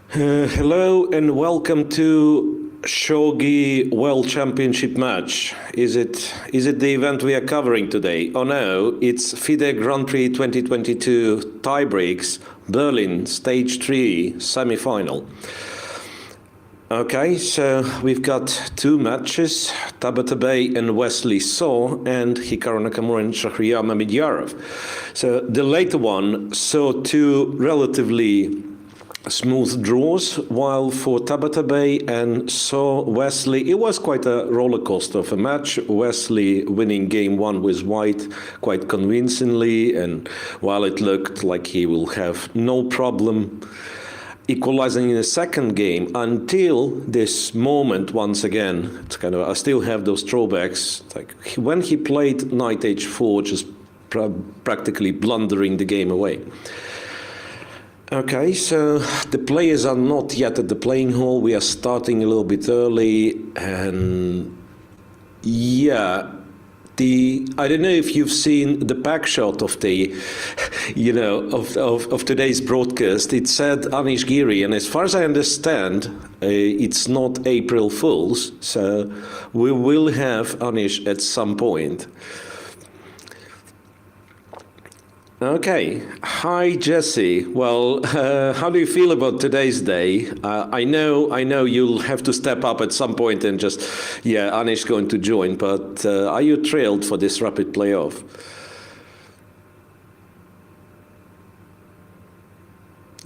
Hello and welcome to Shogi World Championship match. Is it the event we are covering today? Oh no, it's FIDE Grand Prix 2022 tiebreaks, Berlin, stage 3, semi-final. Okay, so we've got two matches, Tabata Bay and Wesley So, and Hikaru Nakamura and Shahriyar Mamedyarov. So the later one saw two relatively smooth draws, while for Tabata Bay and So Wesley, it was quite a roller coaster of a match. Wesley winning game one with white quite convincingly, and while it looked like he will have no problem equalizing in the second game, until this moment once again, it's kind of, I still have those throwbacks, like when he played knight h4, just practically blundering the game away. Okay, so the players are not yet at the playing hall. We are starting a little bit early, and yeah, I don't know if you've seen the back shot of the, of today's broadcast. It said Anish Giri, and as far as I understand, it's not April Fools, so we will have Anish at some point. Okay, hi Jesse. Well, how do you feel about today's day? I know you'll have to step up at some point and just, Anish going to join, but are you thrilled for this rapid playoff?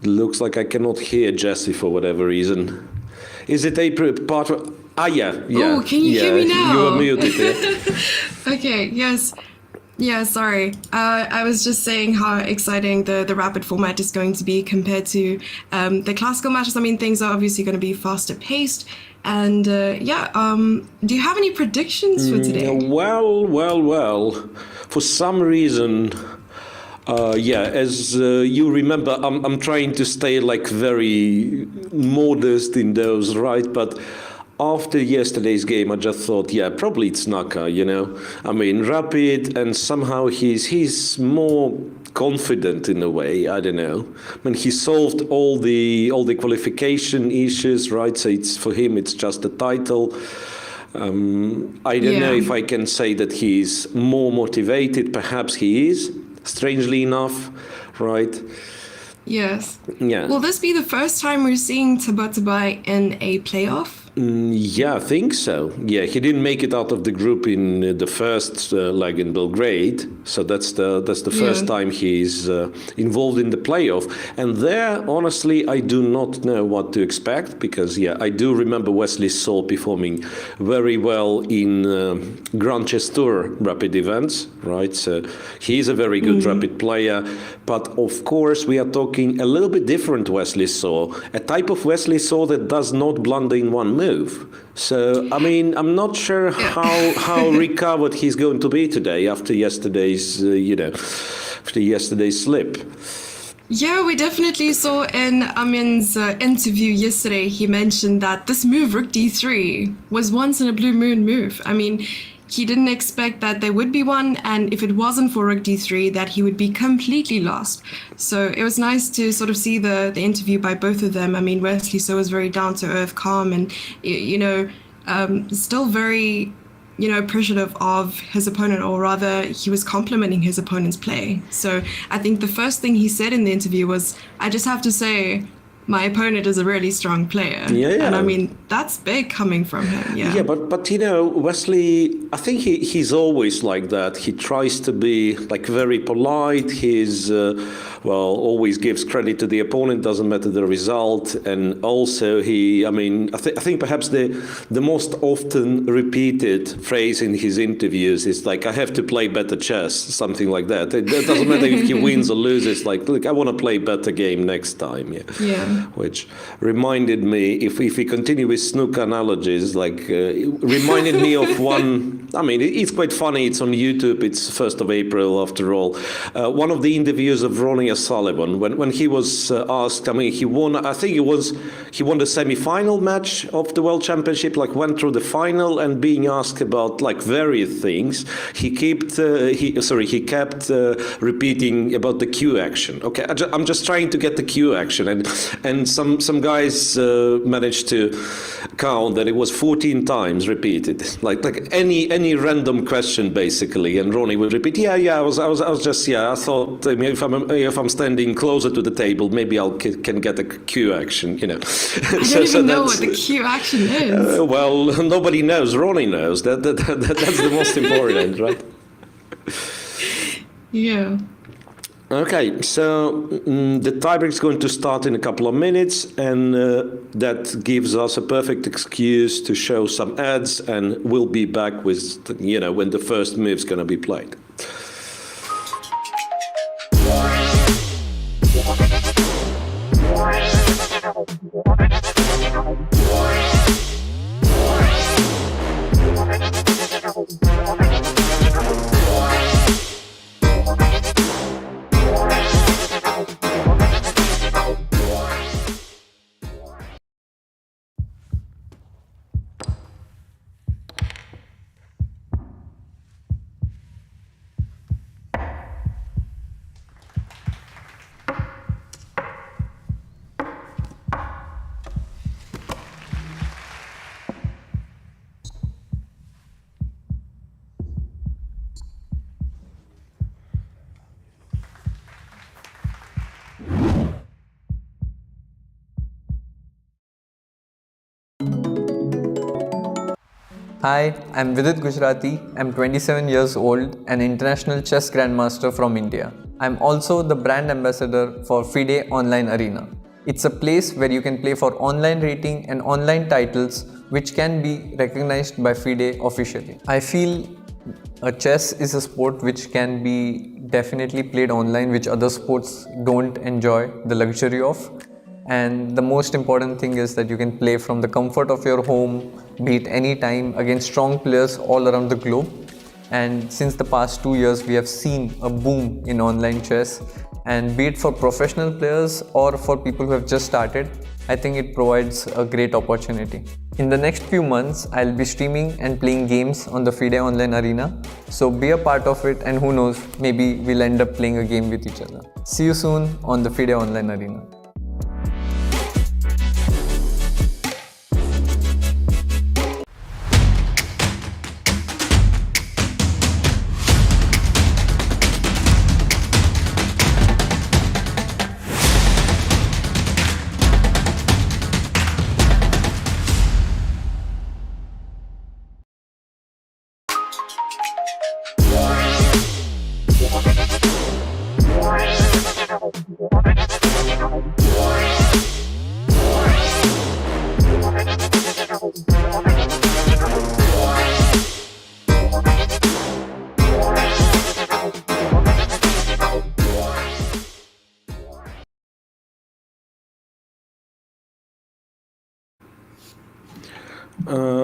Looks like I cannot hear Jesse for whatever reason. Is it April part of, yeah. Oh, can you hear me now? You were muted. Okay, yes. Yeah, sorry. I was just saying how exciting the rapid format is going to be compared to the classical matches. I mean, things are obviously going to be faster paced. And do you have any predictions for today? Well. For some reason, as you remember, I'm trying to stay like very modest in those, right? But after yesterday's game, I just thought, probably it's Naka, I mean, rapid, and somehow he's more confident in a way. I don't know. I mean, he solved all the qualification issues, right? So for him, it's just a title. I don't know if I can say that he's more motivated. Perhaps he is, strangely enough, right? Yes. Yeah. Will this be the first time we're seeing Tabatabai in a playoff? Yeah, I think so. Yeah, he didn't make it out of the group in the first leg in Belgrade, so that's the first time he's involved in the playoff. And there, honestly, I do not know what to expect, because I do remember Wesley So performing very well in Grandmaster rapid events, right? So he's a very good rapid player, but of course we are talking a little bit different Wesley So, a type of Wesley So that does not blunder in one move. So, I mean, I'm not sure how recovered he's going to be today after yesterday's, slip. Yeah, we definitely saw in Amin's interview yesterday, he mentioned that this move, Rook D3, was once in a blue moon move. I mean, he didn't expect that there would be one, and if it wasn't for Rook D3, that he would be completely lost. So it was nice to sort of see the interview by both of them. I mean, Wesley So was very down-to-earth, calm, and, still very, appreciative of his opponent, or rather, he was complimenting his opponent's play. So I think the first thing he said in the interview was, I just have to say, my opponent is a really strong player. Yeah. And I mean, that's big coming from him. Yeah, but Wesley, I think he's always like that. He tries to be like very polite. He's well, always gives credit to the opponent, doesn't matter the result. And also I think perhaps the most often repeated phrase in his interviews is like, I have to play better chess, something like that. It doesn't matter if he wins or loses, like, look, I want to play better game next time. Yeah. Which reminded me, if we continue with snooker analogies, like, reminded me of one, it's quite funny, it's on YouTube, it's 1st of April after all. One of the interviews of Ronnie O'Sullivan, when he was asked, he won the semi-final match of the World Championship, like went through the final, and being asked about like various things, he kept repeating about the cue action. Okay, I'm just trying to get the cue action, and some guys managed to count that it was 14 times repeated, like any random question basically, and Ronnie would repeat, I thought if I'm standing closer to the table, maybe can get a cue action, I don't even know what the cue action is. Well, nobody knows. Ronnie knows. That's the most important, right? Yeah. Okay, so the tiebreak is going to start in a couple of minutes, and that gives us a perfect excuse to show some ads, and we'll be back with, when the first move is going to be played. Hi, I'm Vidit Gujarati. I'm 27 years old, an international chess grandmaster from India. I'm also the brand ambassador for FIDE Online Arena. It's a place where you can play for online rating and online titles which can be recognized by FIDE officially. I feel chess is a sport which can be definitely played online, which other sports don't enjoy the luxury of. And the most important thing is that you can play from the comfort of your home, be it any time, against strong players all around the globe. And since the past 2 years, we have seen a boom in online chess. And be it for professional players or for people who have just started, I think it provides a great opportunity. In the next few months, I'll be streaming and playing games on the FIDE Online Arena. So be a part of it, and who knows, maybe we'll end up playing a game with each other. See you soon on the FIDE Online Arena.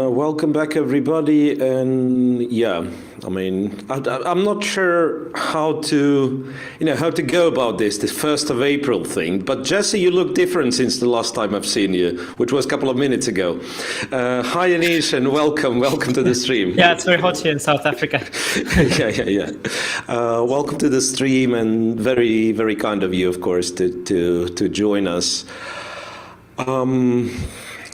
Welcome back, everybody, and I'm not sure how to go about this 1st of April thing. But Jesse, you look different since the last time I've seen you, which was a couple of minutes ago. Hi, Anish, and welcome to the stream. Yeah, it's very hot here in South Africa. yeah. Welcome to the stream, and very, very kind of you, of course, to join us.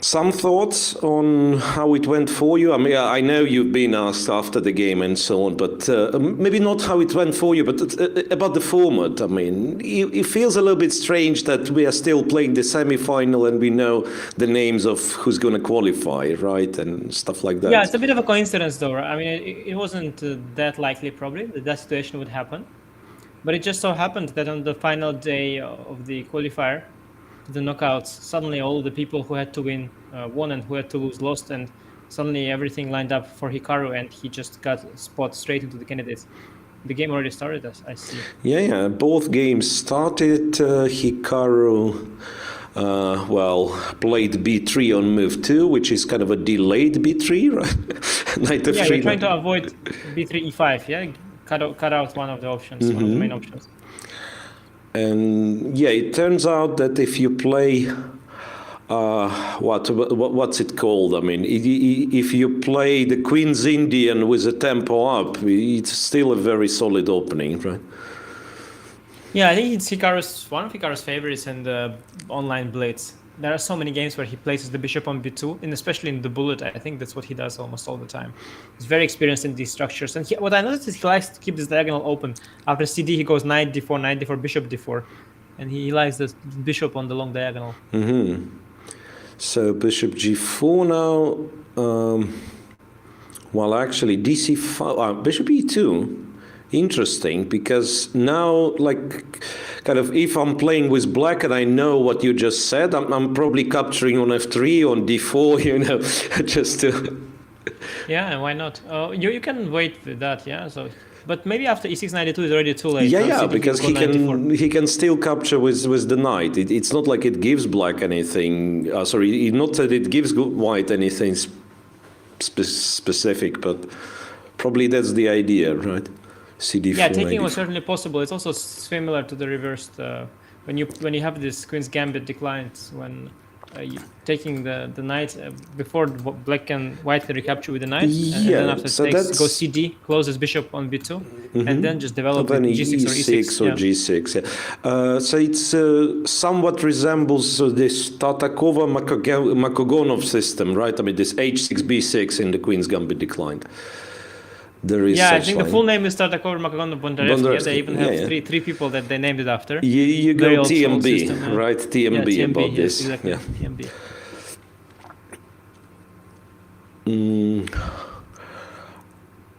Some thoughts on how it went for you? I mean, I know you've been asked after the game and so on, but maybe not how it went for you, but about the format. I mean, it feels a little bit strange that we are still playing the semi-final and we know the names of who's going to qualify, right, and stuff like that. Yeah, it's a bit of a coincidence, though. Right? I mean, it wasn't that likely, probably, that situation would happen. But it just so happened that on the final day of the qualifier, the knockouts, suddenly all the people who had to win won and who had to lose lost, and suddenly everything lined up for Hikaru, and he just got a spot straight into the candidates. The game already started, as I see. Yeah. Both games started. Hikaru, played b3 on move 2, which is kind of a delayed b3, right? Knight f3. Yeah, you're trying to avoid b3 e5. Yeah, cut out one of the options, one of the main options. And yeah, it turns out that if you play, what's it called? I mean, if you play the Queen's Indian with a tempo up, it's still a very solid opening, right? Yeah, I think it's one of Hikaru's favorites in the online blitz. There are so many games where he places the bishop on b2, and especially in the bullet, I think that's what he does almost all the time. He's very experienced in these structures, and what I noticed is he likes to keep this diagonal open. After cd, he goes knight d4, knight d4, bishop d4, and he likes the bishop on the long diagonal. So bishop g4 now. Actually, dc5, bishop e2. Interesting, because now, kind of, if I'm playing with black and I know what you just said, I'm probably capturing on f3, on d4, just to... Yeah, and why not? You can wait with that, yeah. So, but maybe after e6, knight d2 is already too late. Yeah, because he can still capture with the knight. It's not like it gives black anything. Not that it gives white anything specific, but probably that's the idea, right? CD4, yeah, taking was certainly possible. It's also similar to the reversed when you have this Queen's Gambit declines, when you taking the knight before black and white can recapture with the knight, and then after takes go CD, closes bishop on b2, and then just develop then g6 or e6 or g6. Yeah. So it's somewhat resembles this Tartakova-Makogonov system, right? I mean, this h6 b6 in the Queen's Gambit declined. I think the full name is Tartakova-Makogonov-Bondarevsky. They even have three people that they named it after. You go TMB, system, right? TMB about this. Exactly. Yeah. TMB.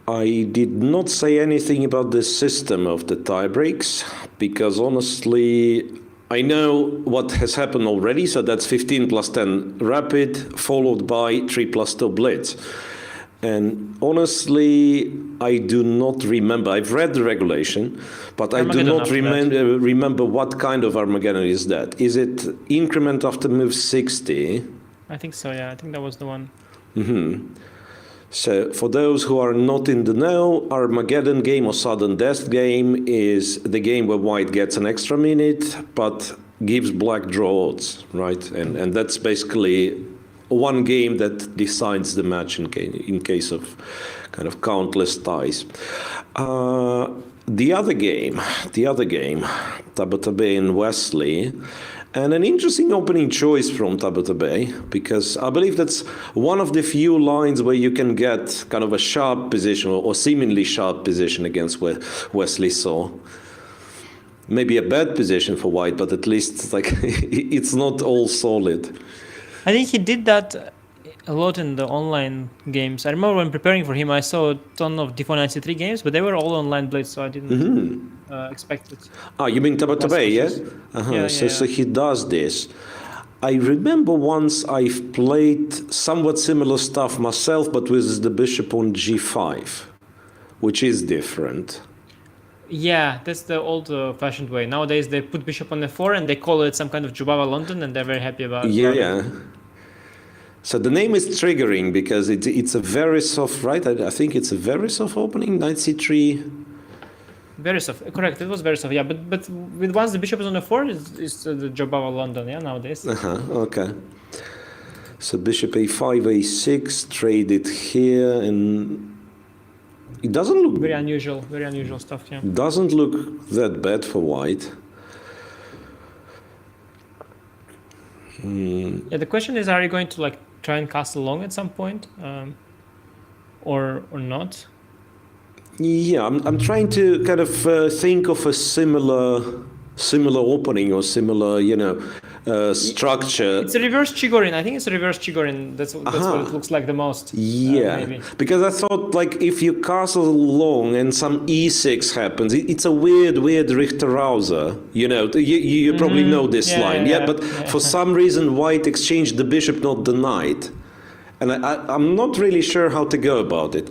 I did not say anything about the system of the tie breaks, because honestly, I know what has happened already. So that's 15 plus 10 rapid, followed by 3 plus 2 blitz. And honestly, I do not remember. I've read the regulation, but I do not remember what kind of Armageddon is that. Is it increment after move 60? I think so, yeah. I think that was the one. So for those who are not in the know, Armageddon game or sudden death game is the game where white gets an extra minute, but gives black draw odds, right? And that's basically one game that decides the match in case of kind of countless ties. The other game, Tabatabai and Wesley, and an interesting opening choice from Tabatabai, because I believe that's one of the few lines where you can get kind of a sharp position or seemingly sharp position against Wesley So. Maybe a bad position for white, but at least it's not all solid. I think he did that a lot in the online games. I remember when preparing for him, I saw a ton of d493 games, but they were all online blades, so I didn't expect it. You mean Tabatabai, yeah? So he does this. I remember once I've played somewhat similar stuff myself, but with the bishop on g5, which is different. Yeah, that's the old-fashioned way. Nowadays, they put bishop on f4 and they call it some kind of Jubava London, and they're very happy about it. Yeah. So the name is triggering because it's a very soft, right? I think it's a very soft opening, knight c3. Very soft, correct. It was very soft, yeah. But once the bishop is on f4, it's the Jubava London, yeah, nowadays. Okay. So bishop a5, a6, traded here, and it doesn't look... Very unusual stuff, yeah. Doesn't look that bad for white. Yeah, the question is, are you going to try and castle long at some point, or not? Yeah, I'm trying to kind of think of a similar opening or similar, structure. It's a reverse Chigorin. I think it's a reverse Chigorin. That's what it looks like the most. Yeah, maybe. because I thought like if you castle long and some e6 happens, it's a weird Richter-Rauser. You know, you probably know this line. But for some reason, white exchanged the bishop, not the knight, and I'm not really sure how to go about it.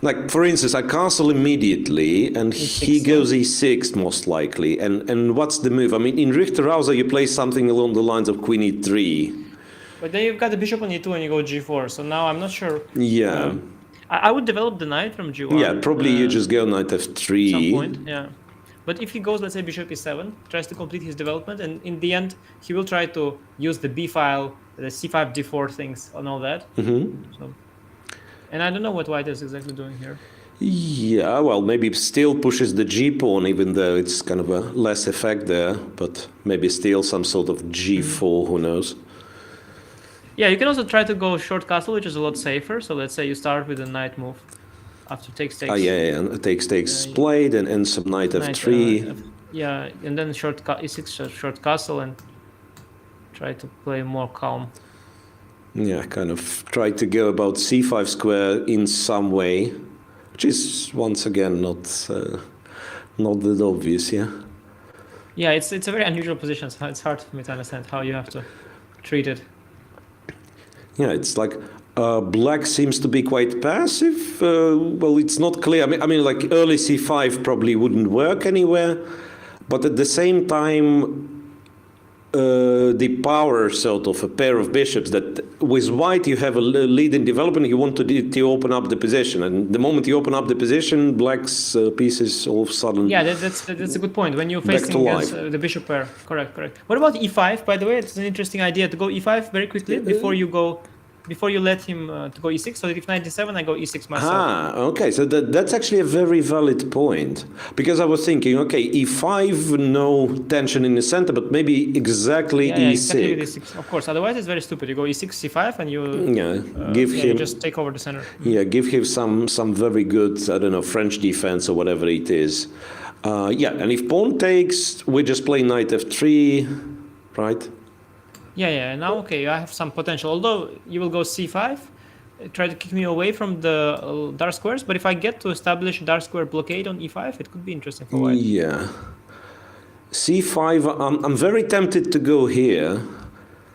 Like, for instance, I castle immediately, and he goes e6 most likely. And what's the move? I mean, in Richter-Rauser, you play something along the lines of queen e3. But then you've got the bishop on e2 and you go g4. So now I'm not sure. Yeah. I would develop the knight from g1. Yeah, probably you just go knight f3. Some point, yeah. But if he goes, let's say, bishop e7, tries to complete his development, and in the end, he will try to use the b file, the c5, d4 things, and all that. So. And I don't know what white is exactly doing here. Yeah, well, maybe still pushes the g-pawn, even though it's kind of a less effect there, but maybe still some sort of g4, who knows. Yeah, you can also try to go short castle, which is a lot safer. So let's say you start with a knight move after takes. And takes played, and some knight f3. Yeah, and then e6 short castle, and try to play more calm. Yeah, kind of try to go about c5 square in some way, which is once again not that obvious. Yeah, it's a very unusual position, so it's hard for me to understand how you have to treat it. Yeah, it's like black seems to be quite passive. Well, it's not clear. I mean, like early c5 probably wouldn't work anywhere, but at the same time, the power sort of a pair of bishops that with white you have a lead in development, you want to open up the position, and the moment you open up the position, black's pieces all of a sudden that's a good point. When you're facing against the bishop pair. Correct. What about e5, by the way? It's an interesting idea to go e5 very quickly before you let him to go e6. So that if knight d7, I go e6 myself. Okay, so that's actually a very valid point, because I was thinking, okay, e5, no tension in the center, but maybe exactly e6. Exactly e6. Of course, otherwise it's very stupid. You go e6, c5, and you just take over the center. Yeah, give him some very good, I don't know, French defense or whatever it is. And if pawn takes, we just play knight f3, right? Yeah. Now, okay, I have some potential. Although you will go c5, try to kick me away from the dark squares. But if I get to establish dark square blockade on e5, it could be interesting for white. Yeah. c5, I'm very tempted to go here.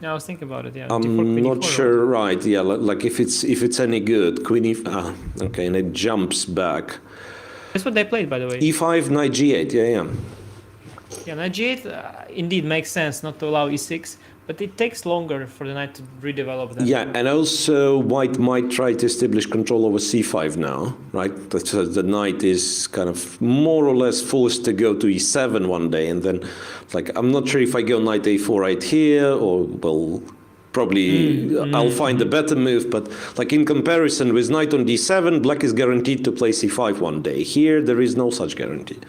Yeah, I was thinking about it. Yeah. I'm not sure. Right. Yeah. Like if it's any good, queen e5. Okay, and it jumps back. That's what they played, by the way. e5, knight g8. Yeah. Yeah, knight g8 indeed makes sense not to allow e6. But it takes longer for the knight to redevelop that. Yeah, and also white might try to establish control over c5 now, right? So the knight is kind of more or less forced to go to e7 one day, and then, like, I'm not sure if I go knight a4 right here, or, well, probably I'll find a better move, but, like, in comparison with knight on d7, black is guaranteed to play c5 one day. Here, there is no such guarantee.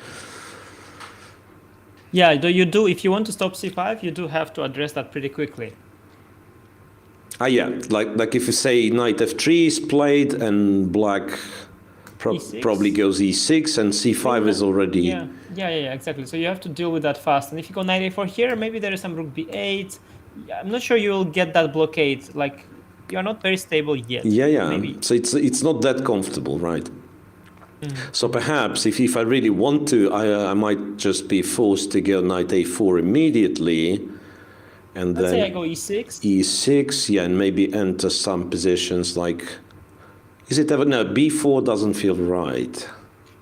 Yeah, if you want to stop c5, you do have to address that pretty quickly. Like if you say knight f3 is played and black probably goes e6 and c5 is already... Yeah, exactly. So you have to deal with that fast. And if you go knight a4 here, maybe there is some rook b8. I'm not sure you will get that blockade. Like, you're not very stable yet. Yeah. Maybe. So it's not that comfortable, right? So perhaps if I really want to, I might just be forced to go knight a4 immediately, and Let's then say I go e6. e6, and maybe enter some positions like, is it ever, no, b4 doesn't feel right.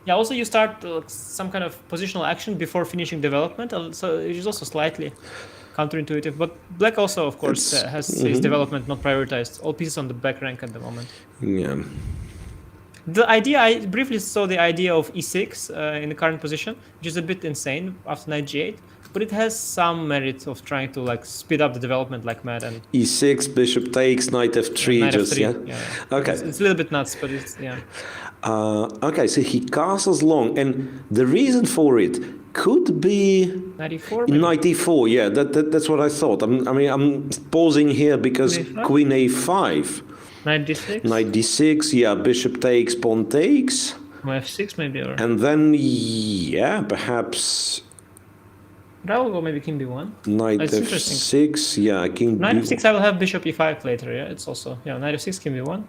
Yeah, also you start some kind of positional action before finishing development, so it is also slightly counterintuitive. But black also, of course, has his development not prioritized. All pieces on the back rank at the moment. Yeah. The idea, I briefly saw the idea of e6 in the current position, which is a bit insane after knight g8, but it has some merit of trying to like speed up the development like mad. And e6, bishop takes, knight f3, knight just, f3, yeah? Okay. It's a little bit nuts, but it's, yeah. Okay, so he castles long, and the reason for it could be Knight e4, knight e4, yeah, that's what I thought. I'm pausing here because queen a5. Knight d6? Knight d6, yeah, bishop takes, pawn takes. Or f6 maybe, or... And then, yeah, perhaps I will go maybe king b1. Knight That's interesting. f6, yeah, king Knight b... f6, I will have bishop e5 later, yeah, it's also, yeah, knight f6, king b1.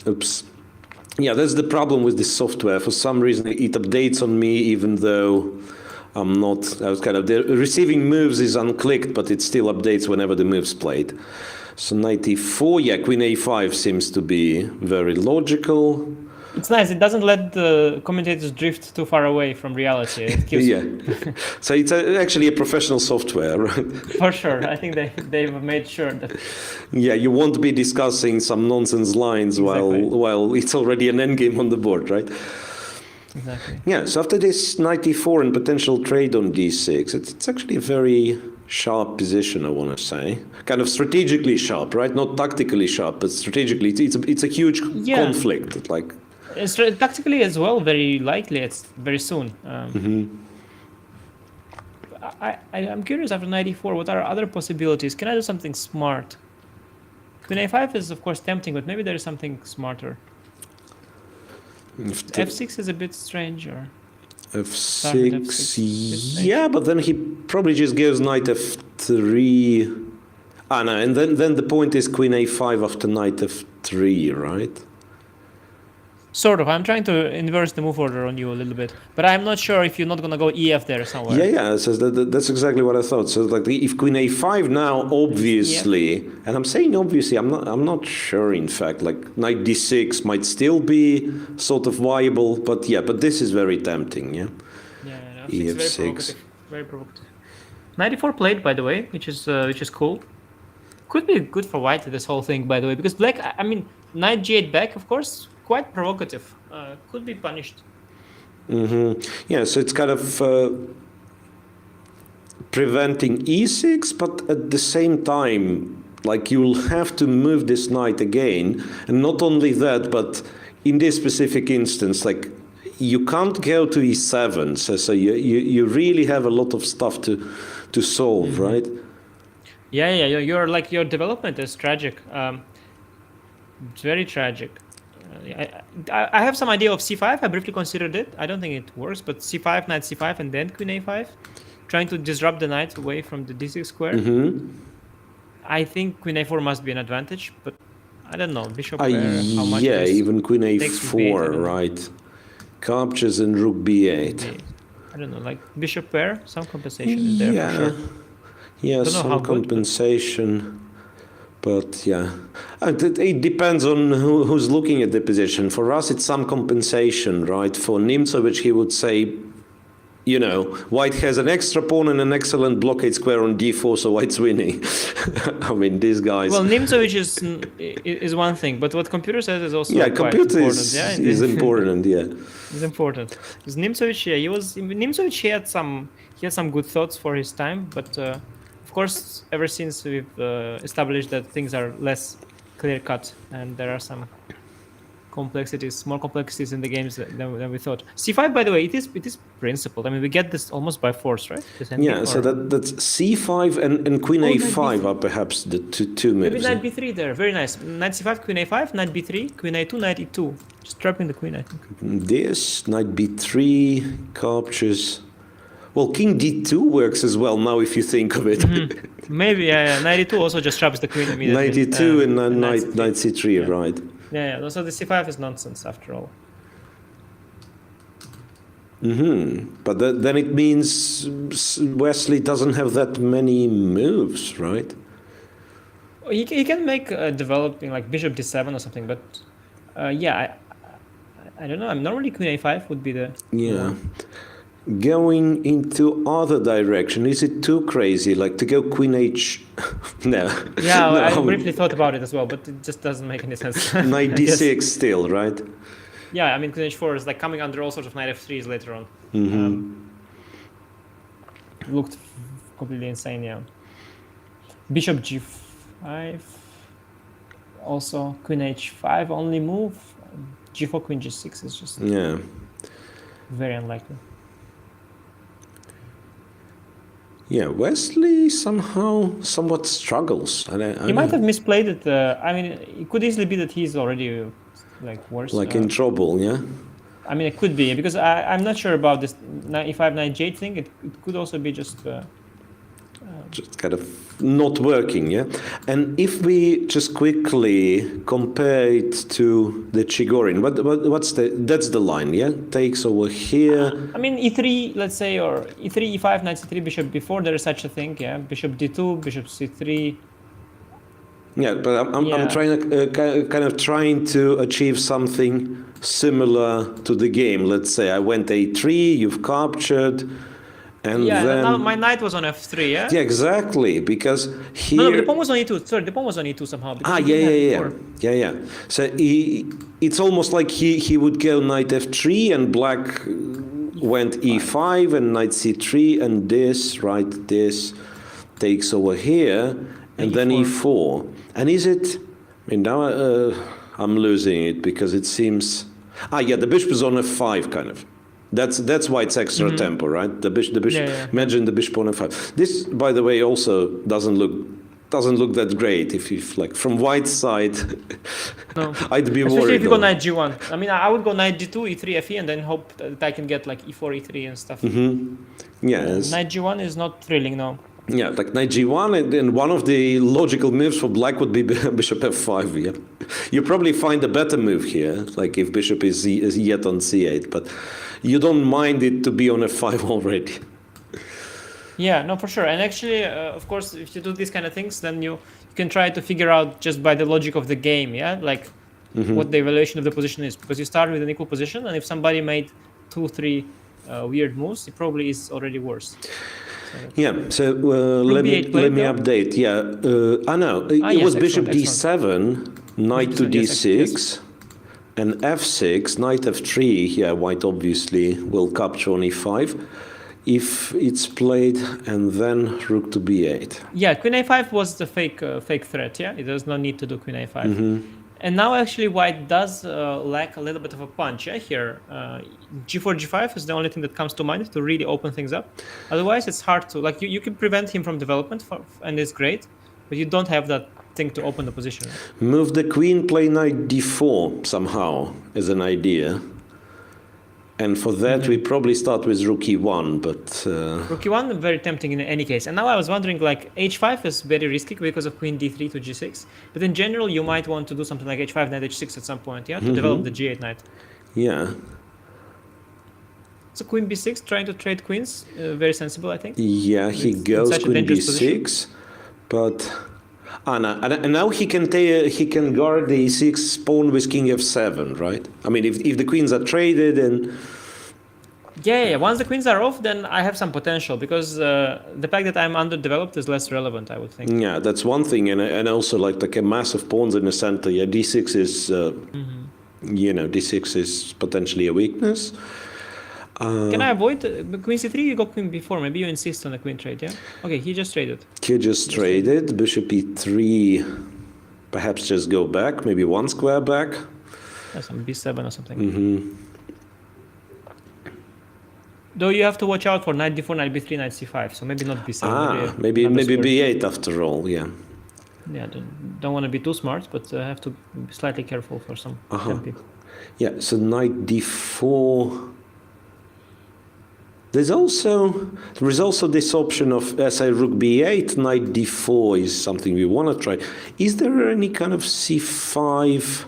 Oops. Yeah, that's the problem with this software. For some reason, it updates on me, even though I'm not. I was kind of the receiving moves is unclicked, but it still updates whenever the move's played. So knight e4, yeah, queen a5 seems to be very logical. It's nice. It doesn't let the commentators drift too far away from reality. It keeps Yeah. So it's actually a professional software, right? for sure. I think they've made sure that. Yeah, you won't be discussing some nonsense lines Exactly. while it's already an endgame on the board, right? Exactly. Yeah, so after this knight e4 and potential trade on d6, it's actually a very sharp position, I want to say. Kind of strategically sharp, right? Not tactically sharp, but strategically. It's a huge Yeah. conflict. Like, It's tactically as well, very likely. It's very soon. I'm curious after knight e4, what are other possibilities? Can I do something smart? Queen a5 is of course tempting, but maybe there is something smarter. F6 is a bit stranger. f6, F6. yeah, but then he probably just gives knight f3. Ah, no, and then the point is queen a5 after knight f3, right? Sort of. I'm trying to inverse the move order on you a little bit, but I'm not sure if you're not gonna go EF there somewhere. Yeah. So that's exactly what I thought. So like, if queen a5 now, obviously, and I'm saying obviously, I'm not sure. In fact, like knight d6 might still be sort of viable, but this is very tempting. Yeah. Yeah. EF6. Very provocative. Very provocative. Knight e4 played, by the way, which is cool. Could be good for white this whole thing, by the way, because black. I mean, knight g8 back, of course. Quite provocative. Could be punished. Yeah, so it's kind of preventing e6, but at the same time, like you'll have to move this knight again, and not only that, but in this specific instance, like you can't go to e7, so you really have a lot of stuff to solve, right? Yeah. Your development is tragic. It's very tragic. I have some idea of c5. I briefly considered it. I don't think it works, but c5, knight c5, and then queen a5, trying to disrupt the knight away from the d6 square. I think queen a4 must be an advantage, but I don't know. Bishop pair, how much? Yeah, this even queen takes with b8, I a4, don't know. right? Captures and rook b8. I don't know, like bishop pair, some compensation is there for sure. Yeah, Don't know how some good, but- compensation. But yeah, it depends on who's looking at the position. For us, it's some compensation, right? For Nimzowitsch, he would say, you know, white has an extra pawn and an excellent blockade square on d4, so white's winning. I mean, these guys. Well, Nimzowitsch is one thing, but what computer says is also quite computer important. is important. Yeah, it's important. Because Nimzowitsch, Nimzowitsch, he had some good thoughts for his time, but of course, ever since we've established that things are less clear-cut and there are some more complexities in the games than we thought. C5, by the way, it is principled. I mean, we get this almost by force, right? Yeah, so that's c5 and queen a5 are perhaps the two moves. Maybe knight b3 there, very nice. Knight c5, queen a5, knight b3, queen a2, knight e2. Just trapping the queen, I think. This, knight b3, captures... Well, king d2 works as well now if you think of it. Maybe, knight e2 also just traps the queen immediately. Knight e2 and then knight c3, right? Yeah, so the c5 is nonsense after all. But then it means Wesley doesn't have that many moves, right? He can make developing like bishop d7 or something, but I don't know. Normally queen a5 would be the one. Going into other direction, is it too crazy? Like to go queen h? No. Yeah, No. I briefly thought about it as well, but it just doesn't make any sense. Knight d6 still, right? Yeah, I mean queen h4 is like coming under all sorts of knight f3s later on. Looked completely insane, yeah. Bishop g5. Also queen h5 only move. G4 queen g6 is just very unlikely. Yeah, Wesley somewhat struggles. He might have misplayed it. I mean, it could easily be that he's already like worse. Like in trouble, yeah? I mean, it could be because I'm not sure about this e5 knight g8 thing. It could also be just kind of not working, yeah. And if we just quickly compare it to the Chigorin, that's the line, yeah. Takes over here. I mean, e3, let's say, or e3, e5, knight c3, bishop b4. There is such a thing, yeah. Bishop d2, bishop c3. Yeah, but I'm trying to kind of trying to achieve something similar to the game. Let's say I went a3, you've captured, and then now my knight was on f3, yeah. Yeah, exactly, because here. No, the pawn was on e2. Sorry, the pawn was on e2 somehow. Yeah. So it's almost like he would go knight f3, and black went e5 and knight c3, and this takes over here, and then e4. And is it? I mean, now I'm losing it because it seems. The bishop is on f5, kind of. That's why it's extra tempo, right? The bishop. Imagine the bishop on f5. This, by the way, also doesn't look that great. If like from white side, no. I'd be Especially worried. If you go knight g1. I mean, I would go knight d2, e3, fe, and then hope that I can get like e4, e3, and stuff. Yes. Knight g1 is not thrilling, no. Yeah, like knight g1, and one of the logical moves for black would be bishop f5. Yeah, you probably find a better move here, like if bishop is yet on c8, but you don't mind it to be on f5 already. Yeah, no, for sure. And actually, of course, if you do these kind of things, then you can try to figure out just by the logic of the game, yeah, like what the evaluation of the position is, because you start with an equal position, and if somebody made 2-3 weird moves, it probably is already worse. So let me update. It was bishop d7, knight to d6, and f6, knight f3. Yeah, white obviously will capture on e5 if it's played, and then rook to b8. Yeah, queen a5 was the fake threat. Yeah, it does not need to do queen a5. And now actually white does lack a little bit of a punch here. G4, G5 is the only thing that comes to mind to really open things up. Otherwise, it's hard to, like, you can prevent him from development, and it's great, but you don't have that thing to open the position. Move the queen, play knight d4 somehow as an idea. And for that, we probably start with rook e1, but... Rook e1, very tempting in any case. And now I was wondering, like, h5 is very risky because of queen d3 to g6. But in general, you might want to do something like h5, knight h6 at some point, yeah? To develop the g8 knight. Yeah. So queen b6, trying to trade queens, very sensible, I think. Yeah, he goes queen b6, but... and now he can guard the e6 pawn with king f7, right? I mean, if the queens are traded and... Yeah. Once the queens are off, then I have some potential, because the fact that I'm underdeveloped is less relevant, I would think. Yeah, that's one thing, and also like a massive pawns in the center. Yeah, d6 is, d6 is potentially a weakness. Can I avoid queen c3? You go queen b4. Maybe you insist on a queen trade, yeah? Okay, he just traded. Bishop e3. Perhaps just go back, maybe one square back. Yeah, some b7 or something. Though you have to watch out for knight d4, knight b3, knight c5. So maybe not b7. Maybe b8 after all, yeah. Yeah, don't want to be too smart, but have to be slightly careful for some tempi. Yeah, so knight d4... There is also this option of, say, rook b8, knight d4 is something we want to try. Is there any kind of c5,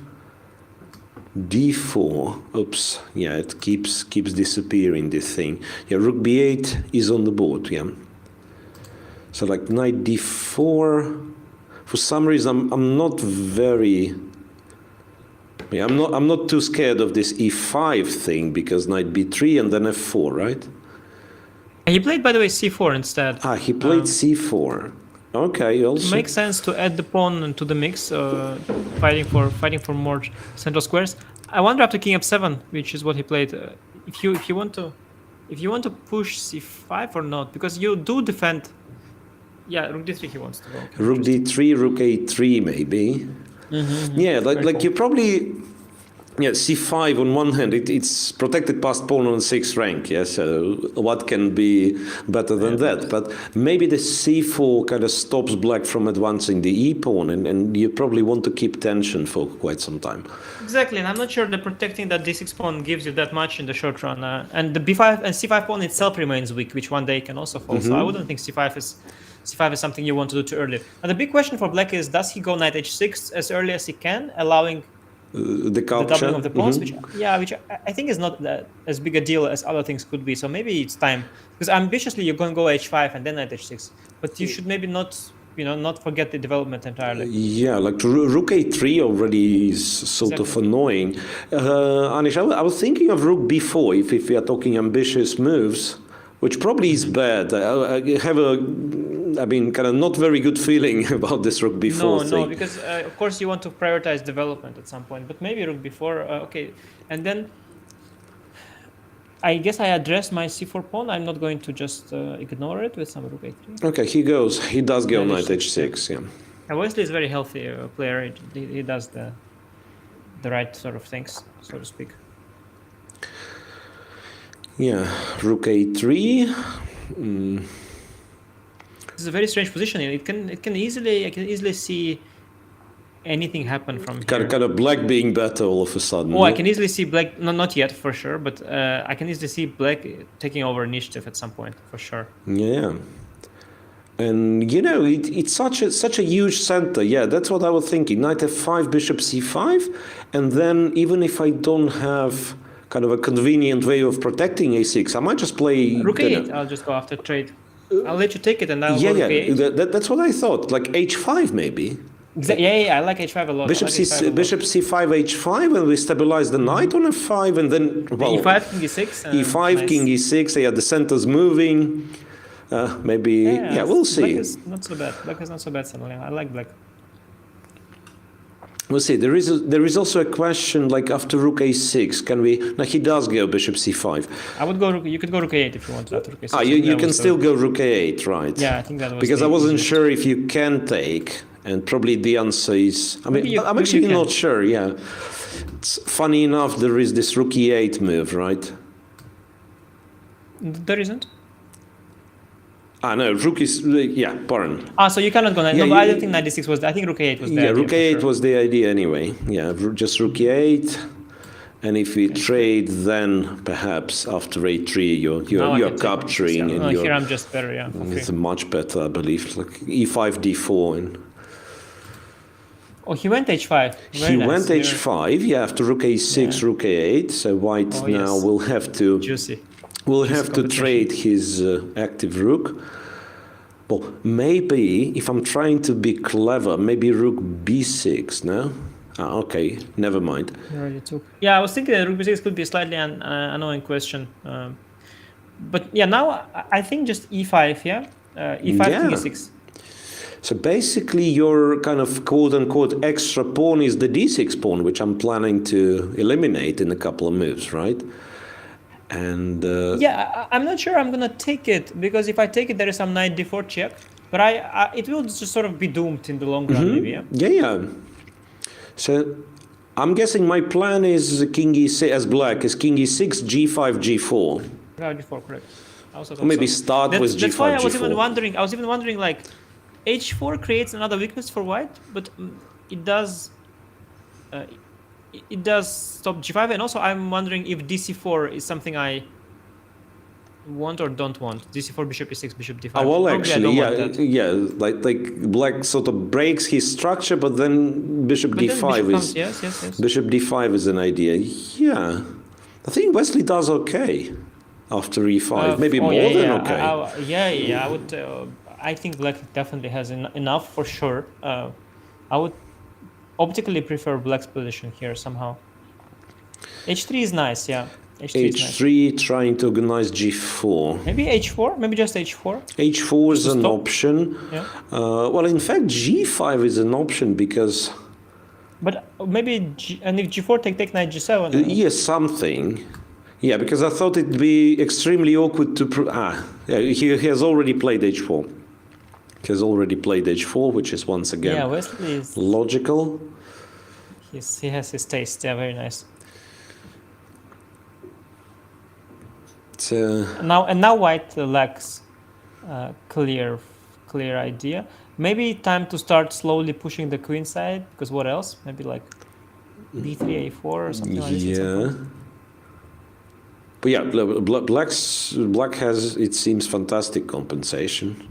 d4? Oops, yeah, it keeps disappearing, this thing. Yeah, rook b8 is on the board, yeah. So like knight d4, for some reason I'm not very... I'm not too scared of this e5 thing, because knight b3 and then f4, right? He played, by the way, c4 instead. He played c4. Okay, also... It makes sense to add the pawn to the mix, fighting for more central squares. I wonder after king f7, which is what he played, if you want to push c5 or not, because you do defend. Yeah, rook d3 he wants to go. Rook d3, rook a3 maybe. Yeah, like you probably... Yeah, c5 on one hand, it's protected passed pawn on 6th rank, yeah, so what can be better than that? But maybe the c4 kind of stops black from advancing the e pawn, and you probably want to keep tension for quite some time. Exactly, and I'm not sure that protecting that d6 pawn gives you that much in the short run. And the b5 and c5 pawn itself remains weak, which one day can also fall. So I wouldn't think c5 is something you want to do too early. Now the big question for black is, does he go knight h6 as early as he can, allowing The the culture. doubling of the pawns, which I think is not as big a deal as other things could be. So maybe it's time, because ambitiously you're going to go h5 and then knight h6, but you should maybe not, not forget the development entirely. Yeah, like rook a3 already is sort of annoying. Anish, I was thinking of rook b4 if we are talking ambitious moves, which probably is bad. I have kind of not very good feeling about this rook b4 thing. No, because of course you want to prioritize development at some point, but maybe rook b4, okay. And then I guess I address my c4 pawn. I'm not going to just ignore it with some rook a3. Okay, he does go knight h6, yeah. And Wesley is a very healthy player. He does the right sort of things, so to speak. Yeah, rook a3. This is a very strange position. I can easily see anything happen from here. Kind of black being better all of a sudden. Oh, I can easily see black. No, not yet for sure, but I can easily see black taking over initiative at some point for sure. Yeah. And it's such a huge center. Yeah, that's what I was thinking. Knight f5, bishop c5, and then even if I don't have kind of a convenient way of protecting a6, I might just play rook a8. I'll just go after trade. I'll let you take it, and I'll go rook a8. That's what I thought. Like h5 maybe. Yeah, I like h5 a lot. Bishop c5 h5, and we stabilize the knight on f5, and then e5 king e6. E5 nice. King e6. Yeah, the center's moving. Maybe we'll see. Black is not so bad. Black is not so bad suddenly. I like black. We'll see. There is also a question like after rook a6, can we? Now he does go bishop c5. I would go. You could go rook a8 if you want after rook a6. You can still go rook a8, right? Yeah, I think that was because I wasn't sure if you can take, and probably the answer is. I'm actually not sure. Yeah, it's funny enough. There is this rook e8 move, right? There isn't. No, rook is, pawn. So you cannot go knight. No, but I don't think knight d6 was, I think rook a8 was the idea. Yeah, rook a8 was the idea anyway. Yeah, just rook e8. And if we trade, then perhaps after a3, you're capturing. And here I'm just better, yeah. Okay. It's much better, I believe. Like e5, d4. He went h5. He went h5, after rook a6, rook a8. So white now will have to... Juicy. We'll have to trade his active rook. Well, maybe, if I'm trying to be clever, maybe rook b6, no? Okay, never mind. You already took. Yeah, I was thinking that rook b6 could be a slightly annoying question. But now I think just e5, e5 king e6. So basically your kind of quote-unquote extra pawn is the d6 pawn, which I'm planning to eliminate in a couple of moves, right? And I'm not sure I'm gonna take it, because if I take it, there is some knight d4 check, but it will just sort of be doomed in the long run, maybe. Yeah. So I'm guessing my plan is king e6 as black is king e6, g5, g4. g4, correct. Or maybe start with g5, that's why I was g4. even wondering, like, h4 creates another weakness for white, but it does. It does stop g5, and also I'm wondering if dc4 is something I want or don't want. dc4, bishop e6, bishop d5. Well, actually, like black sort of breaks his structure, but then bishop d5 is... Yes. Bishop d5 is an idea. Yeah. I think Wesley does okay after e5. Maybe more than okay. I would... I think black definitely has enough for sure. I would optically prefer black's position here somehow. h3 is nice, yeah. h3 trying to organize g4. Maybe h4, maybe just h4. h4 is an option. Yeah. Well, in fact, g5 is an option because... But maybe, and if g4 take knight g7? Yes, something. Yeah, because I thought it'd be extremely awkward to... he has already played h4. He has already played h4, which is once again Wesley is logical. He has his taste. Yeah, very nice. Now white lacks clear idea. Maybe time to start slowly pushing the queen side, because what else? Maybe like b3, a4 or something like this. Yeah. But yeah, black has, it seems, fantastic compensation.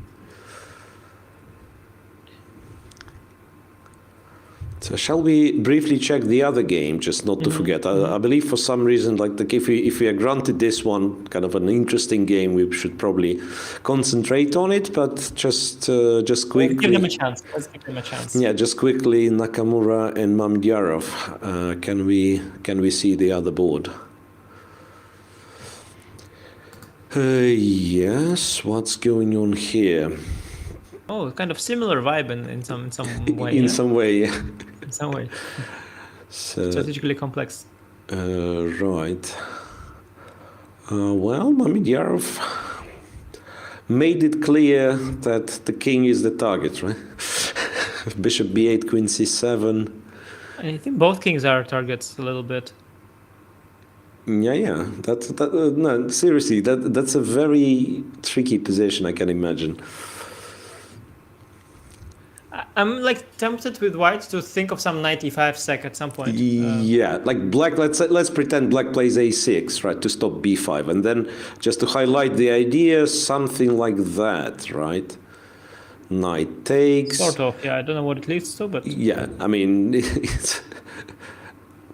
So shall we briefly check the other game, just not to forget? I believe for some reason, like if we are granted this one, kind of an interesting game, we should probably concentrate on it. But just quickly, give them a chance. Let's give them a chance. Yeah, just quickly, Nakamura and Mamdyarov. Can we see the other board? Yes. What's going on here? Oh, kind of similar vibe in some way. In some way, yeah. In some way. So, Strategically complex. right. Well, Mamdyarov made it clear that the king is the target, right? Bishop b8, queen c7. I think both kings are targets a little bit. Yeah. No, seriously, that's a very tricky position, I can imagine. I'm like tempted with white to think of some knight e5 sec at some point. Yeah, like black. Let's pretend black plays a6, right, to stop b5, and then just to highlight the idea, something like that, right? Knight takes. Sort of. Yeah, I don't know what it leads to, but yeah, I mean, it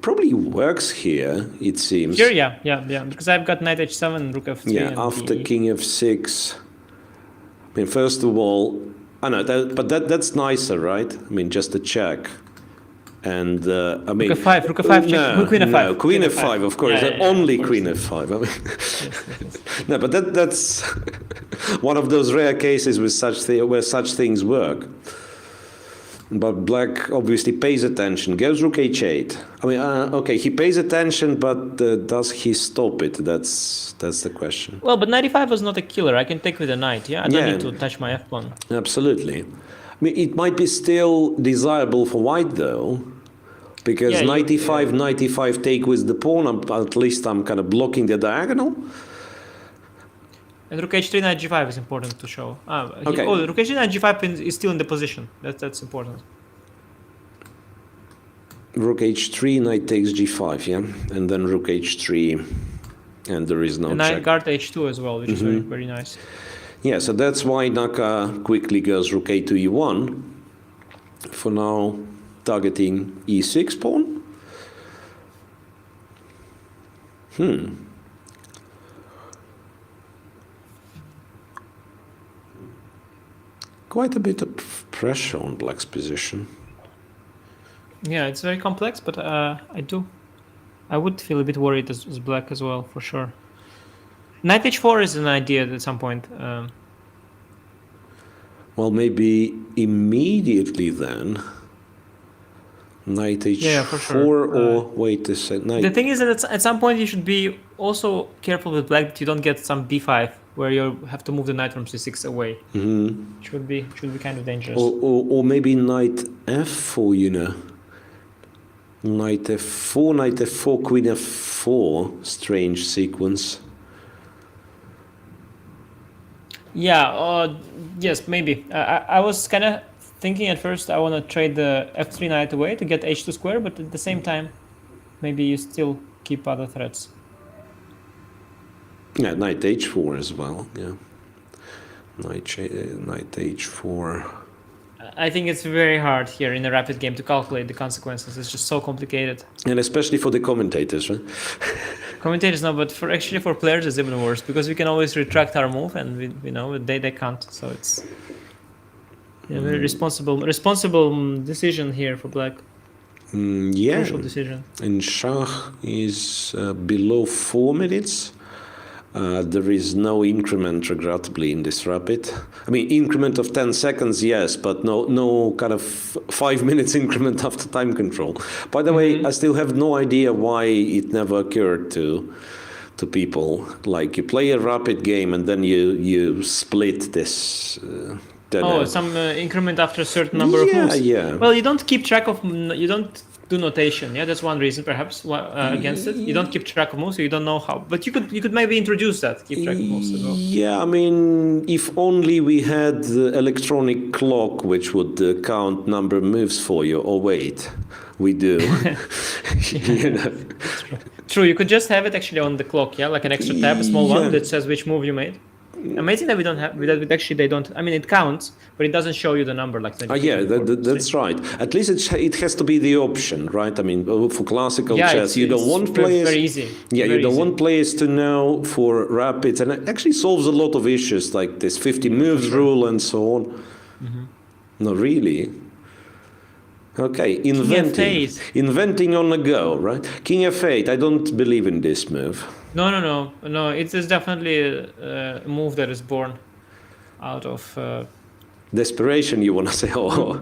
probably works here. It seems. here, yeah, because I've got knight h7, rook f3. Yeah, and after d8. king f6. I mean, first of all. I know, but that's nicer, right? I mean, just a check. And, I mean... Rook f5, check. No, Queen f5. no, queen f5, of course. Yeah, only of course. queen f5. I mean, yes. No, but that's one of those rare cases where such things work. But black obviously pays attention. Goes rook h8. I mean, okay, he pays attention, but does he stop it? That's the question. Well, but knight e5 was not a killer. I can take with a knight, yeah? I don't need to touch my f-pawn. Absolutely. I mean, it might be still desirable for white, though, because Yeah, knight e5 take with the pawn. At least I'm kind of blocking the diagonal. And rook h3, knight g5 is important to show. Okay. Rook h3, knight g5 is still in the position. That's important. Rook h3, knight takes g5, yeah? And then rook h3, and there is no And check. I guard h2 as well, which is very, very nice. Yeah, so that's why Naka quickly goes rook a to e1. For now, targeting e6 pawn. Quite a bit of pressure on black's position. Yeah, it's very complex, but I would feel a bit worried as black as well, for sure. Knight h4 is an idea at some point. Well, maybe immediately then. Knight h4 Yeah, for sure. or wait a second. The thing is that at some point you should be also careful with black that you don't get some b5 where you have to move the knight from c6 away. Should be kind of dangerous. Or maybe knight f4, you know. Knight f4, queen f4. Strange sequence. Yeah, yes, maybe. I was kind of thinking at first I want to trade the f3 knight away to get h2 square, but at the same time, maybe you still keep other threats. Yeah, knight h4 as well, yeah. Knight h4. I think it's very hard here in a rapid game to calculate the consequences. It's just so complicated. And especially for the commentators, right? Commentators know, but for players it's even worse because we can always retract our move, and we know they can't. So it's a very responsible decision here for black. Yeah. Crucial decision. And Shah is below 4 minutes. There is no increment, regrettably, in this rapid. I mean, increment of 10 seconds, yes, but no kind of 5 minutes increment after time control. By the way, I still have no idea why it never occurred to people. Like, you play a rapid game and then you split this. Some increment after a certain number of moves. Yeah. Well, you don't keep track of. You don't do notation. Yeah, that's one reason perhaps against it. You don't keep track of moves, so you don't know how. But you could maybe introduce that, keep track of moves as well. Yeah, I mean, if only we had the electronic clock which would count number of moves for you. Oh wait, we do. You know. True, you could just have it actually on the clock, yeah, like an extra tab, a small one that says which move you made. Amazing that we don't have that. Actually, they don't. I mean, it counts, but it doesn't show you the number like. Yeah, that's right. At least it has to be the option, right? I mean, for classical chess, you don't want players. Very easy. Yeah, you don't want players to know for rapids, and it actually solves a lot of issues like this 50 moves rule and so on. No, really. Okay, inventing on the go, right? King f8. I don't believe in this move. No. It is definitely a move that is born out of desperation. You want to say, oh?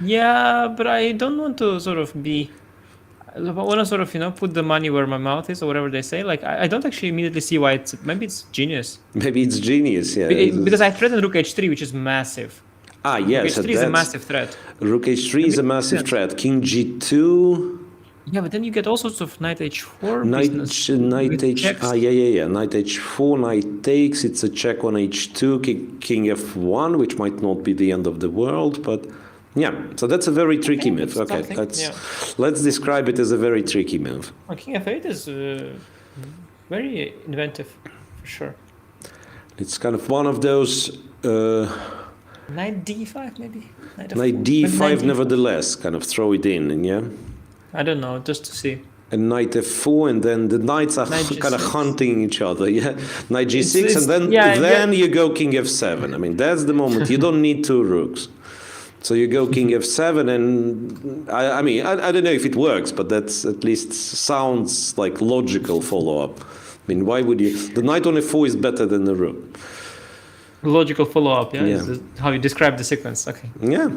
Yeah, but I don't want to sort of be. I want to sort of put the money where my mouth is, or whatever they say. Like I don't actually immediately see why it's. Maybe it's genius. Maybe it's genius. Yeah. Because I threatened Rook h3, which is massive. Ah, yes. Rook h3 is a massive threat. Rook h3 is a massive threat. King g2. Yeah, but then you get all sorts of knight h4. Knight h. Yeah. Knight h4, knight takes. It's a check on h2. King f1, which might not be the end of the world, but yeah. So that's a very tricky move. Okay, let's describe it as a very tricky move. King f8 is very inventive, for sure. It's kind of one of those. Knight d5 maybe. Knight d5, nevertheless, kind of throw it in, and yeah. I don't know, just to see. And knight f4, and then the knights are kind of hunting each other, yeah. Knight g6, and then you go king f7. I mean, that's the moment. You don't need two rooks. So you go king f7, and I mean, I don't know if it works, but that's at least sounds like logical follow-up. I mean, why would you? The knight on f4 is better than the rook. Logical follow-up, yeah. Is how you describe the sequence. Okay. Yeah,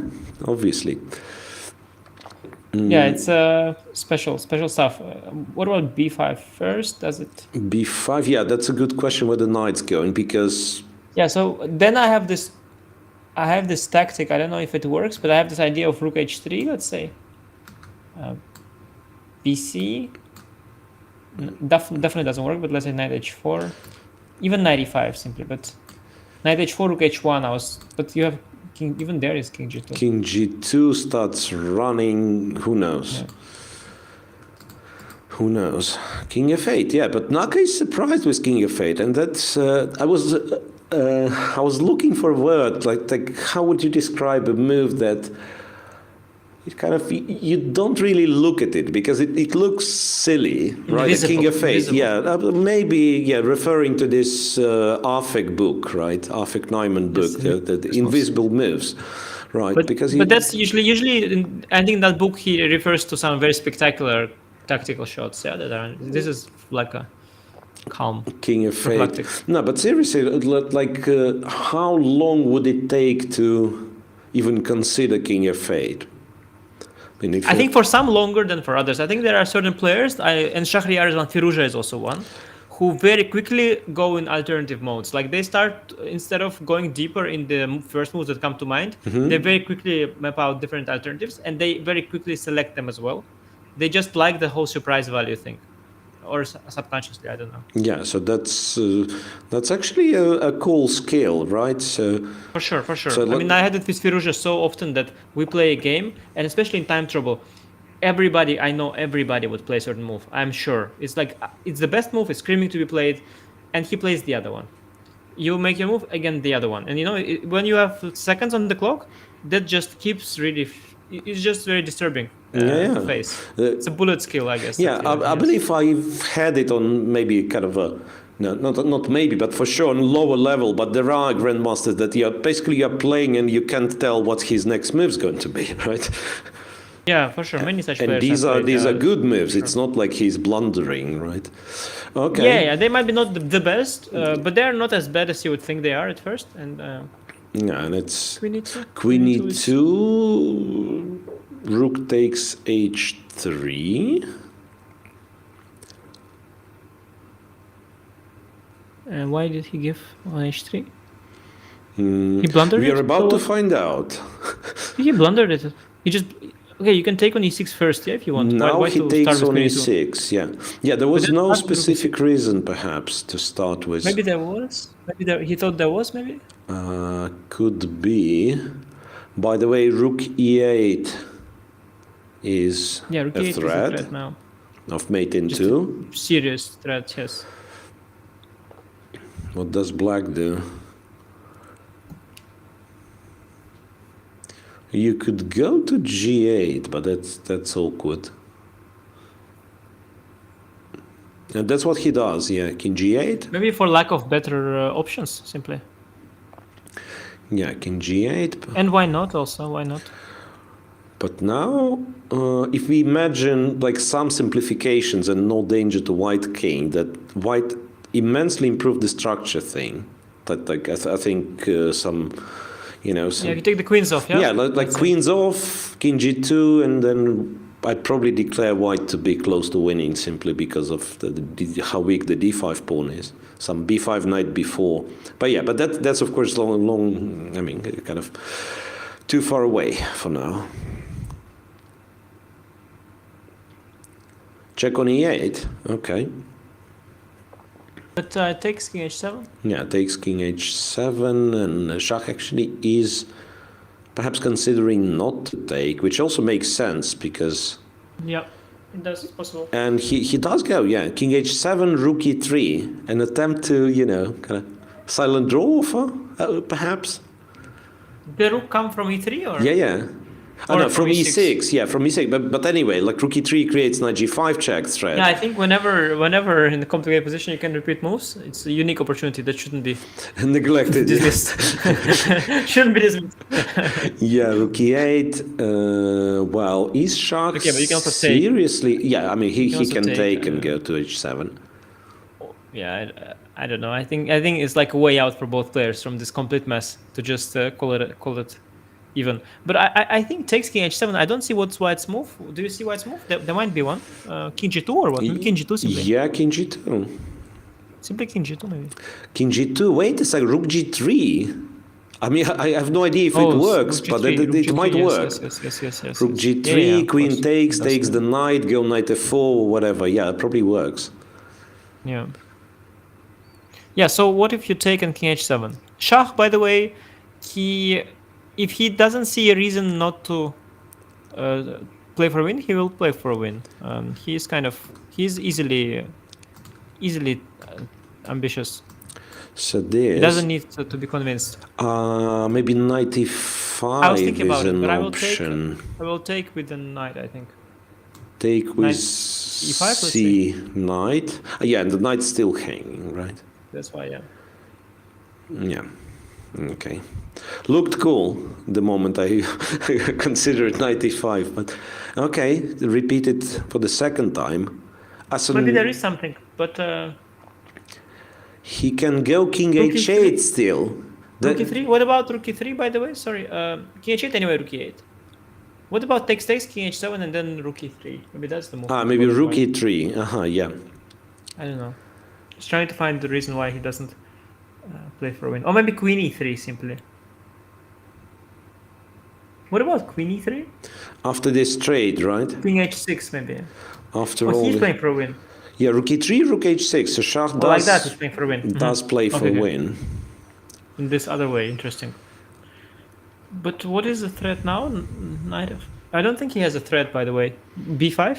obviously. Yeah, it's special stuff. What about b5 first? Does it? b5, yeah, that's a good question where the knight's going, because. Yeah, so then I have this tactic. I don't know if it works, but I have this idea of rook h3. Let's say. bc. Definitely doesn't work, but let's say knight h4, even knight e5 simply, but. Knight h4, rook h1, but you have king, even there is king g2. King g2 starts running, who knows? Yeah. Who knows? King f8, yeah, but Naka is surprised with king f8, and that's, I was looking for a word, like how would you describe a move that it kind of, you don't really look at it because it looks silly, right? King f8, maybe, referring to this Afek book, right? Afek Neumann book, the invisible moves, right? But that's usually, I think that book he refers to some very spectacular tactical shots. Yeah, this is like a calm. King f8. No, but seriously, like how long would it take to even consider king f8? I think for some longer than for others. I think there are certain players, and Shahryar is one, Firouzja is also one, who very quickly go in alternative modes. Like they start, instead of going deeper in the first moves that come to mind, they very quickly map out different alternatives, and they very quickly select them as well. They just like the whole surprise value thing. Or subconsciously, I don't know. Yeah, so that's actually a cool skill, right? So for sure. So I mean, I had it with Firouzja so often that we play a game, and especially in time trouble, I know everybody would play a certain move. I'm sure it's like it's the best move. It's screaming to be played, and he plays the other one. You make your move again, the other one, and when you have seconds on the clock, that just keeps really. It's just very disturbing. Face. It's a bullet skill, I guess. Yeah, I believe I've had it on maybe kind of a, no, not maybe, but for sure on lower level. But there are grandmasters that you're playing and you can't tell what his next move's going to be, right? Yeah, for sure. Many such players. And these are good moves. Sure. It's not like he's blundering, right? Okay. Yeah. They might be not the best, but they are not as bad as you would think they are at first. And and it's Queen e2. Rook takes h3. And why did he give on h3? He blundered it? We are about to find out. He blundered it. He just... Okay, you can take on e6 first, yeah, if you want. Now Why he to takes start on with queen e2? e6, yeah. Yeah, there was then no start with specific reason, perhaps, to start with. Maybe there was. Maybe he thought there was, maybe? Could be. By the way, rook e8 is Yeah, rook a e8 is a threat threat now. of mate in Just 2. a serious threat, yes. What does black do? You could go to g8, but that's awkward. And that's what he does, yeah. King g8. Maybe for lack of better options, simply. Yeah, king g8. And why not also? Why not? But now, if we imagine like some simplifications and no danger to white king, that white immensely improved the structure thing. That like I think some, you know, some, Yeah, you take the queens off, yeah? yeah, like queens off, king g2, and then I'd probably declare white to be close to winning simply because of how weak the d5 pawn is. Some b5 knight before, but yeah, but that's of course long. I mean, kind of too far away for now. Check on e8. Okay. But it takes king h7. Yeah, takes king h7, and Shah actually is perhaps considering not to take, which also makes sense because. Yeah, it does. It's possible. And he does go, yeah, king h7, rook e3, an attempt to, you know, kind of silent draw offer, perhaps. The rook come from e3 or? Yeah, yeah. Or No, from from e6. e6, yeah, from e6. But anyway, like rook e3 creates knight g5 check threat. Yeah, I think whenever in a complicated position you can repeat moves, it's a unique opportunity that shouldn't be Neglected. dismissed. Shouldn't be dismissed. Yeah, rook e8. Well, is Shah Okay, but you can also take. seriously? Yeah, I mean he also can take, take and go to h7. Yeah, I don't know. I think it's like a way out for both players from this complete mess to just call it even. But I think takes king h7. I don't see what's white's move. Do you see white's move? There might be one. King g2 or what? Maybe king g2 simply. Yeah, king g2. Simply king g2 maybe. King g2. Wait a second. Rook g3. I mean, I have no idea if it works, rook but G3, it might work. Yes. Rook g3, Yeah, of queen course. takes the knight, go knight f4, or whatever. Yeah, it probably works. Yeah. Yeah, so what if you take on king h7? Shah, by the way, if he doesn't see a reason not to play for a win, he will play for a win. He's easily ambitious. So this. He doesn't need to be convinced. Maybe knight e5 I was thinking is about it, an but option. I will take with the knight, I think. Take with e5, let's c knight. Yeah, and the knight's still hanging, right? That's why, yeah. Yeah. Okay. Looked cool the moment I considered knight e5, but okay, repeat it for the second time. Maybe there is something, but he can go king Rook h8 e3. still. rook e3. What about rook e3? By the way, sorry, king h8 anyway. Rook e8. What about takes king h7 and then rook e3? Maybe that's the move. Maybe rook e3. Yeah. I don't know. Just trying to find the reason why he doesn't play for a win. Or maybe queen e3 simply. What about queen e3? After this trade, right? Queen h6 maybe. After Oh, all. he's playing for a win. Yeah, rook e3, rook h6. So Shah does, Like that, he's playing for a win. does play for Okay. a win. In this other way, interesting. But what is the threat now? Knight of... I don't think he has a threat, by the way. b5?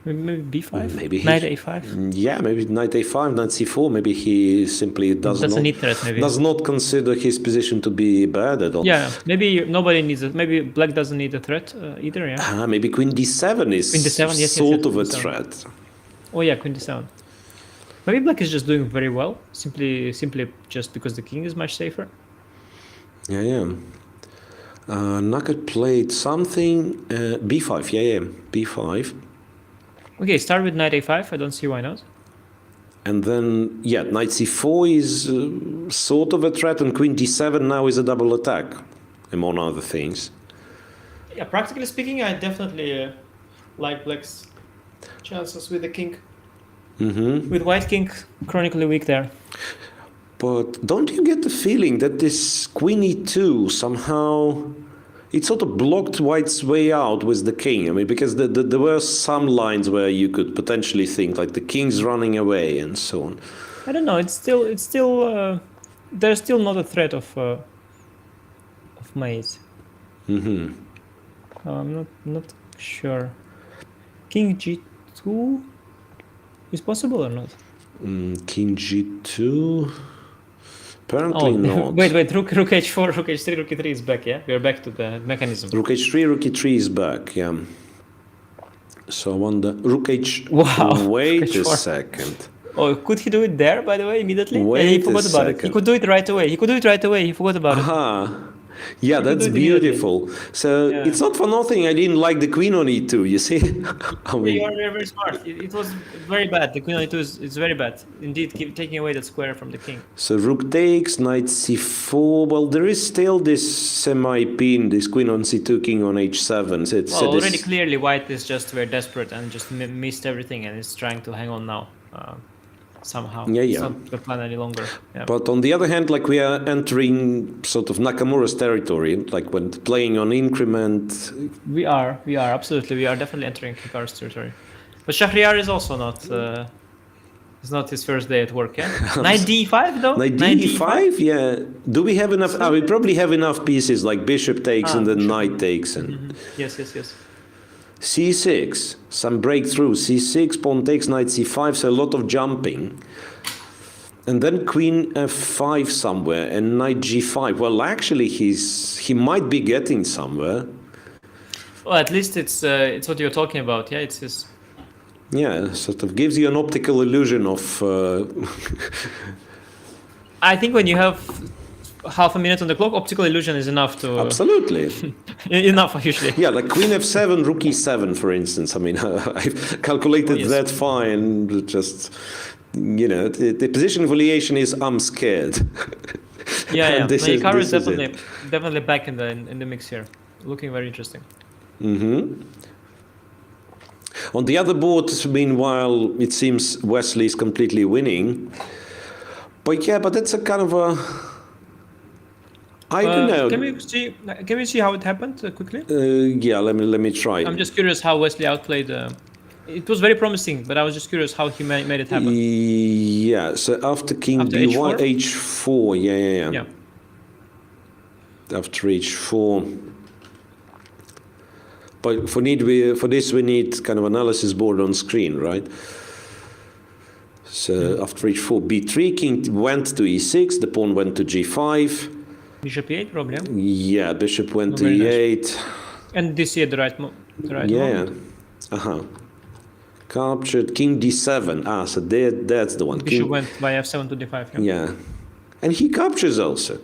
Maybe b5? Maybe Knight a5? Yeah, maybe knight a5, knight c4. Maybe he simply does Doesn't need threat, maybe. not consider his position to be bad at all. Yeah, maybe nobody needs it. Maybe black doesn't need a threat either, yeah. Maybe queen d7 is Queen d7, yes, sort of a queen d7. threat. Oh yeah, queen d7. Maybe black is just doing very well, simply just because the king is much safer. Yeah. Nakat played something. b5, yeah. b5. Okay, start with knight a5. I don't see why not. And then, yeah, knight c4 is sort of a threat, and queen d7 now is a double attack, among other things. Yeah, practically speaking, I definitely like black's chances with the king. With white king, chronically weak there. But don't you get the feeling that this queen e2 somehow it sort of blocked white's way out with the king. I mean, because there were some lines where you could potentially think like the king's running away and so on. I don't know. It's still there's still not a threat of mate. Mm-hmm. I'm not sure. King G2 is possible or not? King G2. Apparently not. Wait, Rook H4, Rook H3, Rook E3 is back, yeah? We're back to the mechanism. Rook H3, Rook E3 is back, yeah. So I wonder, Rook H... Wow. Wait Rook a H4. second. Oh, could he do it there, by the way, immediately? Wait Yeah, he forgot a about it. He second. could do it right away. He forgot about it. Aha. Yeah, that's do it immediately. beautiful. So Yeah. it's not for nothing I didn't like the queen on E2, you see? I mean, You are very, very smart. It was very bad. The queen on e2 is very bad. Indeed, taking away that square from the king. so rook takes, knight c4. Well, there is still this semi-pin, this queen on c2, king on h7. So it's Well, this- already clearly white is just very desperate and just missed everything and is trying to hang on now. Somehow. Yeah, It's yeah. not the plan any longer. Yeah. But on the other hand, like we are entering sort of Nakamura's territory, like when playing on increment. We are absolutely. We are definitely entering Hikaru's territory. But Shahryar is also not. It's not his first day at work, yeah? Knight d5 though? Knight d5, yeah. Do we have enough? We probably have enough pieces like bishop takes and then bishop. knight takes and Yes. c6. Some breakthrough. c6, pawn takes, knight c5. So a lot of jumping. And then queen f5 somewhere and knight g5. Well, actually, he might be getting somewhere. Well, at least it's what you're talking about, yeah? It's his. Yeah, sort of gives you an optical illusion of. I think when you have half a minute on the clock, optical illusion is enough to. Absolutely. Enough usually. Yeah, like queen f7, rook e7, for instance. I mean, I've calculated yes. that fine. Just, you know, the position evaluation is I'm scared. Yeah. And No, this Hikaru is it. definitely back in the mix here. Looking very interesting. Mm-hmm. On the other board, meanwhile, it seems Wesley is completely winning. But yeah, but that's a kind of a. I don't know. Can we see how it happened quickly? Yeah, let me try. I'm just curious how Wesley outplayed. It was very promising, but I was just curious how he made it happen. Yeah, so after king After b1, H4? h4, yeah. Yeah. After h4. But for this we need kind of analysis board on screen, right? So after h4, b3, king went to e6, the pawn went to g5. Bishop e8 probably. Yeah? Yeah, bishop went to very e8. And this here the right Yeah. moment. Captured king d7. So that's the one. Bishop King, went by f7 to d5. yeah. And he captures also.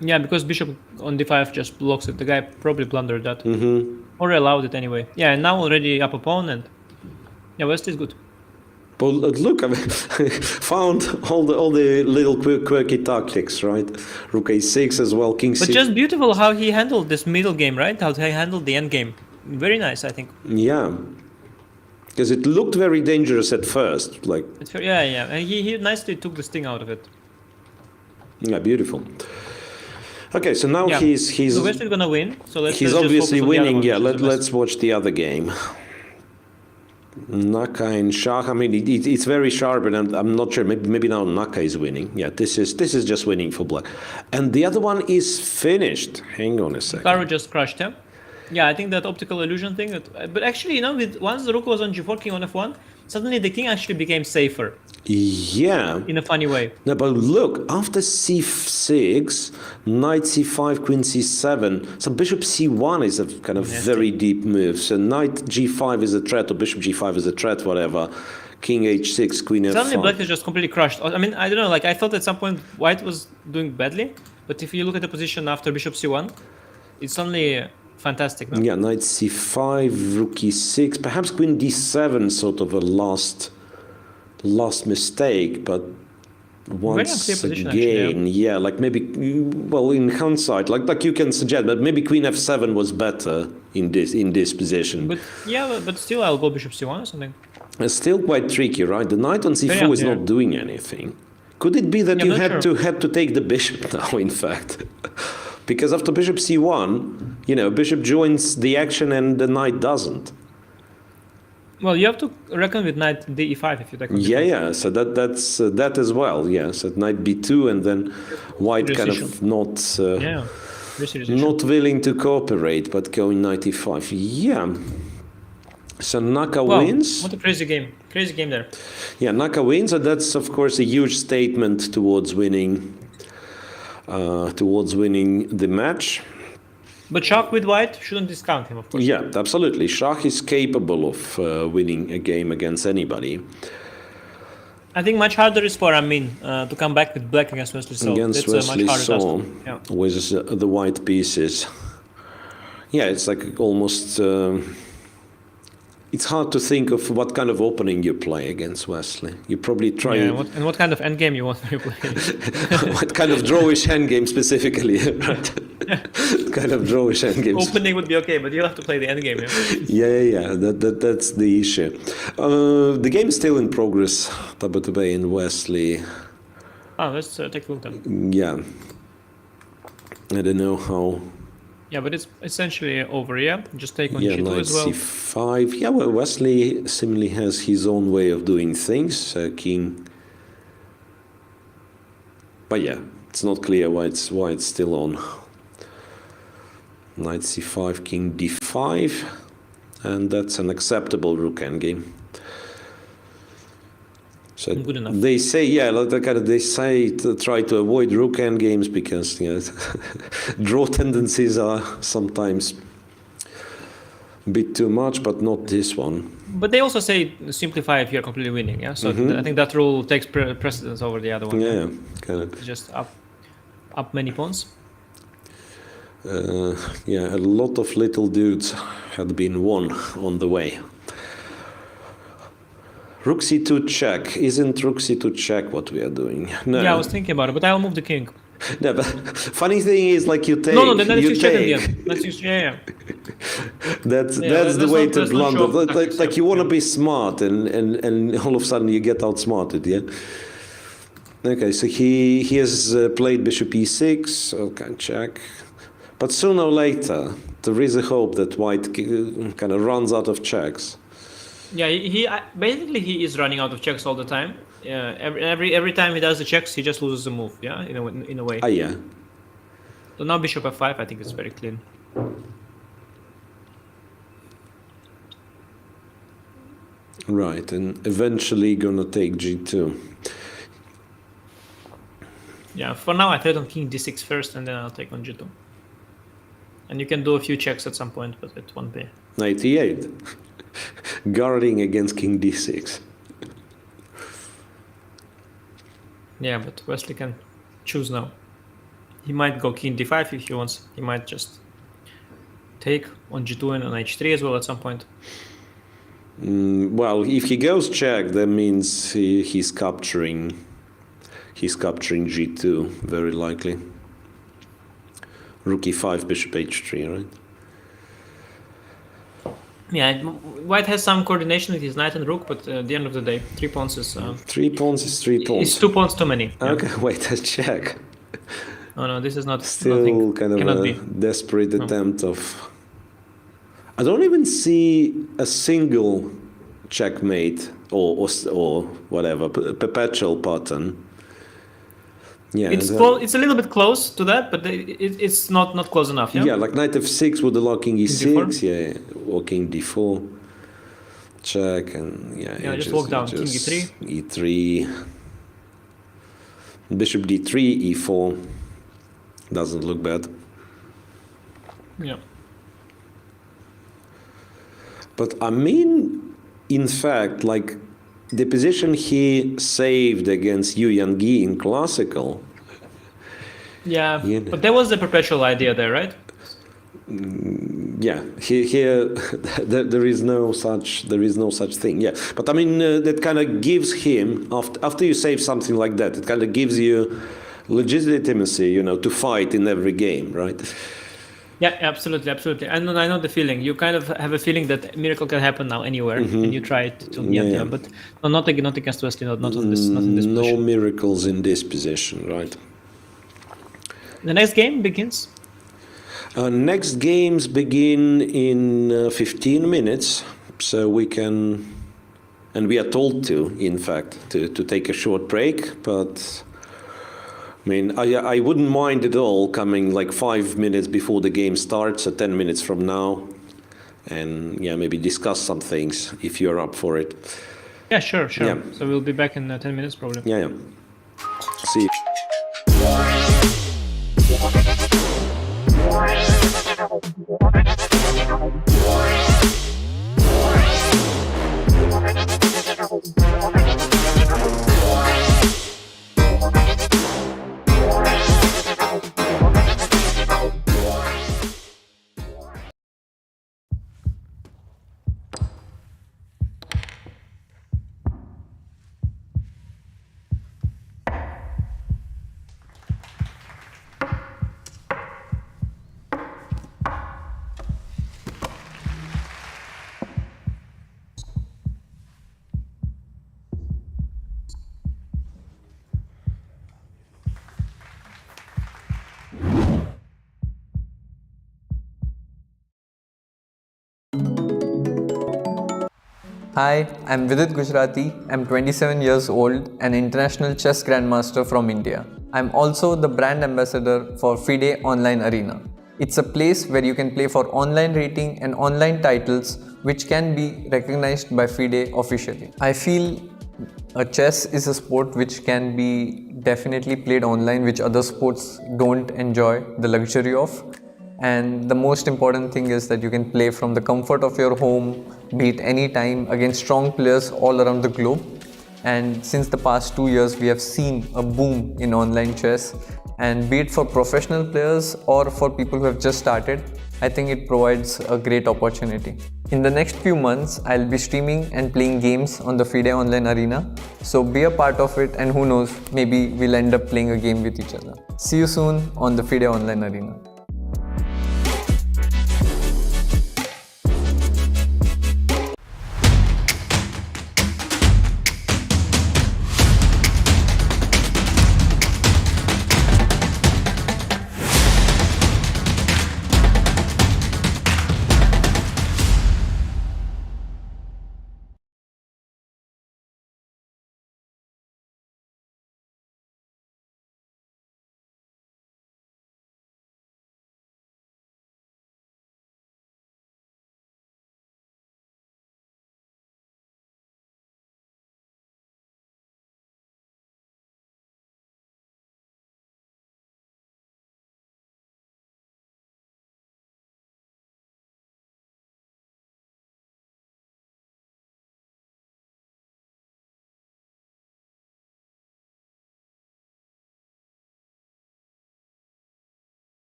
Yeah, because bishop on d5 just blocks it. The guy probably blundered that. Mm-hmm. Or allowed it anyway. Yeah, and now already up a pawn and... Yeah, West is good. But look, I mean, found all the little quirky tactics, right? Rook a6 as well, king But 6. just beautiful how he handled this middle game, right? How he handled the end game. Very nice, I think. Yeah. Because it looked very dangerous at first. Like, Yeah. And he nicely took the sting out of it. yeah, beautiful. Okay, so now Yeah. he's So West is gonna win. So let's he's just obviously focus on the other winning. one, Yeah, which is the best. let's watch the other game. Naka and Shah. I mean, it's very sharp, and I'm not sure. Maybe now Naka is winning. Yeah, this is just winning for black. And the other one is finished. Hang on a second. Hikaru just crushed him. Yeah, I think that optical illusion thing. But actually, once the rook was on g4, king on f1, suddenly the king actually became safer Yeah. in a funny way. No, but look, after c6, knight c5, queen c7, so bishop c1 is a kind of very deep move. So knight g5 is a threat, or bishop g5 is a threat, whatever. King h6, queen f5. Suddenly black is just completely crushed. I mean, I don't know, like I thought at some point white was doing badly, but if you look at the position after bishop c1, it's suddenly fantastic. No? Yeah, knight c5, rook e6, perhaps queen d7, sort of a last mistake, but once unclear position, again, actually, yeah, like maybe, well, in hindsight, like you can suggest, but maybe queen f7 was better in this position. But yeah, but still I'll go bishop c1 or something. It's still quite tricky, right? The knight on c4 Very is unclear. not doing anything. Could it be that Yeah, you I'm not had sure. to take the bishop now, in fact? Because after bishop c1, bishop joins the action and the knight doesn't. Well, you have to reckon with knight d5 if you take on d5. Yeah. So that's that as well. Yeah. So knight b2, and then white kind of not not willing to cooperate, but going knight e5. Yeah. So Naka wins. What a crazy game! Crazy game there. Yeah, Naka wins, and that's of course a huge statement towards winning the match. But Shah with white shouldn't discount him, of course. Yeah, absolutely. Shah is capable of winning a game against anybody. I think much harder is for Amin to come back with black against Wesley So. Against That's Wesley a much harder So, task. with the white pieces. Yeah, it's like almost... it's hard to think of what kind of opening you play against Wesley. You probably try... and what kind of endgame you want to play. What kind of drawish endgame specifically, right? What kind of drawish endgame. Opening would be okay, but you'll have to play the endgame. Yeah. That's the issue. The game is still in progress. Tabatabai and Wesley. Oh, let's take a look then. Yeah. I don't know how... Yeah, but it's essentially over, yeah? Just take on G2 G2 as well. c5. Yeah, well, Wesley similarly has his own way of doing things. King... But yeah, it's not clear why it's still on. Knight c5, king d5. And that's an acceptable rook endgame. So good enough. They say, they say to try to avoid rook endgames because draw tendencies are sometimes a bit too much, but not this one. But they also say simplify if you're completely winning, yeah. So I think that rule takes precedence over the other one. Yeah, kind of. Just up many pawns. A lot of little dudes had been won on the way. Rook c2 check. Isn't rook c2 check what we are doing? No. Yeah, I was thinking about it, but I'll move the king. No, but funny thing is, like you take. No, then let's use check in the end. Let's use That's the way to blunder. Like you want to be smart, and all of a sudden you get outsmarted. Yeah. Okay, so he has played bishop e6. Okay, check. But sooner or later, there is a hope that white kind of runs out of checks. Yeah, he is running out of checks all the time. Every time he does the checks, he just loses a move. Yeah, in a way. Yeah. So now bishop f5, I think it's very clean. Right, and eventually gonna take g2. Yeah, for now I threat on king d6 first, and then I'll take on g2. And you can do a few checks at some point, but it won't be. Knight e8. Guarding against king d6. Yeah, but Wesley can choose now. He might go king d5 if he wants. He might just take on g2 and on h3 as well at some point. Well, if he goes check, that means he's capturing g2, very likely. Rook e5, bishop h3, right? Yeah, white has some coordination with his knight and rook, but at the end of the day, 3 pawns is... 3 pawns is 3 pawns. It's 2 pawns too many. Okay, wait, that's check. Oh no, this is not... Still kind of a desperate attempt of... I don't even see a single checkmate or whatever, perpetual pattern. Yeah, it's a little bit close to that, but it's not close enough. Yeah, like knight f6 with the lock king e6, yeah, or king d4, check, and just walk down king e3, e3, bishop d3, e4, doesn't look bad. Yeah, but I mean, in fact, like. The position he saved against Yu Yang-gi in classical. Yeah, but there was a perpetual idea there, right? Yeah, here there is no such thing. Yeah, but I mean that kind of gives him after you save something like that, it kind of gives you legitimacy, to fight in every game, right? Yeah, absolutely. And I know the feeling. You kind of have a feeling that miracle can happen now anywhere, and you try it to but not against Wesley, not in this position. No miracles in this position, right? The next game begins. Next games begin in 15 minutes, so we can, and we are told to, in fact, to take a short break, but I mean, I wouldn't mind at all coming like 5 minutes before the game starts, or 10 minutes from now, and yeah, maybe discuss some things if you're up for it. Yeah, sure. Yeah. So we'll be back in 10 minutes probably. Yeah. See you. Hi, I'm Vidit Gujarati. I'm 27 years old, an international chess grandmaster from India. I'm also the brand ambassador for FIDE Online Arena. It's a place where you can play for online rating and online titles which can be recognized by FIDE officially. I feel chess is a sport which can be definitely played online, which other sports don't enjoy the luxury of. And the most important thing is that you can play from the comfort of your home, be it any time, against strong players all around the globe. And since the past 2 years, we have seen a boom in online chess. And be it for professional players or for people who have just started, I think it provides a great opportunity. In the next few months, I'll be streaming and playing games on the FIDE Online Arena. So be a part of it, and who knows, maybe we'll end up playing a game with each other. See you soon on the FIDE Online Arena.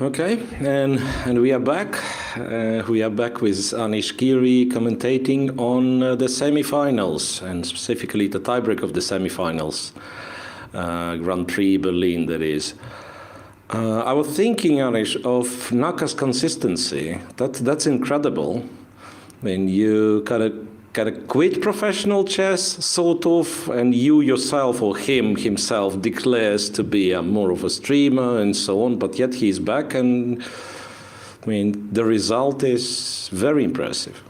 Okay, and we are back. We are back with Anish, Giri commentating on the semi-finals, and specifically the tiebreak of the semi-finals, Grand Prix Berlin, that is. I was thinking, Anish, of Naka's consistency. That's incredible. I mean, you kind of quit professional chess, sort of, and you yourself, or himself, declares to be more of a streamer and so on, but yet he's back, and I mean, the result is very impressive.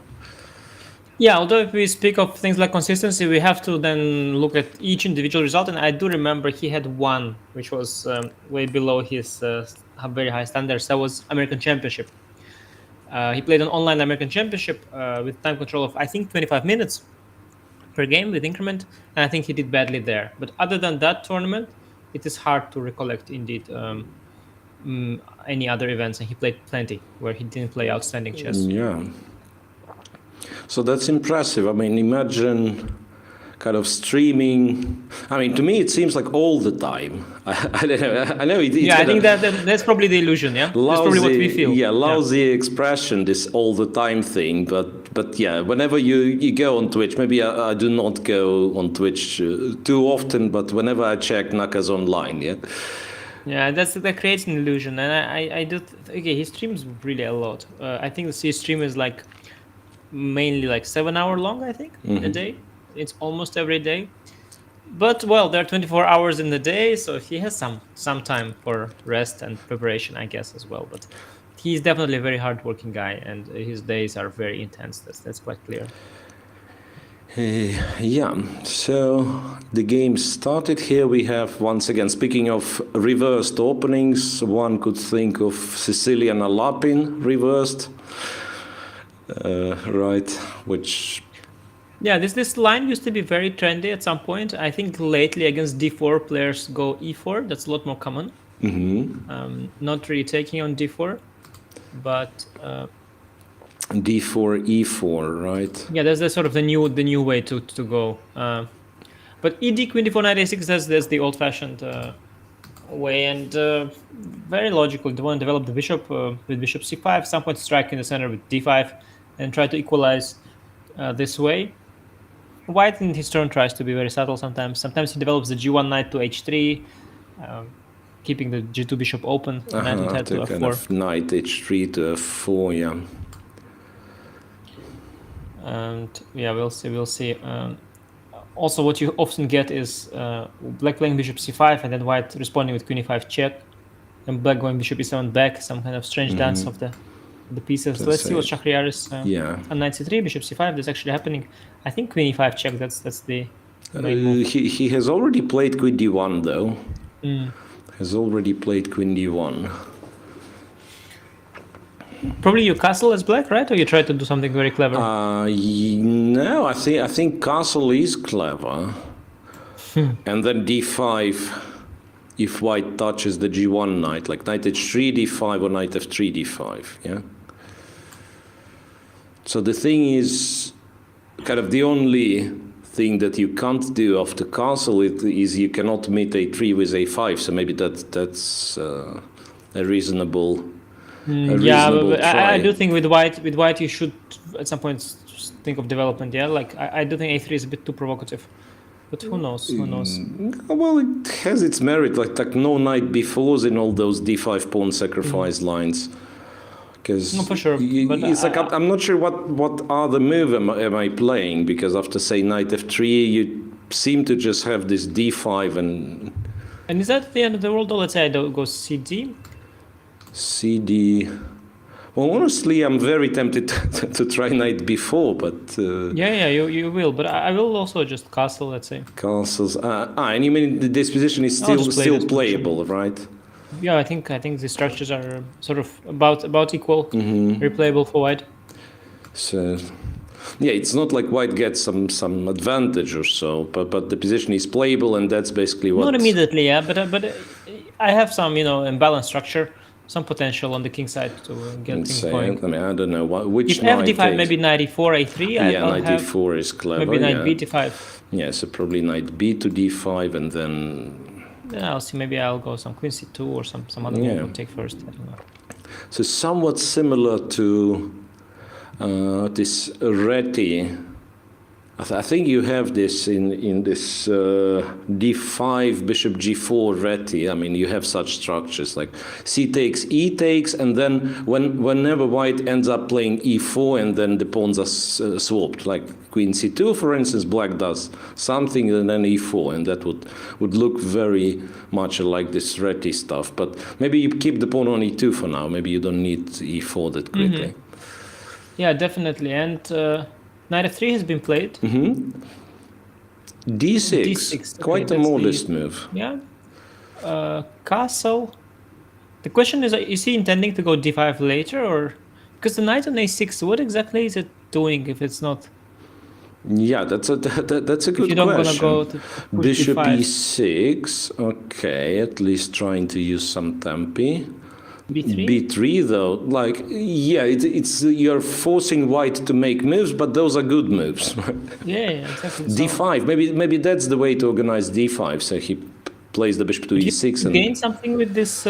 Yeah, although if we speak of things like consistency, we have to then look at each individual result, and I do remember he had one, which was way below his very high standards. That was American Championship. He played an online American Championship with time control of, I think, 25 minutes per game with increment, and I think he did badly there. But other than that tournament, it is hard to recollect, indeed, any other events, and he played plenty where he didn't play outstanding chess. Yeah. So that's impressive. I mean, imagine kind of streaming. I mean, to me, it seems like all the time. I don't know. I know it's I think that's probably the illusion. Yeah, lousy, that's probably what we feel. Yeah, lousy expression, this all the time thing. But yeah, whenever you go on Twitch, maybe I do not go on Twitch too often, but whenever I check, Naka's online. Yeah. Yeah, that creates an illusion, and I do. Okay, he streams really a lot. I think his stream is like mainly like 7 hour long. I think in a day. It's almost every day. But well, there are 24 hours in the day, so he has some time for rest and preparation, I guess, as well. But he's definitely a very hardworking guy, and his days are very intense. That's quite clear. Yeah, so the game started. Here we have, once again, speaking of reversed openings, one could think of Sicilian Alapin reversed, right, which... Yeah, this line used to be very trendy at some point. I think lately against d4, players go e4. That's a lot more common. Not really taking on d4, but... d4, e4, right? Yeah, that's sort of the new way to go. But ed, queen d4, knight a6, that's the old-fashioned way, and very logical. You want to develop the bishop with bishop c5, some point strike in the center with d5, and try to equalize this way. White in his turn tries to be very subtle sometimes. Sometimes he develops the g1 knight to h3, keeping the g2 bishop open, knight and head to f4. Kind of knight h3 to f4, yeah. And yeah, we'll see. Also, what you often get is black playing bishop c5 and then white responding with queen e5 check, and black going bishop e7 back, some kind of strange dance of the pieces. So let's see what Shahriar's on knight c3, bishop c5. That's actually happening. I think queen e5 check. That's the main move. He has already played queen d1 though. Has already played queen d1. Probably you castle as black, right? Or you try to do something very clever? No, I think castle is clever. And then d5, if white touches the g1 knight, like knight h3 d5 or knight f3 d5, yeah? So the thing is, kind of the only thing that you can't do after castle is you cannot meet a3 with a5, so maybe that's a reasonable... Yeah, but I do think with white you should at some point think of development. Yeah, like I do think a3 is a bit too provocative, but who knows? Who knows? Well, it has its merit. Like no knight b4s in all those d5 pawn sacrifice lines. Because no, for sure. But it's like I'm not sure what other move am I playing, because after say knight f3 you seem to just have this d5 and. And is that the end of the world? Or let's say I don't go cd. CD. Well, honestly, I'm very tempted to try knight b4, but... Yeah, you will, but I will also just castle, let's say. Castles. And you mean this position is still playable, right? Yeah, I think the structures are sort of about equal, replayable for white. So, Yeah, it's not like white gets some advantage or so, but the position is playable, and that's basically what. Not immediately, yeah, but I have some, imbalanced structure, some potential on the king side to get things going. I mean, I don't know which If knight f5, takes. maybe knight e4, a3. Yeah, I'll knight have e4 is clever. maybe knight yeah. b d5. Yeah, so probably knight b to d5, and then. Then I'll see. Maybe I'll go some queen c2 or some other move will take first. I don't know. So somewhat similar to this reti. I think you have this in this d5 bishop g4 reti. I mean, you have such structures like c takes, e takes, and then whenever white ends up playing e4, and then the pawns are swapped, like queen c2, for instance, black does something and then e4, and that would look very much like this reti stuff. But maybe you keep the pawn on e2 for now. Maybe you don't need e4 that quickly. Yeah, definitely. And knight f3 has been played. d6, quite a modest move. Yeah. Castle. The question is he intending to go d5 later, or because the knight on a6, what exactly is it doing if it's not? Yeah, that's a good you don't question. Go to Bishop d5. e6. Okay, at least trying to use some tempi. b3. b3 though, like it's you're forcing white to make moves, but those are good moves. Yeah, exactly. d5. Maybe that's the way to organize d5. So he plays the bishop to e6 you and gain something with this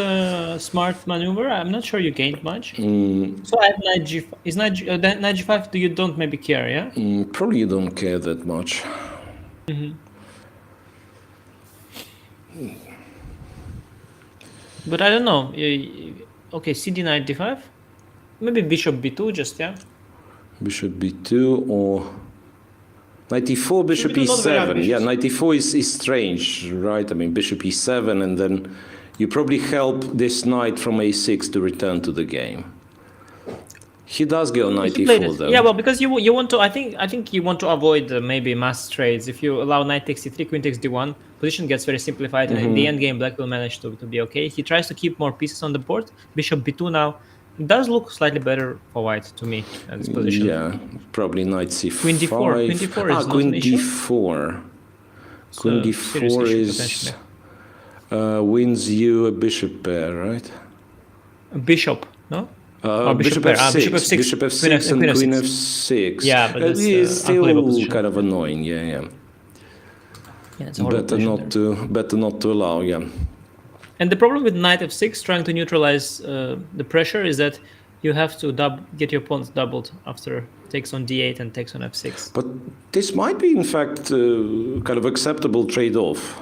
smart maneuver. I'm not sure you gained much. So I have knight g5. Is knight g5? You don't maybe care, yeah? Probably you don't care that much. But I don't know. Okay, cd knight d5. Maybe bishop b2 just, yeah? Bishop b2 or knight e4, bishop Maybe not very e7. ambitious. Yeah, knight e4 is strange, right? I mean, bishop e7, and then you probably help this knight from a6 to return to the game. He does go knight e4 though. Yeah, well, because you want to. I think you want to avoid maybe mass trades. If you allow knight takes e3, queen takes d1, position gets very simplified, and in the end game, black will manage to be okay. He tries to keep more pieces on the board. Bishop b2 now. It does look slightly better for white to me at this position. Yeah, probably knight c5. Queen d4. Queen d4 is not queen an issue. d4. Queen Serious d4 issue, is wins you a bishop pair, right? A bishop, no? Bishop bishop pair. f6, Bishop f6, bishop f6 and queen f6. Yeah, but that's it's unplayable still position. kind of annoying. Yeah. Yeah, it's a horrible position Better not to allow. Yeah. And the problem with knight f6, trying to neutralize the pressure, is that you have to get your pawns doubled after takes on d8 and takes on f6. But this might be, in fact, kind of acceptable trade-off.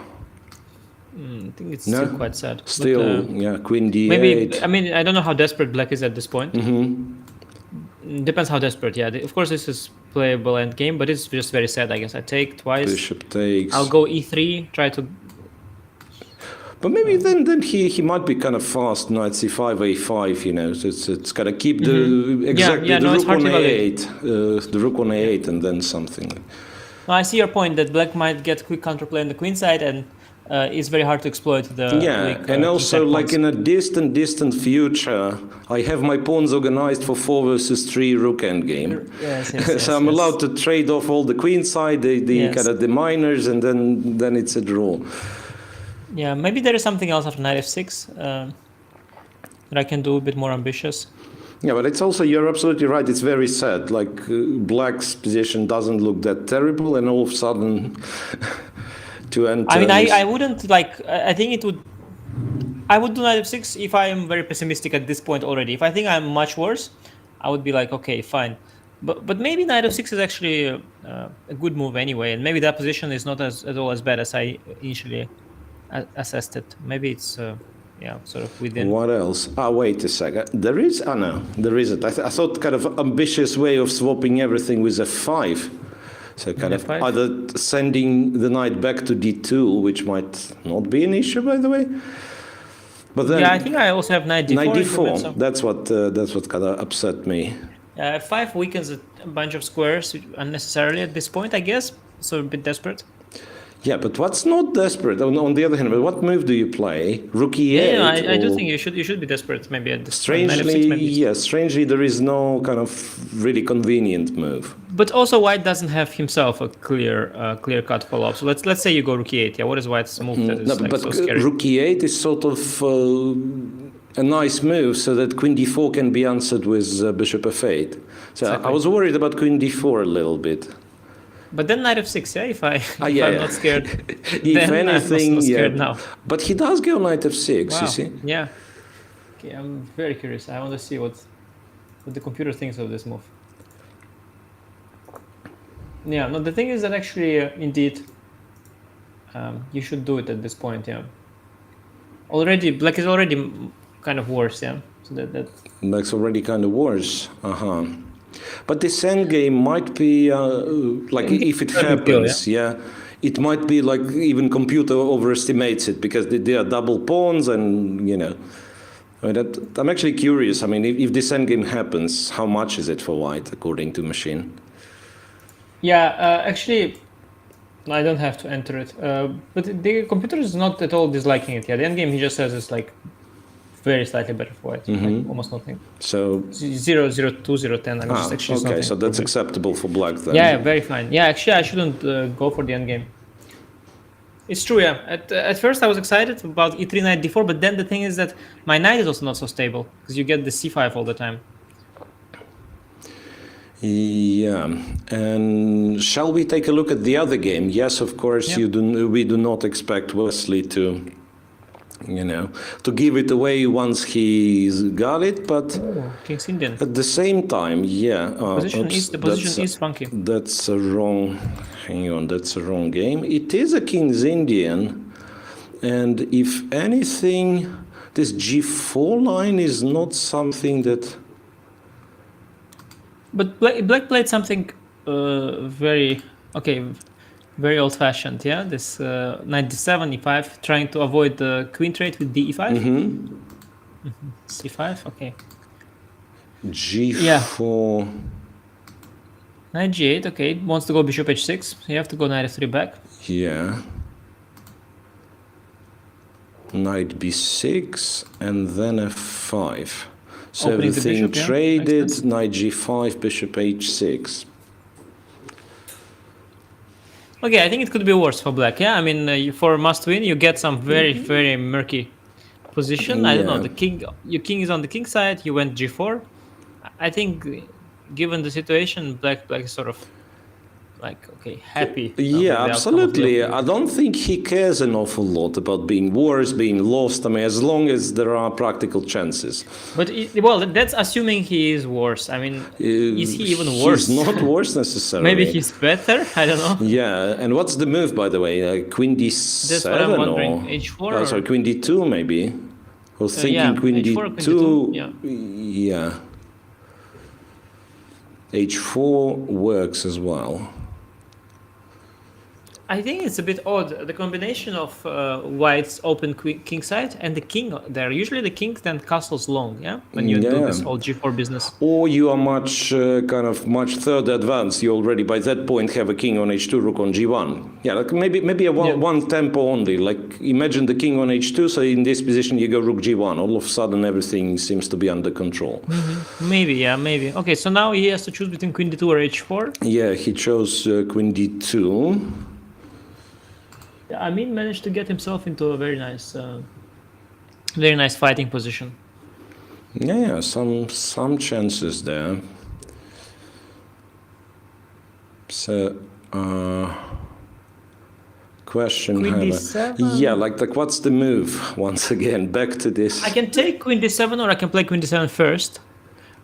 I think it's still quite sad. Still, but, queen d8. Maybe, I mean, I don't know how desperate black is at this point. Depends how desperate, yeah. Of course, this is playable endgame, but it's just very sad, I guess. I take twice. Bishop takes. I'll go e3, try to... But maybe then he might be kind of fast, knight c5, a5, so it's got to keep the rook on a8, the rook on a8 and then something. No, I see your point that black might get quick counterplay on the queen side, and it's very hard to exploit the weak, and also like pawns. in a distant future, I have my pawns organized for 4 versus 3 rook endgame. Yes, So I'm allowed to trade off all the queen side, the kind of the minors, and then it's a draw. Yeah, maybe there is something else after knight f6 that I can do a bit more ambitious. Yeah, but it's also, you're absolutely right, it's very sad. Like, black's position doesn't look that terrible, and all of a sudden, to enter... I mean, I wouldn't, like, I think it would... I would do knight f6 if I am very pessimistic at this point already. If I think I'm much worse, I would be like, okay, fine. But maybe knight f6 is actually a good move anyway, and maybe that position is not at all as bad as I initially assessed it. Maybe it's sort of within. What else? Wait a second. There is? No, there isn't. I thought kind of ambitious way of swapping everything with f5. So kind of F5? either sending the knight back to d2, which might not be an issue, by the way. But then I think I also have knight d4. Knight d4. That's what kind of upset me. F5 weakens a bunch of squares unnecessarily at this point, I guess. So a bit desperate. Yeah, but what's not desperate? On the other hand, but what move do you play? Rook e8? Yeah, I do think you should be desperate maybe at this Strangely, point. strangely there is no kind of really convenient move. But also white doesn't have himself a clear cut follow-up. So let's say you go rook e8. Yeah, what is white's move that is No, like, but so scary? rook e8 is sort of a nice move so that queen d4 can be answered with bishop f8. So Exactly. I was worried about queen d4 a little bit. But then knight f6, yeah, if I'm Yeah. not scared. If then anything, I'm not yeah. scared now. But he does go knight f6, Wow. you see? Yeah. Okay, I'm very curious. I want to see what the computer thinks of this move. Yeah, no, the thing is that actually, indeed, you should do it at this point, yeah. Already, black is already kind of worse, yeah. So that That's already kind of worse. But this endgame might be, like, if it happens, yeah, it might be like even computer overestimates it because they are double pawns and, you know. I'm actually curious. I mean, if this endgame happens, how much is it for white according to machine? Yeah, actually, I don't have to enter it. But the computer is not at all disliking it. Yeah, the endgame he just says is like very slightly better for white, like almost nothing. So 0, 0, 2, 0, 10. I mean, just actually okay, so that's acceptable for black then. Yeah, very fine. Yeah, actually, I shouldn't go for the endgame. It's true, yeah. At first, I was excited about e3 knight d4, but then the thing is that my knight is also not so stable because you get the c5 all the time. Yeah, and shall we take a look at the other game? Yes, of course. Yeah. We do not expect Wesley to, you know, to give it away once he's got it, but King's Indian. at the same time, yeah. The position is funky. That's a wrong. Hang on, that's a wrong game. It is a King's Indian, and if anything, this g4 line is not something that. But black played something very old-fashioned, yeah? This knight d7, e5, trying to avoid the queen trade with d e5. c5, okay. g4. Knight g8, okay. Wants to go bishop h6. You have to go knight f3 back. Yeah. Knight b6 and then f5. So Opening the everything bishop, yeah. traded, Makes sense. knight g5, bishop h6. Okay, I think it could be worse for black, yeah? I mean, for must win, you get some very murky position. I don't know, your king is on the king side, you went g4. I think, given the situation, black is sort of like, okay, happy. Yeah, absolutely. I don't think he cares an awful lot about being worse, being lost. I mean, as long as there are practical chances. But, well, that's assuming he is worse. I mean, is he even worse? He's not worse necessarily. Maybe he's better? I don't know. Yeah, and what's the move, by the way? Queen d7 That's what I'm wondering. or H4? sorry, queen d2 maybe. I was thinking yeah, queen H4, d2. queen Yeah. H4 works as well. I think it's a bit odd, the combination of white's open king side and the king there. Usually the king then castles long, yeah? When you do this whole g4 business. Or you are much further advanced. You already by that point have a king on h2, rook on g1. Yeah, like maybe one tempo only. Like imagine the king on h2, so in this position you go rook g1. All of a sudden everything seems to be under control. Maybe. Okay, so now he has to choose between queen d2 or h4. Yeah, he chose queen d2. I mean, managed to get himself into a very nice fighting position. Yeah, some chances there. So, question. Queen d7? Yeah, like what's the move? Once again, back to this. I can take queen d7 or I can play queen d7 first.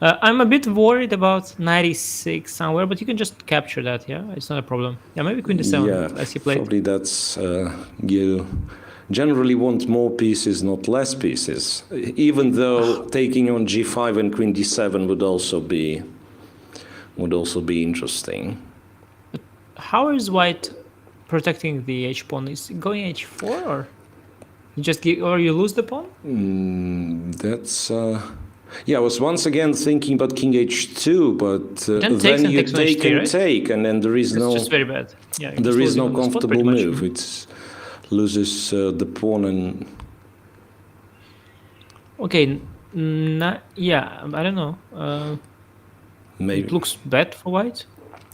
I'm a bit worried about knight e6 somewhere, but you can just capture that, yeah? It's not a problem. Yeah, maybe queen d7 as he played. Probably that's, you generally want more pieces, not less pieces. Even though taking on g5 and queen d7 would also be interesting. But how is white protecting the h-pawn? Is it going h4 or you just you lose the pawn? That's... Yeah, I was once again thinking about king h2, but then you take and take, and then there is It's just very bad. Yeah, there is no comfortable move. It loses the pawn and. Okay, yeah, I don't know. Maybe it looks bad for white.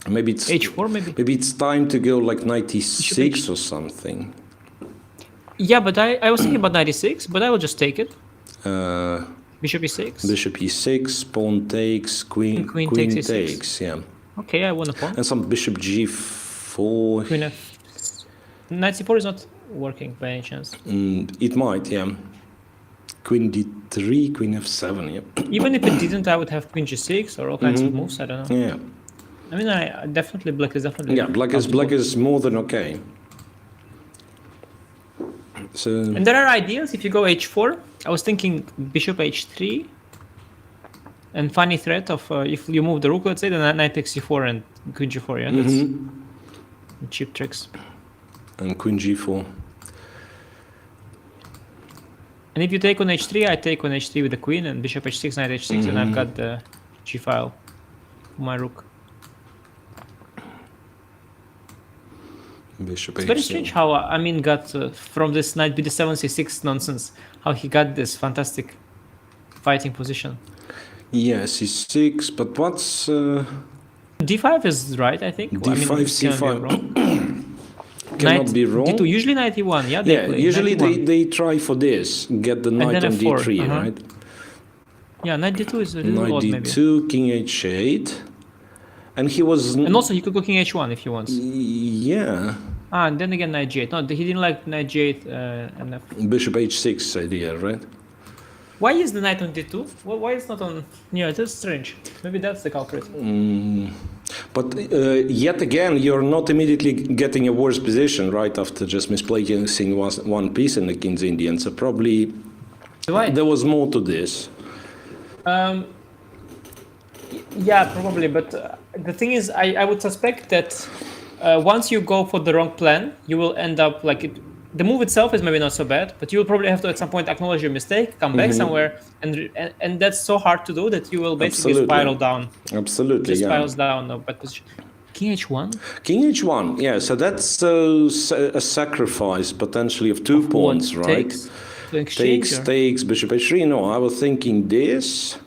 Maybe it's H4 maybe. Maybe it's time to go like 96 or something. Yeah, but I was thinking about 96, but I will just take it. Uh, Bishop e6. Bishop e6, pawn takes, queen Queen takes e6. takes, yeah. Okay, I won a pawn. And some bishop g4. Queen f. Knight c4 is not working by any chance. It might, yeah. Queen d3, queen f7, yeah. Even if it didn't, I would have queen g6 or all kinds of moves. I don't know. Yeah. I mean, I definitely black is definitely. Yeah, black is more than okay. So And there are ideas if you go h4. I was thinking bishop h3. And funny threat of if you move the rook, let's say, then knight takes c4 and queen g4. Yeah, that's cheap tricks. and queen g4. And if you take on h3, I take on h3 with the queen and bishop h6, knight h6, and I've got the g file for my rook. Bishop It's h7. very strange how Amin got from this knight bd7 c6 nonsense, how he got this fantastic fighting position. Yeah, c6, but what's d5 is right, I think. d5, this cannot be wrong. c5 cannot be wrong. D2, usually knight e1, yeah. Yeah, play usually knight e1. they try for this, get the knight then on f4, d3, right? Yeah, knight d2 is a little Knight odd maybe. d2, king h8, and he was And also he could go king h1 if he wants. yeah, And then again knight g8. No, he didn't like knight g8 and f. bishop h6 idea, right? Why is the knight on d2? Why it's not on... Yeah, it is strange. Maybe that's the culprit. But yet again, you're not immediately getting a worse position right after just misplacing one piece in the king's Indian. So probably Why? there was more to this. Yeah, probably. But the thing is, I would suspect that once you go for the wrong plan, you will end up like it. The move itself is maybe not so bad, but you will probably have to at some point acknowledge your mistake, come back somewhere, and that's so hard to do that you will basically spiral down. Absolutely, Just yeah. spirals down a bad position. King h1. King h1, yeah. So that's a sacrifice potentially of two pawns, right? Takes bishop h3. No, I was thinking this.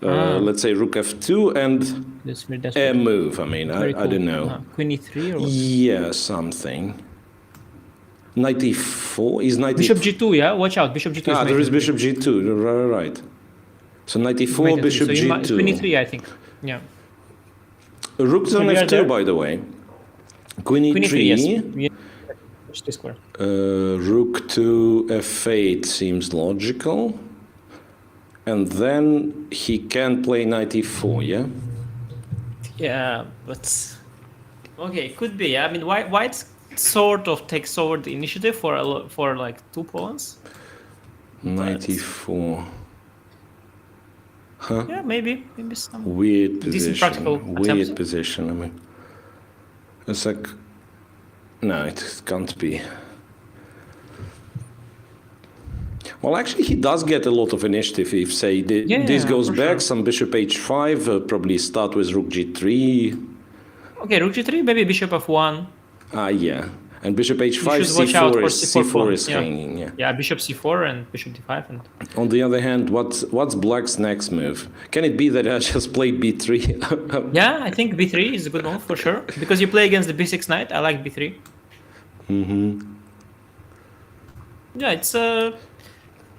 Let's say rook f2 and That's a move. I mean, I don't know. Queen e3 or what? Yeah, something. Knight e4 is knight Bishop g2, yeah? Watch out, bishop g2 Ah, there is bishop g2, right. So knight e4, bishop so g2. Queen e3, I think. Yeah. Rook's on we are f2, there. by the way. Queen e3. Queen e3, yes. Yeah. Watch this square. Rook to f8 seems logical. And then he can play knight e4, yeah? Yeah, but... Okay, could be. I mean, white sort of takes over the initiative for like 2 pawns. Knight e4. Huh? Yeah, maybe some Weird decent position. practical Weird attempt. position, I mean. It's like... No, it can't be. Well, actually, he does get a lot of initiative if, say, this goes for back, sure. some bishop h5, probably start with rook g3. Okay, rook g3, maybe bishop f1. Yeah. And bishop h5, You should watch out for c4 pawn, is yeah. hanging, yeah. Yeah, bishop c4 and bishop d5. And On the other hand, what's black's next move? Can it be that I just played b3? yeah, I think b3 is a good move for sure. Because you play against the b6 knight, I like b3. Yeah, it's...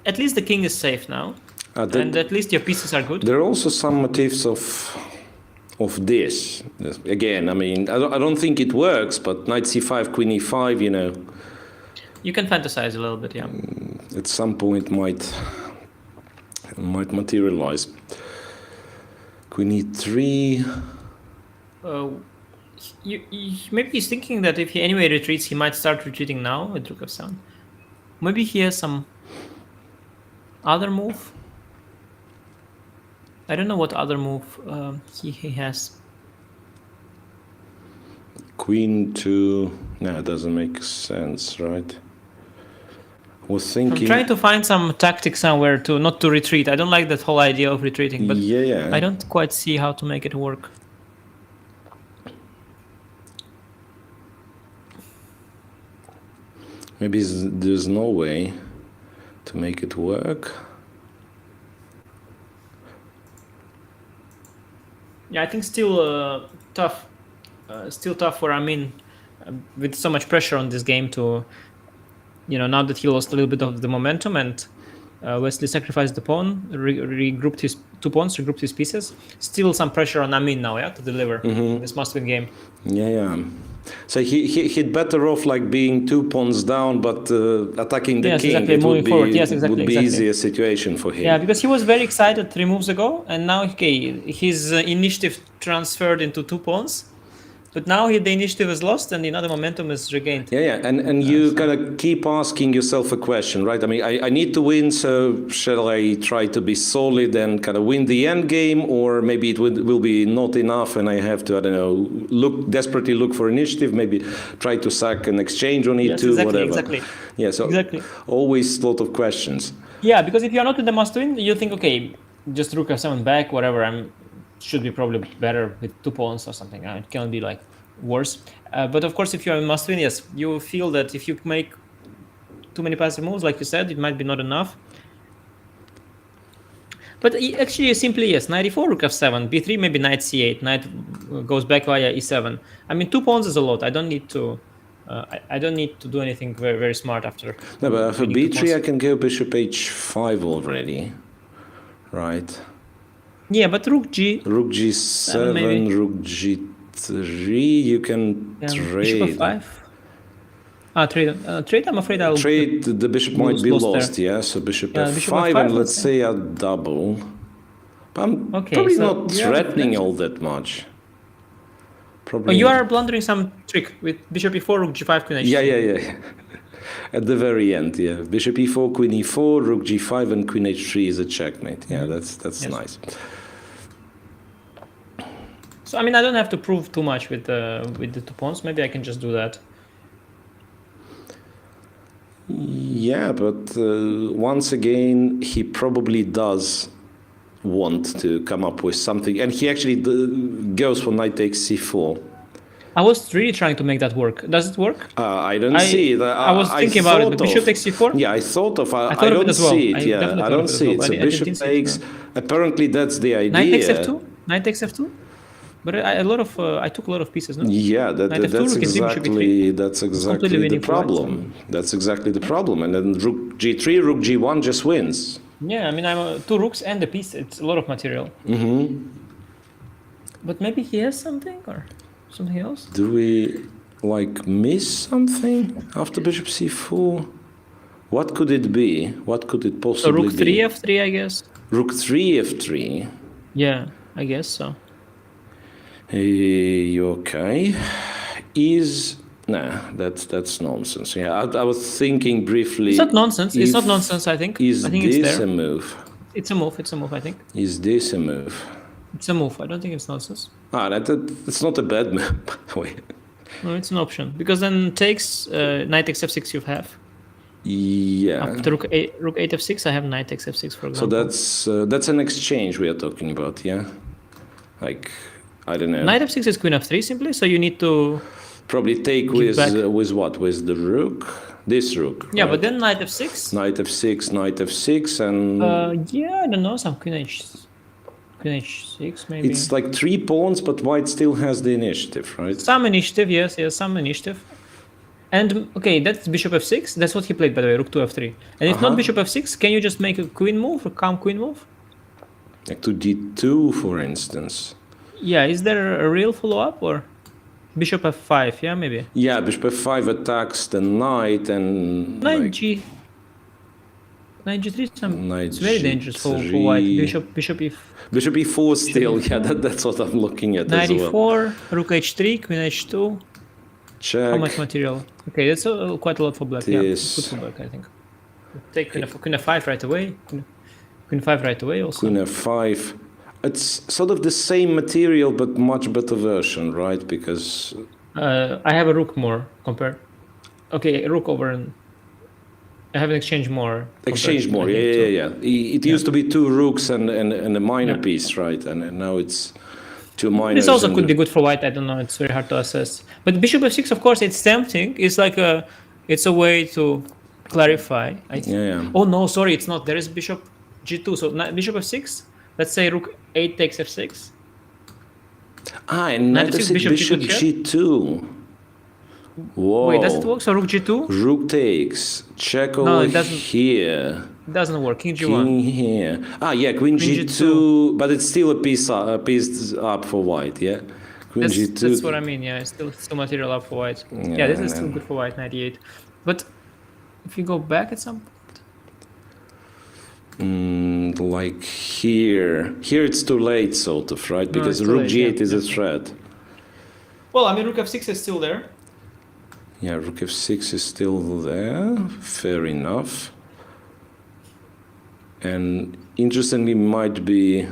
at least the king is safe now. And at least your pieces are good. There are also some motifs of this. Again, I mean, I don't think it works, but knight c5, queen e5, you know. You can fantasize a little bit, yeah. At some point might materialize. Queen e3. Maybe he's thinking that if he anyway retreats, he might start retreating now with rook f7. Maybe he has some other move. I don't know what other move he has. Queen to... No, it doesn't make sense, right? Was thinking... I'm trying to find some tactic somewhere to not to retreat. I don't like that whole idea of retreating, but yeah. I don't quite see how to make it work. Maybe there's no way to make it work. Yeah, I think still tough. still tough for Amin with so much pressure on this game to, now that he lost a little bit of the momentum and Wesley sacrificed the pawn, regrouped his 2 pawns, regrouped his pieces. Still some pressure on Amin now, to deliver this must-win game. Yeah. So he'd better off like being 2 pawns down, but attacking the king. Exactly. It Moving forward. Yes, would be exactly. easier situation for him. Yeah, because he was very excited 3 moves ago, and now his initiative transferred into 2 pawns. But now the initiative is lost and the momentum is regained. Yeah, and you kind of keep asking yourself a question, right? I mean, I need to win, so shall I try to be solid and kind of win the end game, or maybe it will be not enough and I have to, I don't know, desperately look for initiative, maybe try to sack an exchange on E2, whatever. Exactly. Yeah, so always a lot of questions. Yeah, because if you're not in the must-win, you think, okay, just rook f7 back, whatever, should be probably better with 2 pawns or something. It can be like worse. But of course, if you're in must-win, yes, you feel that if you make too many passive moves, like you said, it might be not enough. But actually, simply, yes, knight e4, rook f7, b3, maybe knight c8, knight goes back via e7. I mean, 2 pawns is a lot. I don't need to do anything very, very smart after. No, but for b3, I can go bishop h5 already, right? Yeah, but rook g7, rook g3, you can trade. Bishop f5. Trade. I'm afraid I'll trade. The bishop might be lost. There. Yeah, so bishop f5, and let's say a double. But I'm probably not threatening all that much. Probably. Oh, you are blundering some trick with bishop e4, rook g5, queen h3. Yeah. At the very end, yeah. Bishop e4, queen e4, rook g5, and queen h3 is a checkmate. Yeah, that's nice. So I mean, I don't have to prove too much with the 2 pawns. Maybe I can just do that. Yeah, but once again, he probably does want to come up with something, and he actually goes for knight takes c4. I was really trying to make that work. Does it work? I don't see it. I was thinking about it. Bishop takes c4. Yeah, I thought of. I don't see it. Yeah, I don't see it. So bishop takes. Apparently, that's the idea. Knight takes f2. Knight takes f2. But I took a lot of pieces, no? Yeah, that's exactly the problem. That's exactly the problem. And then rook g3, rook g1 just wins. Yeah, I mean, I'm 2 rooks and a piece. It's a lot of material. But maybe he has something or something else? Do we miss something after bishop c4? What could it be? What could it possibly be? So rook 3 f3, I guess. Rook 3 f3. Yeah, I guess so. Okay. That's nonsense. Yeah, I was thinking briefly. It's not nonsense. It's not nonsense, I think. I think it's there. Is this a move? It's a move, I think. Is this a move? It's a move. I don't think it's nonsense. It's not a bad move, by the way. No, it's an option. Because then takes knight takes f6 you have. Yeah. After rook 8 f6, I have knight takes f6, for example. So that's an exchange we are talking about, yeah? I don't know. Knight f6 is queen f3 simply, so you need to probably take with what? With the rook? This rook. Yeah, right? But then knight f6. Knight f6, and yeah, I don't know, some queen h6 maybe. It's like 3 pawns, but white still has the initiative, right? Some initiative, yes, some initiative. And okay, that's bishop f6. That's what he played, by the way, rook to f3. And if not bishop f6, can you just make a queen move, a calm queen move? Like to d2, for instance. Yeah, is there a real follow-up or bishop f5? Yeah, maybe. Yeah, bishop f5 attacks the knight and knight g3. It's very dangerous for white. Bishop e4 still. Yeah, that's what I'm looking at. Knight as well. e4, rook h3, queen h2. Check. How much material? Okay, that's quite a lot for black. Yeah, good for black, I think. Take queen f5 right away. Queen 5 right away also. Queen f5. It's sort of the same material, but much better version, right? Because I have a rook more compared. Okay, rook over. And I have an exchange more. Exchange more, yeah. It used to be 2 rooks and a minor piece, right? And now it's 2 minors. This also could be good for white. I don't know. It's very hard to assess. But bishop f6, of course, it's tempting. It's like it's a way to clarify. Yeah. Oh no, sorry, it's not. There is bishop g2. So bishop f6. Let's say rook 8 takes f6. And knight F6, f6, bishop bishop G2 G2. Whoa. Wait, does it work? So rook G2? Rook takes. Check No, over it doesn't. here. It doesn't work. King G1. King here. Yeah, Queen Queen G2, but it's still a piece up for white, yeah? Queen G2. That's what I mean. Yeah, it's still material up for white. Yeah, this is still good for white. 98. But if you go back at some point, like here it's too late, sort of, right? Because it's too rook late, G8 yeah, is a yeah. threat. well, I mean, rook F6 is still there. Yeah, rook F6 is still there. Fair enough. And interestingly, might be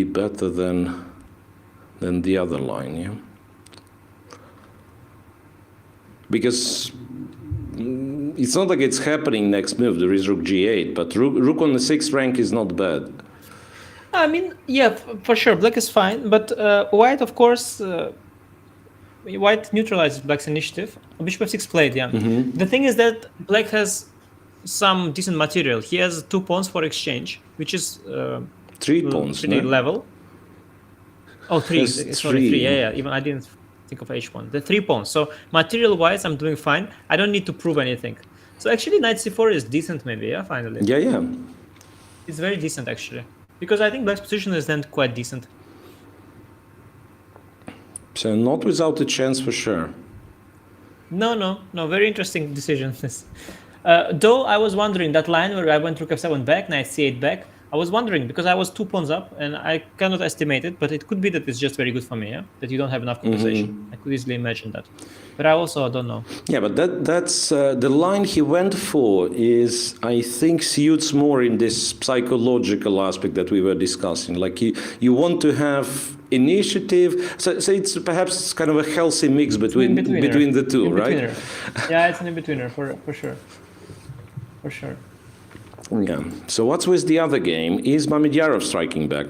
better than the other line, yeah. Because it's not like it's happening next move. There is rook G8, but rook on the 6th rank is not bad. I mean, yeah, for sure, black is fine, but white, of course, white neutralizes black's initiative. Bishop F6 played, yeah. The thing is that black has some decent material. He has 2 pawns for exchange, which is 3 pawns, pretty no? level. Oh, 3. Has Sorry, 3. three. Yeah. Even I didn't think of H1. The 3 pawns. So material-wise, I'm doing fine. I don't need to prove anything. So actually, knight C4 is decent, maybe. Yeah, finally. Yeah. It's very decent, actually, because I think black's position is then quite decent. So not without a chance for sure. No. Very interesting decision. Though I was wondering that line where I went rook F7 back, knight C8 back. I was wondering because I was 2 pawns up and I cannot estimate it, but it could be that it's just very good for me, yeah? That you don't have enough compensation. I could easily imagine that. But I also don't know. Yeah, but that's the line he went for is, I think, suits more in this psychological aspect that we were discussing. Like you want to have initiative, so it's perhaps kind of a healthy mix between the two, right? Yeah, it's an in-betweener for sure. For sure. Yeah. So what's with the other game? Is Mamedyarov striking back?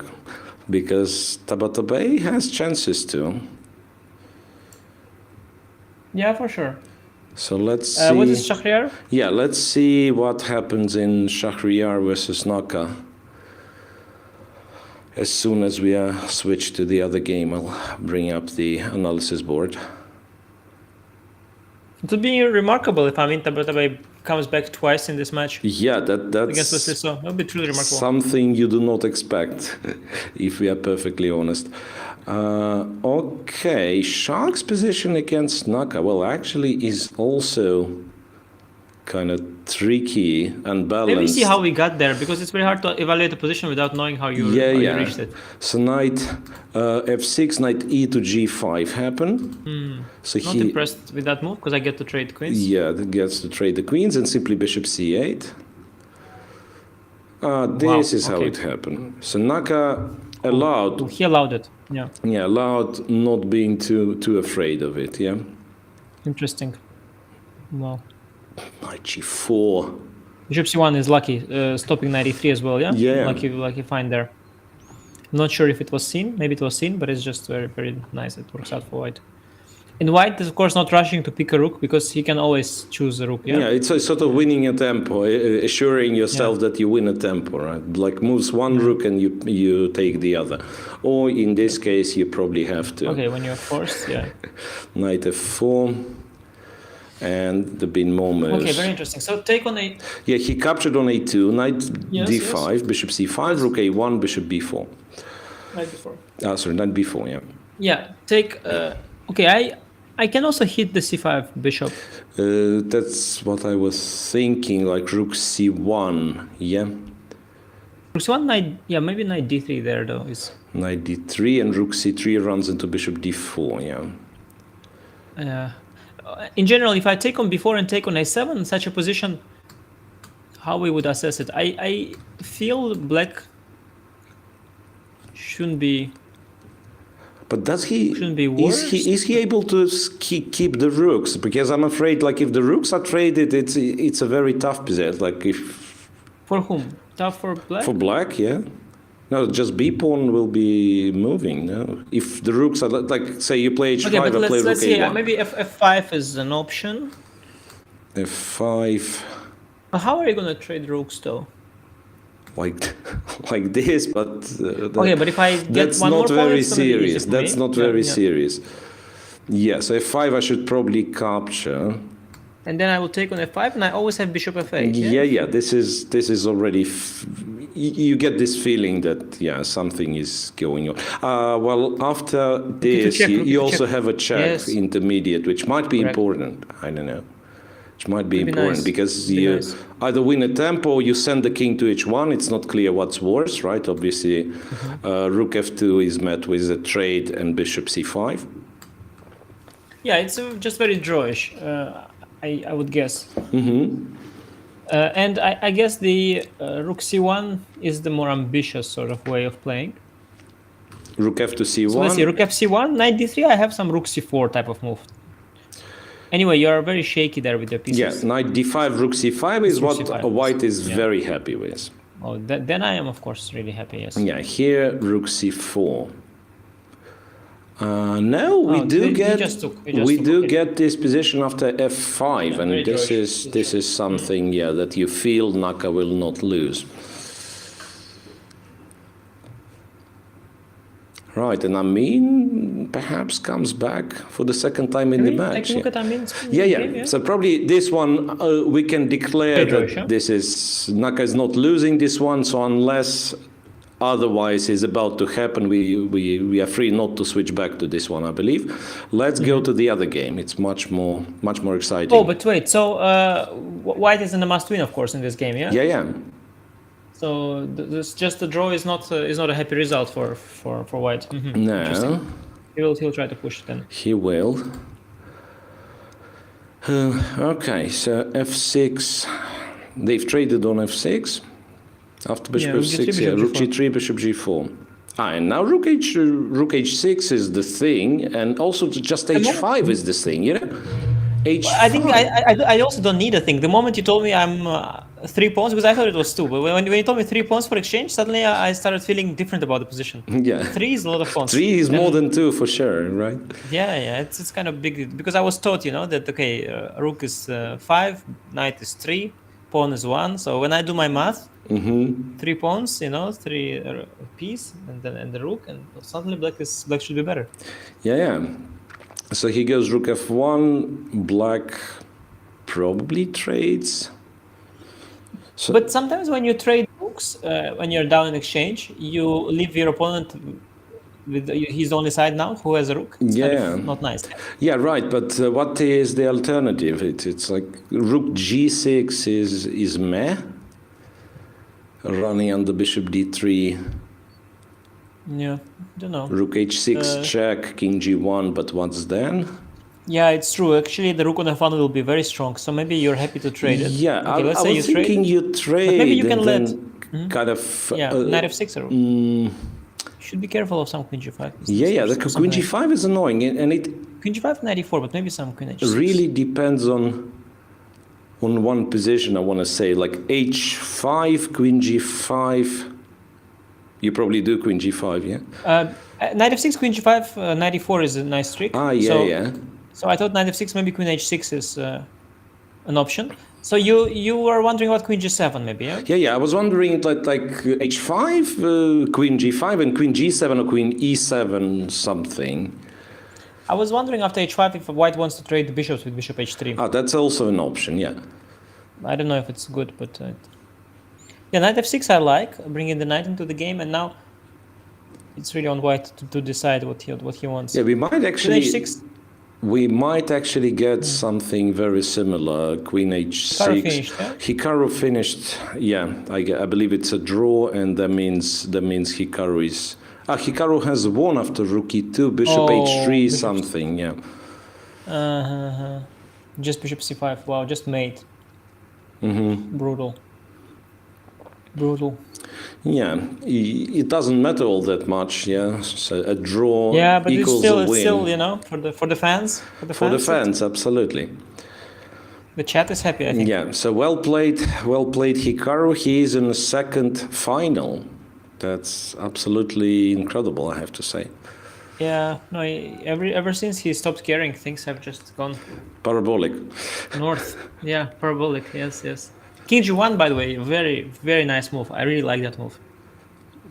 Because Tabatabai has chances to. Yeah, for sure. So let's see. What is Shahryar? Yeah, let's see what happens in Shahryar versus Naka. As soon as we switch to the other game, I'll bring up the analysis board. It would be remarkable if Tabatabai comes back twice in this match. Yeah, that's against Wesley So. That would be truly remarkable. Something you do not expect, if we are perfectly honest. Okay, Shark's position against Naka, well, actually is also kind of tricky and balanced. Let me see how we got there, because it's very hard to evaluate a position without knowing how you reached it. So knight f6, knight e to g5 happen. So Not impressed with that move, because I get to trade queens. Yeah, that gets to trade the queens, and simply bishop c8. This is how it happened. So Naka allowed... He allowed it, yeah. Yeah, allowed not being too afraid of it, yeah. Interesting. Wow. Knight g4. Bishop c1 is lucky, stopping knight e3 as well, yeah? Yeah. Lucky find there. I'm not sure if it was seen, maybe it was seen, but it's just very, very nice. It works out for white. And white is, of course, not rushing to pick a rook, because he can always choose a rook, yeah? Yeah, it's a sort of winning a tempo, assuring yourself that you win a tempo, right? Like moves one rook and you take the other. Or in this case, you probably have to. Okay, when you're forced, yeah. Knight f4. And the bin more moves. Okay, very interesting. So take on a... Yeah, he captured on a2, knight d5, bishop c5, rook a1, bishop b4. Knight b4. Sorry, knight b4, yeah. Yeah, take... okay, I can also hit the c5 bishop. That's what I was thinking, like rook c1, yeah? Rook c1, knight... Yeah, maybe knight d3 there, though. Is Knight d3 and rook c3 runs into bishop d4, yeah. In general, if I take on b4 and take on a7 in such a position, how we would assess it? I feel black shouldn't be... But does he... Shouldn't be worse? Is he able to keep the rooks? Because I'm afraid, like, if the rooks are traded, it's a very tough position. Like, if... For whom? Tough for black? For black, yeah. No, just b pawn will be moving. No, if the rooks are like, say you play h5, okay, but I play rook let's see. a1. Maybe f5 is an option. f5. But how are you gonna trade rooks though? like like this, but Okay, but if I get that's one more not pawn, very it's gonna be easy serious. for That's me. not Yeah, very yeah. serious. Yeah, so f5 I should probably capture. And then I will take on f5, and I always have bishop f8. Yeah. This is already. You get this feeling that something is going on. Well, after this, check, you to also check. have a check Yes. intermediate, which might be Correct. important. I don't know. Which might be Could be important nice. because Could be you nice. either win a tempo or you send the king to h1. It's not clear what's worse, right? Obviously, rook f2 is met with a trade and bishop c5. Yeah, it's just very drawish, I would guess. And I guess the rook c1 is the more ambitious sort of way of playing. Rook f to c1. So let's see, rook f c1, knight d3, I have some rook c4 type of move. Anyway, you are very shaky there with your pieces. Yeah, knight d5, rook c5 is Rook what c5, white is yeah. very happy with. Oh, then I am, of course, really happy, yes. Yeah, here rook c4. No, we Oh, do he get just took, he just took, okay. get this position after f5, Yeah, and very this George. is something that you feel Naka will not lose. Right, and Amin perhaps comes back for the second time in the Really? match. Take a look at Amin's Yeah. game, So probably this one we can declare Very that George, this is Naka is not losing this one. So unless otherwise is about to happen, we are free not to switch back to this one, I believe. Let's go to the other game. It's much more exciting. Oh, but wait, so white is in a must-win, of course, in this game, yeah? Yeah. So this just the draw is not a happy result for white. No, He'll try to push then. he will. Okay, so f6. They've traded on f6. After bishop rook f6, g3, rook bishop g3, bishop g4. And now rook h6 is the thing, and also just h5 is this thing, h5. I think I also don't need a thing. The moment you told me I'm 3 pawns, because I thought it was 2, but when you told me 3 pawns for exchange, suddenly I started feeling different about the position. Yeah. 3 is a lot of pawns. 3 is more than 2 for sure, right? Yeah, it's kind of big, because I was taught, that, okay, rook is 5, knight is 3, pawn is 1, so when I do my math, 3 pawns, 3 piece, and the rook, and suddenly black should be better. Yeah. So he goes rook f1, black probably trades. So, But sometimes when you trade rooks, when you're down in exchange, you leave your opponent with he's the only side now who has a rook. It's kind of not nice. yeah, right. But what is the alternative? It's like rook g6 is meh. Running on the bishop d3. Yeah, don't know. Rook h6 check, king g1, but what's then? Yeah, it's true. Actually, the rook on f1 will be very strong, so maybe you're happy to trade it. Yeah, okay, let's say I was thinking you trade, but maybe you can and let then kind of knight f6 or you should be careful of some queen g5. Yeah, the queen g5 is annoying, and it queen g5 knight e4, but maybe some queen h6. really depends on one position. I want to say like h5, queen g5. You probably do queen g5, yeah? Knight f6, queen g5, knight e4 is a nice trick. Yeah. So I thought knight f6, maybe queen h6 is an option. So you were wondering about queen g7, maybe, yeah? Yeah. I was wondering like h5, queen g5, and queen g7 or queen e7 something. I was wondering after h5 if white wants to trade the bishops with bishop h3. That's also an option, yeah. I don't know if it's good, but yeah, knight f6 I like, bringing the knight into the game, and now it's really on white to decide what he wants. Yeah, we might actually h6. We might actually get something very similar. Queen h6. Hikaru finished, yeah? Hikaru finished. Yeah, I believe it's a draw, and that means Hikaru is. Hikaru has won after rook e2, bishop h3, something. Yeah. Just bishop c5. Wow, just mate. Brutal. Yeah, it doesn't matter all that much. Yeah, so a draw but equals it's a win. still for the fans. For the fans, absolutely. The chat is happy, I think. Yeah, so well played Hikaru. He is in the second final. That's absolutely incredible, I have to say. Yeah, no, ever since he stopped caring, things have just gone Parabolic. north. Yeah, parabolic. Yes. King G1, by the way, very, very nice move. I really like that move.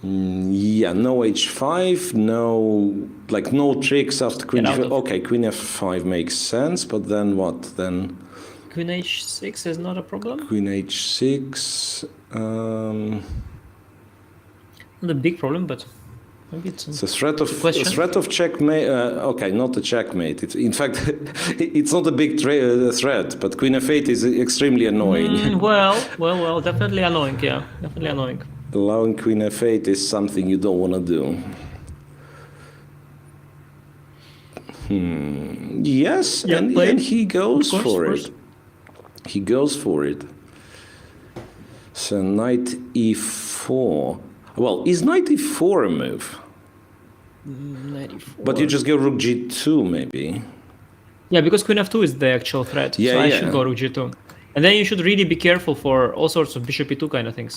Yeah, no h5, no tricks after queen Get out g5. of- Okay, queen f5 makes sense, but then what? Then Queen H6 is not a problem. queen h6. Not a big problem, but maybe it's It's a question. threat of checkmate. Okay, not a checkmate. In fact, it's not a big threat, but queen f8 is extremely annoying. Well, definitely annoying. Yeah, definitely annoying. Allowing queen f8 is something you don't want to do. Yes, Yeah, and, play and it. he goes Of course, for of it. He goes for it. So knight e4. Well, is knight e4 a move? 94. But you just go rook g2 maybe. Yeah, because queen f2 is the actual threat. Yeah, so I yeah. should go rook g2. And then you should really be careful for all sorts of bishop e2 kind of things.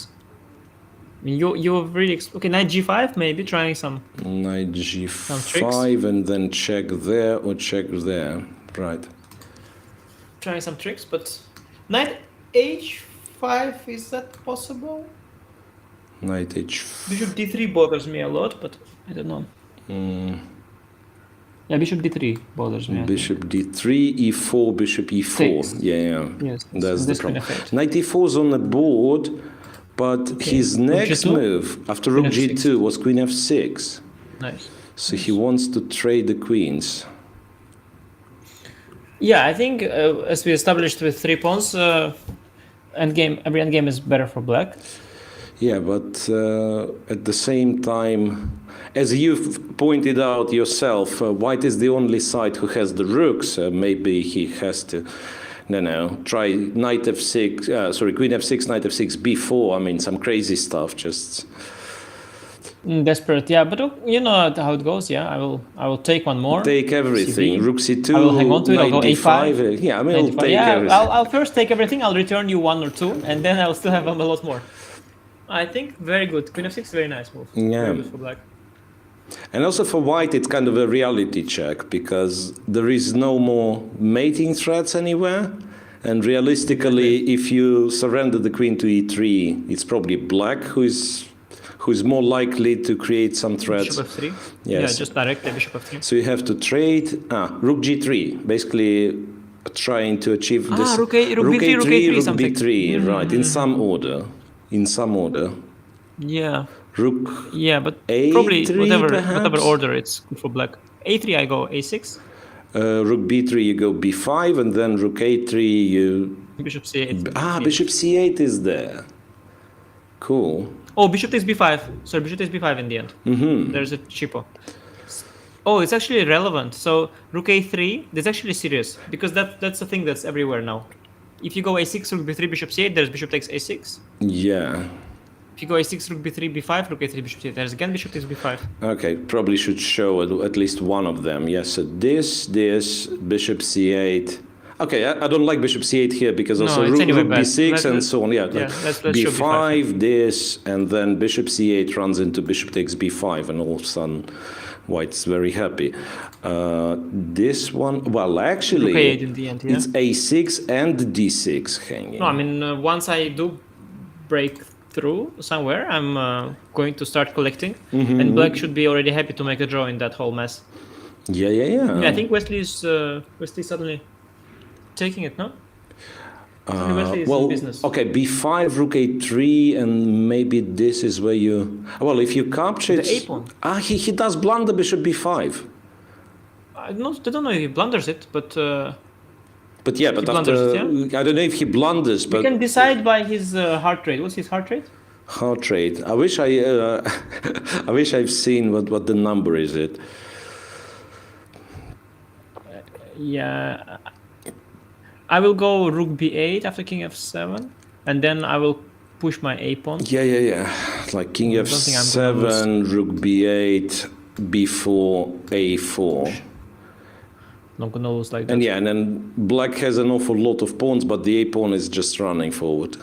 I mean, you're really okay. Knight g5 maybe trying some. Knight tricks? g5 and then check there or check there. Right. Trying some tricks, but knight h5, is that possible? Knight h5. Bishop d3 bothers me a lot, but I don't know. Yeah, bishop d3 bothers me. I think. Bishop d3, e4, bishop e4. Takes. Yeah. Yes, That's the this queen problem. f8. Knight e4 is on the board, but his next g2? move after Queen rook f6. g2 was queen f6. Nice. So he wants to trade the queens. Yeah, I think as we established with 3 pawns, every endgame is better for black. Yeah, but at the same time, as you've pointed out yourself, white is the only side who has the rooks. Maybe he has to, try knight f6, queen f6, knight f6, b4. I mean, some crazy stuff. Just Desperate, yeah, but you know how it goes. Yeah, I will take one more. take everything. CV. Rook c2, I will hang on to it. I'll knight go d5. a5. Yeah, I mean, I'll take Yeah, everything. I'll first take everything. I'll return you 1 or 2, and then I'll still have a lot more. I think very good. Queen f6, very nice move. Yeah. Very good for black. And also for white, it's kind of a reality check because there is no more mating threats anywhere. And realistically, if you surrender the queen to e3, it's probably black who's more likely to create some threats. Bishop f3. Yes. Yeah, just directly bishop f3. So you have to trade rook g3, basically trying to achieve this. Rook b3, rook a3 rook something. b3, right? In some order. Yeah. Rook. Yeah, but A3 probably whatever perhaps? order, it's good for black. a3, I go a6. Rook b3, you go b5, and then rook a3, you. Bishop c8. Yeah. Bishop c8 is there. Cool. Oh, bishop takes b5. Sorry, bishop takes b5 in the end. There's a cheapo. Oh, it's actually relevant. So rook a3, that's actually serious because that's the thing that's everywhere now. If you go a6, rook b3, bishop c8, there's bishop takes a6. Yeah. If you go a6, rook b3, b5, rook a3, bishop c8, there's again bishop takes b5. Okay, probably should show at least one of them. Yes, so this, bishop c8. Okay, I don't like bishop c8 here because No, also it's rook anyway bad. b6 and so on. Yeah, like let's show b5, this, and then bishop c8 runs into bishop takes b5, and all of a sudden white's very happy. This one, well, actually, Rook a8 in the end, yeah. it's a6 and d6 hanging. No, I mean, once I do break through somewhere, I'm going to start collecting, and black should be already happy to make a draw in that whole mess. Yeah. Yeah, I think Wesley's suddenly taking it, no? Wesley is in business. Okay, b5, rook a3, and maybe this is where you. Well, if you capture it. The a-pawn. He does blunder bishop b5. I don't know if he blunders it, but But yeah, but after. blunders it, I don't know if he blunders, we but. can decide by his heart rate. What's his heart rate? Heart rate. I wish I wish I've seen what the number is. It. Yeah, I will go rook b8 after king f7, and then I will push my a pawn. Yeah. Like king don't think I'm gonna f7, rook b8, b4, a4. Not gonna lose like that. And yeah, and then black has an awful lot of pawns, but the a pawn is just running forward.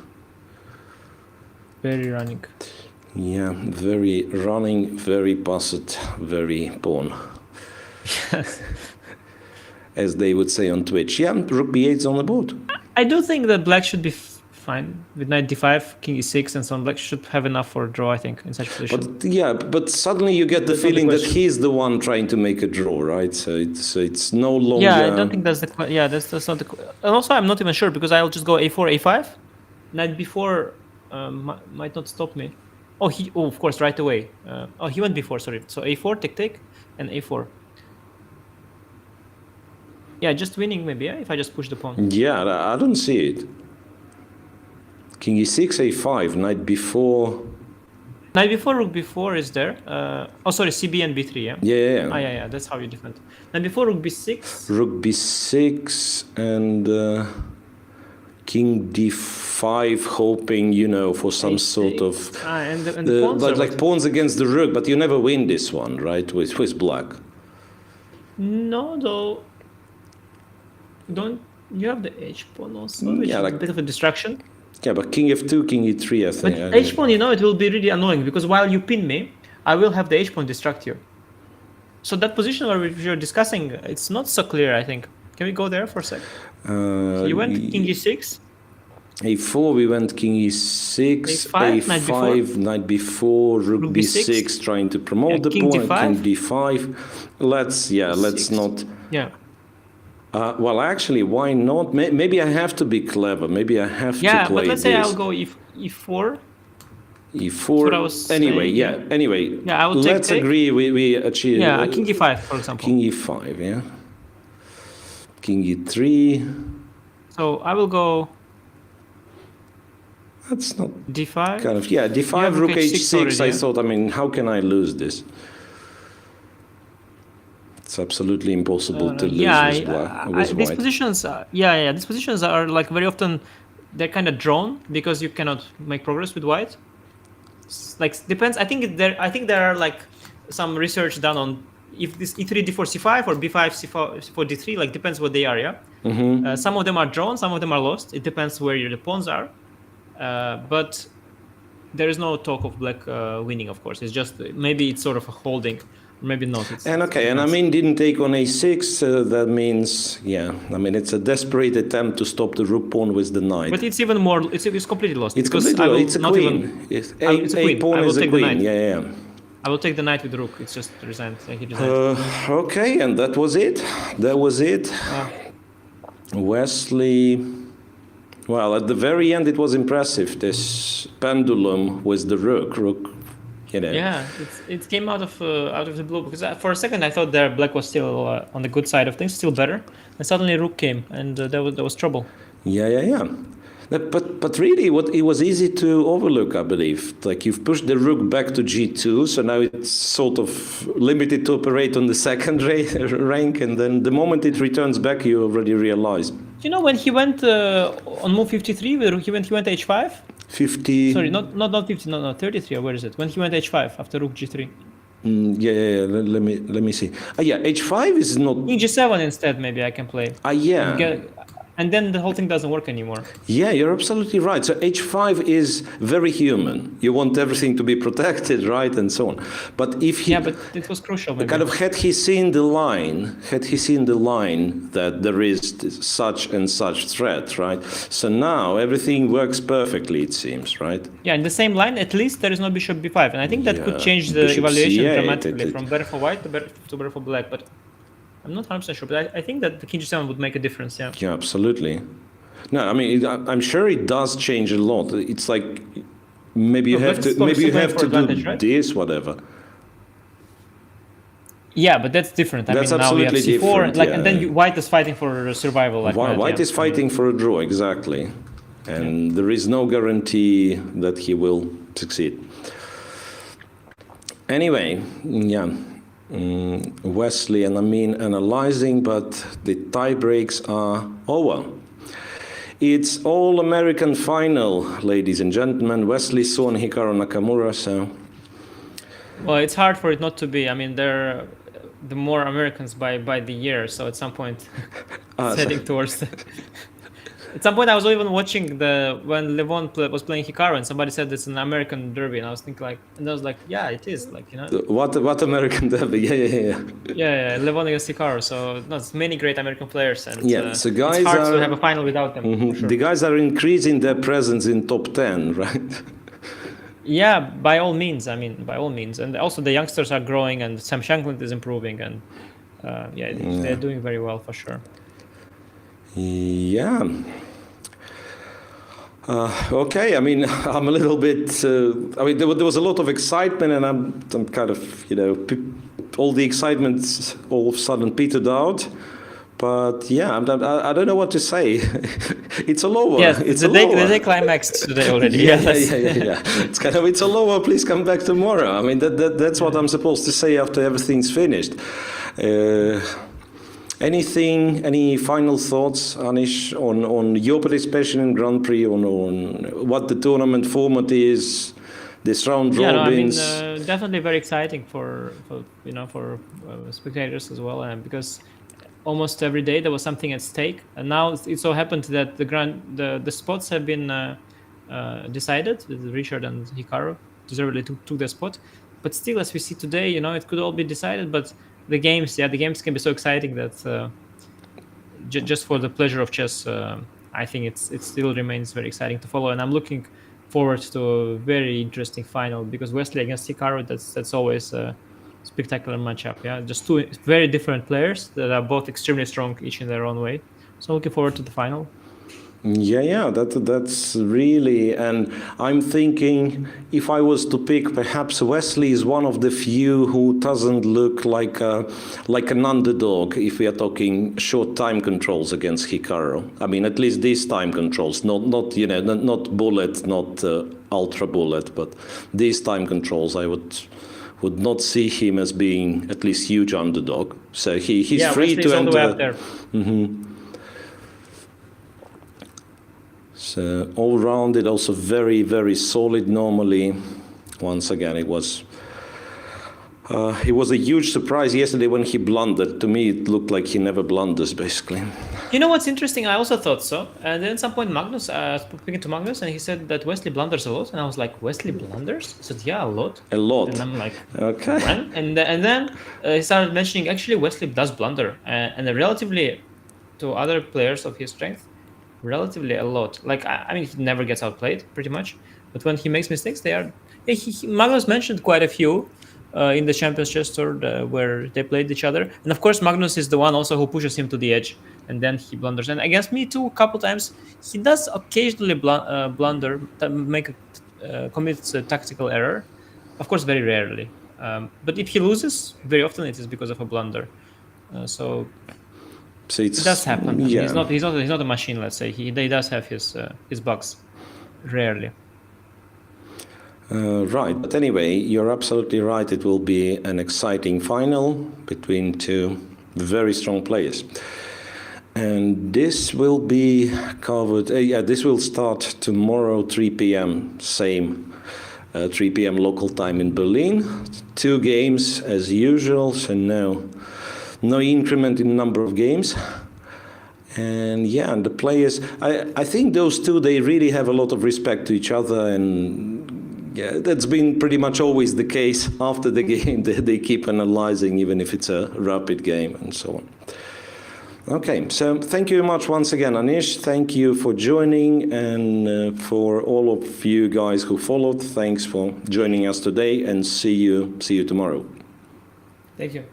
Very running. Yeah, very running, very passed, very pawn. As they would say on Twitch. Yeah, rook b8 is on the board. I do think that black should be fine. With knight d5, king e6, and so on, black should have enough for a draw, I think, in such a position. But suddenly you get the That's not the feeling that question. he's the one trying to make a draw, right? So it's no longer. Yeah, I don't think that's that's not the. And also, I'm not even sure because I'll just go a4, a5. Knight b4 might not stop me. Oh, of course, right away. He went before. Sorry. So a4, take, and a4. Yeah, just winning maybe. Yeah, if I just push the pawn. Yeah, I don't see it. King e6, a5, knight b4. Knight b4, rook b4 is there. Sorry, cb and b3. Yeah. Yeah. Yeah. That's how you defend. Knight b4, rook b6. Rook b6 and king d5, hoping for some sort of And the pawns like pawns against the rook, but you never win this one, right? With black. No, though. Don't you have the h pawn also? Which is like a bit of a distraction. Yeah, but king f2, king e3, I think. But h pawn, it will be really annoying because while you pin me, I will have the h pawn distract you. So that position where we're discussing, it's not so clear, I think. Can we go there for a sec? So you went king e6. a4, we went king e6, a5, knight b4, rook b6, trying to promote the king pawn, d5. king d5. Let's not. Yeah. Well, actually, why not? Maybe I have to be clever. Maybe I have to play Yeah, but let's say this. I'll go e4. e4. what I was Anyway, saying, Anyway, Yeah, I will let's take. agree. We achieve. Yeah, king e5, for example. King e5. Yeah. King e3. So I will go That's not d5. kind of d5, have rook rook h6 h6. I already, thought. How can I lose this? It's absolutely impossible to lose with these white. positions. These positions are like very often they're kind of drawn because you cannot make progress with white. Like depends. I think there are like some research done on if this e3 d4 c5 or b5 c4 d3. Like depends what they are. Yeah. Some of them are drawn. Some of them are lost. It depends where the pawns are. But there is no talk of black winning. Of course, it's just maybe it's sort of a holding. Maybe not. Didn't take on a6. That means, it's a desperate attempt to stop the rook pawn with the knight. But it's even more. It's completely lost. It's completely lost. It's a queen. It's a queen. Pawn is a queen. Yeah. I will take the knight with the rook. It's just resigned. Okay, and that was it. Wesley. Well, at the very end, it was impressive. This pendulum with the rook. Yeah, it came out of the blue because for a second I thought that black was still on the good side of things, still better, and suddenly rook came, and there was trouble. Yeah. But really, it was easy to overlook, I believe. Like you've pushed the rook back to g2, so now it's sort of limited to operate on the second rank, and then the moment it returns back, you already realize. When he went on move 53, he went h5. 50. Sorry, not 50, no, 33. Where is it? When he went h5 after rook g3. Yeah. Let me see. H5 is not. King g7 instead. Maybe I can play. And then the whole thing doesn't work anymore. Yeah, you're absolutely right. So h5 is very human. You want everything to be protected, right, and so on. But if he, but it was crucial. Maybe. Had he seen the line that there is such and such threat, right? So now everything works perfectly, it seems, right? Yeah, in the same line, at least there is no bishop b5, and I think that could change the bishop evaluation c8, dramatically from better for white to better for black. But I'm not 100% sure, but I think that the king g7 would make a difference, yeah. Yeah, absolutely. No, I'm sure it does change a lot. It's like maybe you have to do right? this, whatever. Yeah, but that's different. That's now we have absolutely c4, different, and then white is fighting for survival. White is fighting for a draw, exactly. And there is no guarantee that he will succeed. Anyway, Wesley and analyzing, but the tie breaks are over. It's all-American final, ladies and gentlemen. Wesley So and Hikaru Nakamura. So, well, it's hard for it not to be. They're the more Americans by the year, so at some point, it's heading towards. At some point, I was even watching when Levon was playing Hikaru, and somebody said it's an American derby, and I was thinking and I was like, yeah, it is, What American derby? Yeah. Yeah, Levon against Hikaru. So it's many great American players, and So guys it's hard to have a final without them. For sure. The guys are increasing their presence in top 10, right? Yeah, by all means. And also the youngsters are growing, and Sam Shankland is improving, and they're doing very well for sure. Yeah. Okay. I'm a little bit. There was a lot of excitement, and I'm kind of, all the excitement all of a sudden petered out. But yeah, I don't know what to say. It's a lower. Yes, it's they climaxed today already. Yeah. It's a lower. Please come back tomorrow. That's what I'm supposed to say after everything's finished. Any final thoughts, Anish, on your participation in Grand Prix, on what the tournament format is, this round robins? Definitely very exciting for spectators as well, and because almost every day there was something at stake, and now it so happened that the spots have been decided. Richard and Hikaru deservedly took their spot, but still, as we see today, it could all be decided, but the games can be so exciting that just for the pleasure of chess, I think it still remains very exciting to follow, and I'm looking forward to a very interesting final, because Wesley against Hikaru, that's always a spectacular matchup. Yeah, just two very different players that are both extremely strong, each in their own way. So looking forward to the final. Yeah, that's really, and I'm thinking if I was to pick, perhaps Wesley is one of the few who doesn't look like an underdog if we are talking short time controls against Hikaru. At least these time controls, not bullet, not ultra bullet, but these time controls, I would not see him as being at least huge underdog. So he's free Wesley's to all the way up enter. there. So all rounded, also very, very solid normally. Once again, it was a huge surprise yesterday when he blundered. To me, it looked like he never blunders, basically. You know what's interesting? I also thought so. And then at some point, Magnus, speaking to Magnus, and he said that Wesley blunders a lot. And I was like, Wesley blunders? He said, yeah, a lot. A lot. And I'm like, okay. When? And then he started mentioning, actually, Wesley does blunder. And relatively to other players of his strength, relatively a lot. He never gets outplayed, pretty much. But when he makes mistakes, they are... Magnus mentioned quite a few in the Champions Chess Tour where they played each other. And of course, Magnus is the one also who pushes him to the edge. And then he blunders. And against me too, a couple times, he does occasionally blunder, commits a tactical error. Of course, very rarely. But if he loses, very often it is because of a blunder. So it does happen. Yeah. He's not a machine, let's say. He does have his bugs, rarely. Right, but anyway, you're absolutely right. It will be an exciting final between two very strong players. And this will be covered. This will start tomorrow, 3 p.m. Same, 3 p.m. local time in Berlin. 2 games as usual, so no increment in number of games. And and the players, I think those two, they really have a lot of respect to each other, and that's been pretty much always the case after the game. They keep analyzing, even if it's a rapid game and so on. Okay, so thank you very much once again, Anish. Thank you for joining, and for all of you guys who followed, thanks for joining us today, and see you tomorrow. Thank you.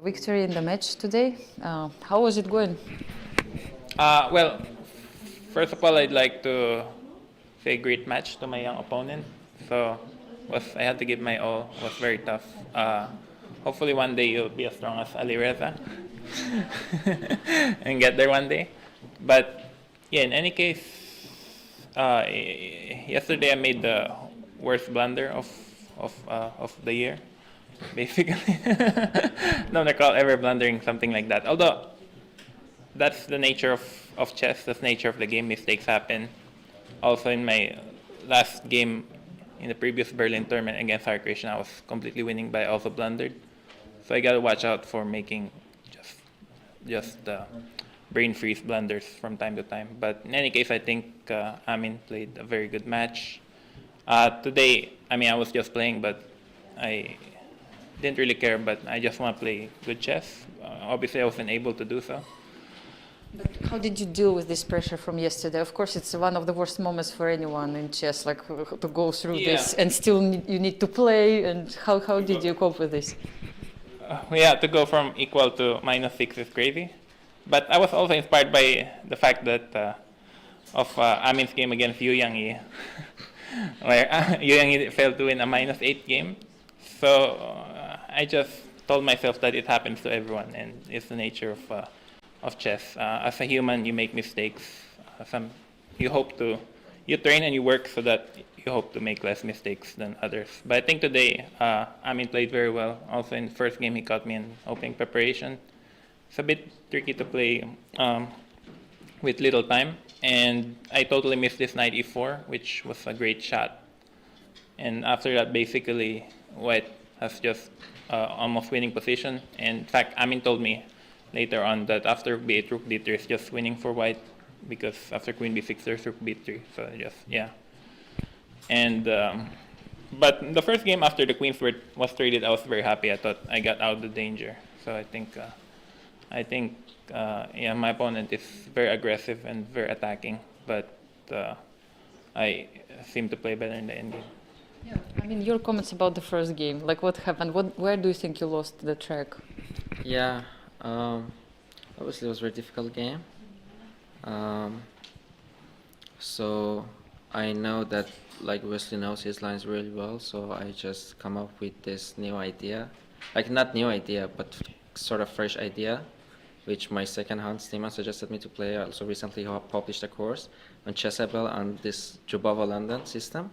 Victory in the match today. How was it going? Well, first of all, I'd like to say great match to my young opponent. So I had to give my all. It was very tough. Hopefully one day you'll be as strong as Ali Reza and get there one day. But yeah, in any case, yesterday I made the worst blunder of the year, basically. Don't recall ever blundering something like that. Although that's the nature of chess. That's the nature of the game. Mistakes happen. Also, in my last game in the previous Berlin tournament against Vachier-Lagrave, I was completely winning, but I also blundered. So I gotta watch out for making just brain freeze blunders from time to time. But in any case, I think Amin played a very good match. Today, I mean, I was just playing, but I didn't really care. But I just want to play good chess. Obviously, I wasn't able to do so. But how did you deal with this pressure from yesterday? Of course, it's one of the worst moments for anyone in chess, like to go through this, and still you need to play. And how did you cope with this? Yeah, to go from equal to -6 is crazy. But I was also inspired by the fact that of Amin's game against Yu Yangyi, where Yu Yangyi failed to win a -8 game. So I just told myself that it happens to everyone, and it's the nature of chess. As a human, you make mistakes. You train and you work so that you hope to make less mistakes than others. But I think today, Amin played very well. Also in the first game, he caught me in opening preparation. It's a bit tricky to play with little time. And I totally missed this knight e4, which was a great shot. And after that, basically, White has just almost winning position. And in fact, Amin told me later on that after b8, rook d3 is just winning for White, because after queen b6, there's rook b3. So just, yeah. And but the first game after the queens was traded, I was very happy. I thought I got out of the danger. So I think yeah, my opponent is very aggressive and very attacking, but I seem to play better in the endgame. Yeah, I mean, your comments about the first game, like what happened? Where do you think you lost the track? Yeah, obviously it was a very difficult game. So I know that like Wesley knows his lines really well, so I just come up with this new idea, like not new idea, but sort of fresh idea, which my second hand Steamer suggested me to play. I also recently published a course on Chessable on this Jubava London system,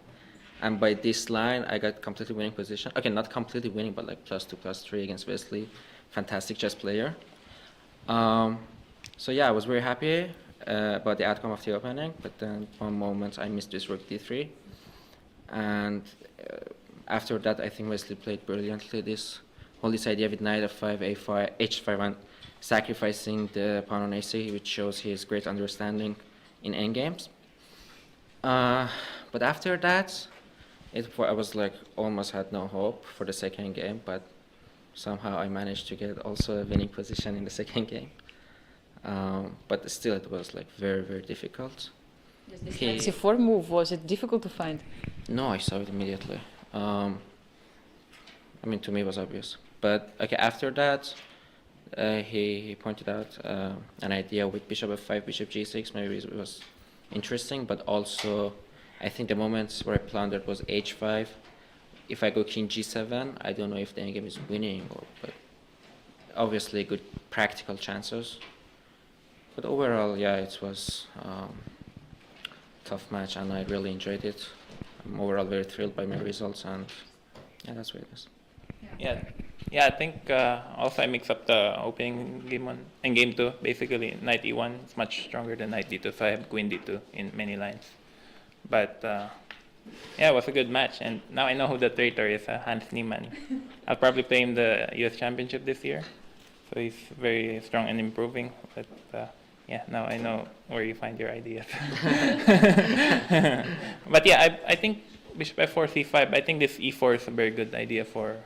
and by this line I got completely winning position. Okay, not completely winning, but like +2, +3 against Wesley, fantastic chess player. So yeah, I was very happy about the outcome of the opening, but then one moment I missed this rook d3, and after that I think Wesley played brilliantly this idea with knight f5, a5, h5, and sacrificing the pawn on a6, which shows his great understanding in endgames. But after that, I was like almost had no hope for the second game, but somehow I managed to get also a winning position in the second game. But still, it was like very, very difficult. This c4 move, was it difficult to find? No, I saw it immediately. I mean, to me, it was obvious. But okay, after that, he pointed out an idea with bishop f5, bishop g6. Maybe it was interesting, but also I think the moments where I plundered was h5. If I go king g7, I don't know if the endgame is winning, but obviously good practical chances. But overall, yeah, it was a tough match, and I really enjoyed it. I'm overall very thrilled by my results, and yeah, that's what it is. Yeah, I think also I mix up the opening game one and game two. Basically, knight e1 is much stronger than knight d2, so I have queen d2 in many lines. But yeah, it was a good match, and now I know who the traitor is, Hans Niemann. I'll probably play him the US Championship this year, so he's very strong and improving. But yeah, now I know where you find your ideas. But yeah, I think bishop f4, c5. I think this e4 is a very good idea for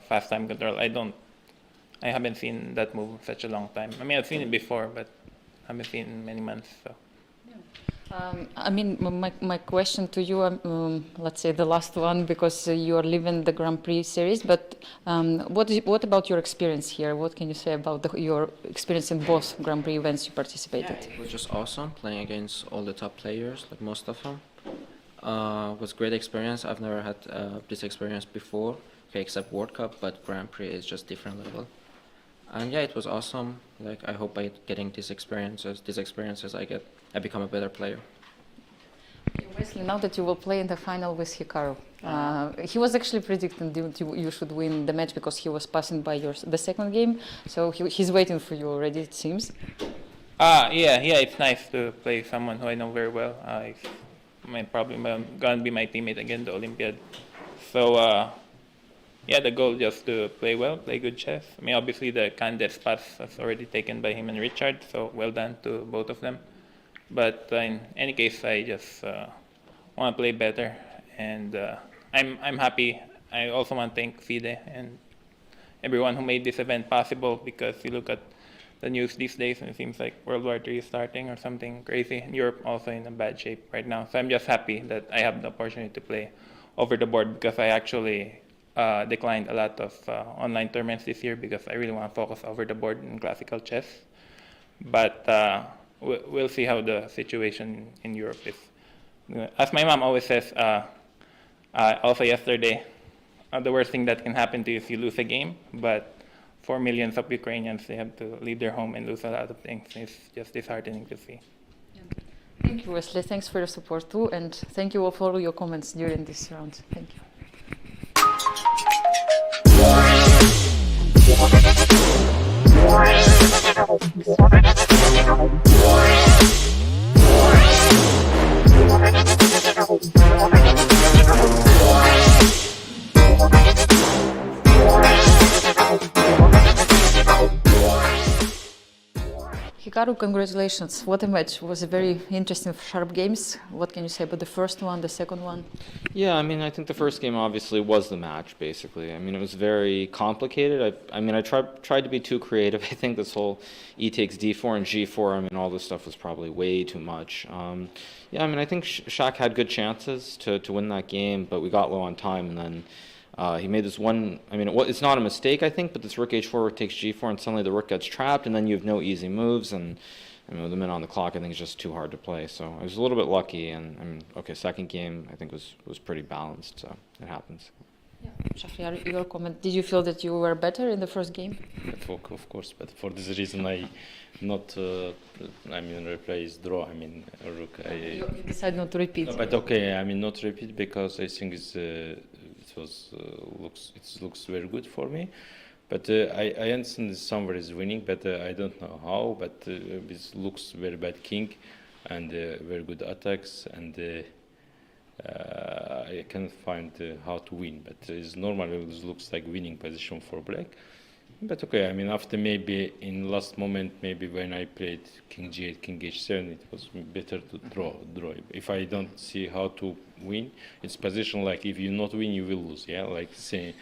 fast time control. I haven't seen that move in such a long time. I mean, I've seen it before, but I haven't seen it in many months. So. I mean, my question to you, let's say the last one, because you are leaving the Grand Prix series, but what about your experience here? What can you say about your experience in both Grand Prix events you participated? Yeah, it was just awesome playing against all the top players, like most of them. It was a great experience. I've never had this experience before, okay, except World Cup, but Grand Prix is just different level. And yeah, it was awesome. Like, I hope by getting these experiences, I become a better player. Wesley, now that you will play in the final with Hikaru, He was actually predicting that you should win the match because he was passing by the second game. So he's waiting for you already, it seems. Yeah, it's nice to play someone who I know very well. It's probably gonna be my teammate again, the Olympiad. So yeah, the goal just to play well, play good chess. I mean, obviously the candidate spots was already taken by him and Richard, so well done to both of them. But in any case, I just want to play better, and I'm happy. I also want to thank FIDE and everyone who made this event possible, because you look at the news these days and it seems like World War III is starting or something crazy. Europe also in a bad shape right now. So I'm just happy that I have the opportunity to play over the board, because I actually declined a lot of online tournaments this year because I really want to focus over the board in classical chess. But we'll see how the situation in Europe is. As my mom always says, also yesterday, the worst thing that can happen to you is you lose a game, but for millions of Ukrainians, they have to leave their home and lose a lot of things. It's just disheartening to see. Thank you, Wesley. Thanks for your support too, and thank you all for all your comments during this round. Thank you. Hikaru, congratulations. What a match. It was a very interesting, sharp games. What can you say about the first one, the second one? Yeah, I mean, I think the first game obviously was the match, basically. I mean, it was very complicated. I tried to be too creative. I think this whole E takes D4 and G4, I mean, all this stuff was probably way too much. Yeah, I mean, I think Shaq had good chances to win that game, but we got low on time, and then he made this one, I mean, it's not a mistake, I think, but this rook h4, rook takes g4, and suddenly the rook gets trapped, and then you have no easy moves, and I mean, with the minute on the clock, I think it's just too hard to play. So I was a little bit lucky, and I mean, okay, second game, I think was pretty balanced, so it happens. Yeah. Shahriar, your comment, did you feel that you were better in the first game? Of course, but for this reason, I not, I mean, replace draw, I mean, rook. You decide not to repeat. No, but okay, I mean, not repeat, because I think looks very good for me, but I understand somewhere is winning, but I don't know how. But this looks very bad king, and very good attacks, and I can't find how to win. But it's normally it looks like winning position for black. But okay, I mean, after maybe in last moment, maybe when I played king g8, king h7, it was better to draw. If I don't see how to win, it's position like if you not win, you will lose. Yeah, like saying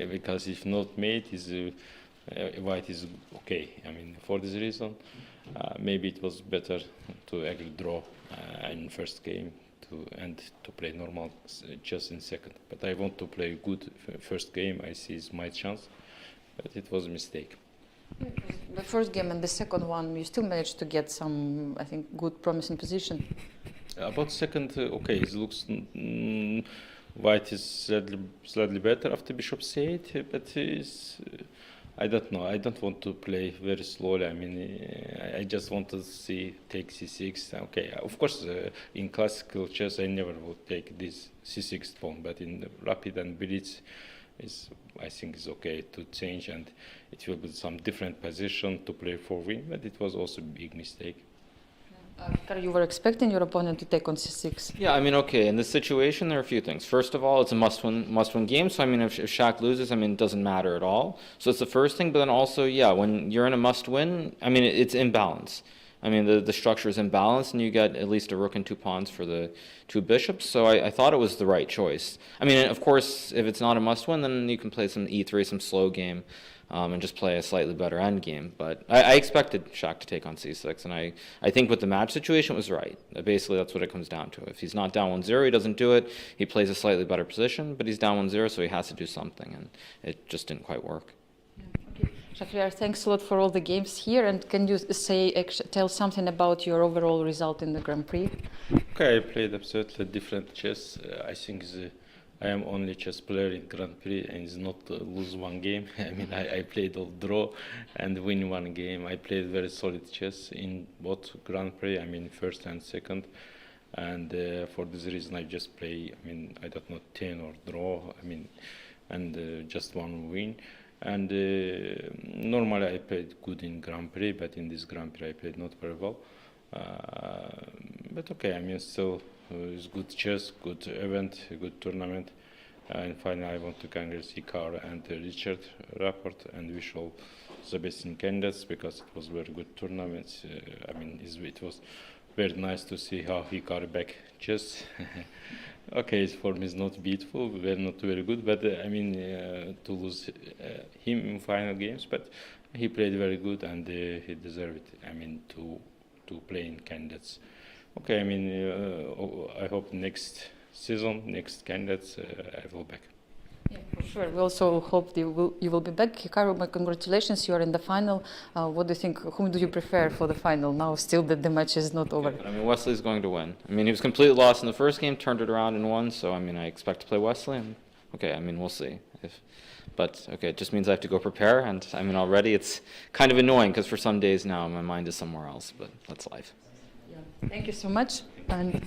because if not mate is white is okay. I mean, for this reason, maybe it was better to actually draw in first game and to play normal chess in second. But I want to play good first game. I see it's my chance. But it was a mistake. The first game and the second one, you still managed to get some, I think, good promising position. About second, okay, it looks white is slightly better after bishop c8, but I don't know. I don't want to play very slowly. I mean, I just want to see take c6. Okay, of course, in classical chess, I never would take this c6 pawn, but in rapid and blitz, I think it's okay to change, and it will be some different position to play for win, but it was also a big mistake. You were expecting your opponent to take on c6. Yeah, I mean, okay, in this situation, there are a few things. First of all, it's a must-win game, so I mean, if Shaq loses, I mean, it doesn't matter at all. So it's the first thing, but then also, yeah, when you're in a must-win, I mean, it's imbalance. I mean, the structure is imbalanced, and you get at least a rook and two pawns for the two bishops, so I thought it was the right choice. I mean, of course, if it's not a must-win, then you can play some e3, some slow game, and just play a slightly better end game. But I expected Shaq to take on c6, and I think with the match situation, it was right. Basically, that's what it comes down to. If he's not down 1-0, he doesn't do it. He plays a slightly better position, but he's down 1-0, so he has to do something, and it just didn't quite work. Shahriar, thanks a lot for all the games here, and can you tell something about your overall result in the Grand Prix? Okay, I played absolutely different chess. I think I am only chess player in Grand Prix and it's not lose one game. I mean, I played all draw and win one game. I played very solid chess in both Grand Prix, I mean first and second. And for this reason, I just play, I mean, I don't know, 10 or draw, I mean, and just one win. And normally I played good in Grand Prix, but in this Grand Prix I played not very well. But okay, I mean, still it's good chess, good event, good tournament. And finally, I want to congratulate Hikaru and Richard Rapport and wish all the best in candidates, because it was very good tournament. I mean, it was very nice to see how Hikaru back chess. Okay, his form is not beautiful, we're not very good, but I mean, to lose him in final games, but he played very good and he deserved it, I mean, to play in candidates. Okay, I mean, I hope next season, next candidates, I will back. Yeah, for sure. We also hope you will be back. Hikaru, congratulations, you are in the final. What do you think, whom do you prefer for the final now, still that the match is not over? I mean, Wesley's going to win. I mean, he was completely lost in the first game, turned it around and won, so I mean, I expect to play Wesley, and okay, I mean, we'll see. But okay, it just means I have to go prepare, and I mean, already it's kind of annoying, because for some days now, my mind is somewhere else, but that's life. Yeah. Thank you so much. And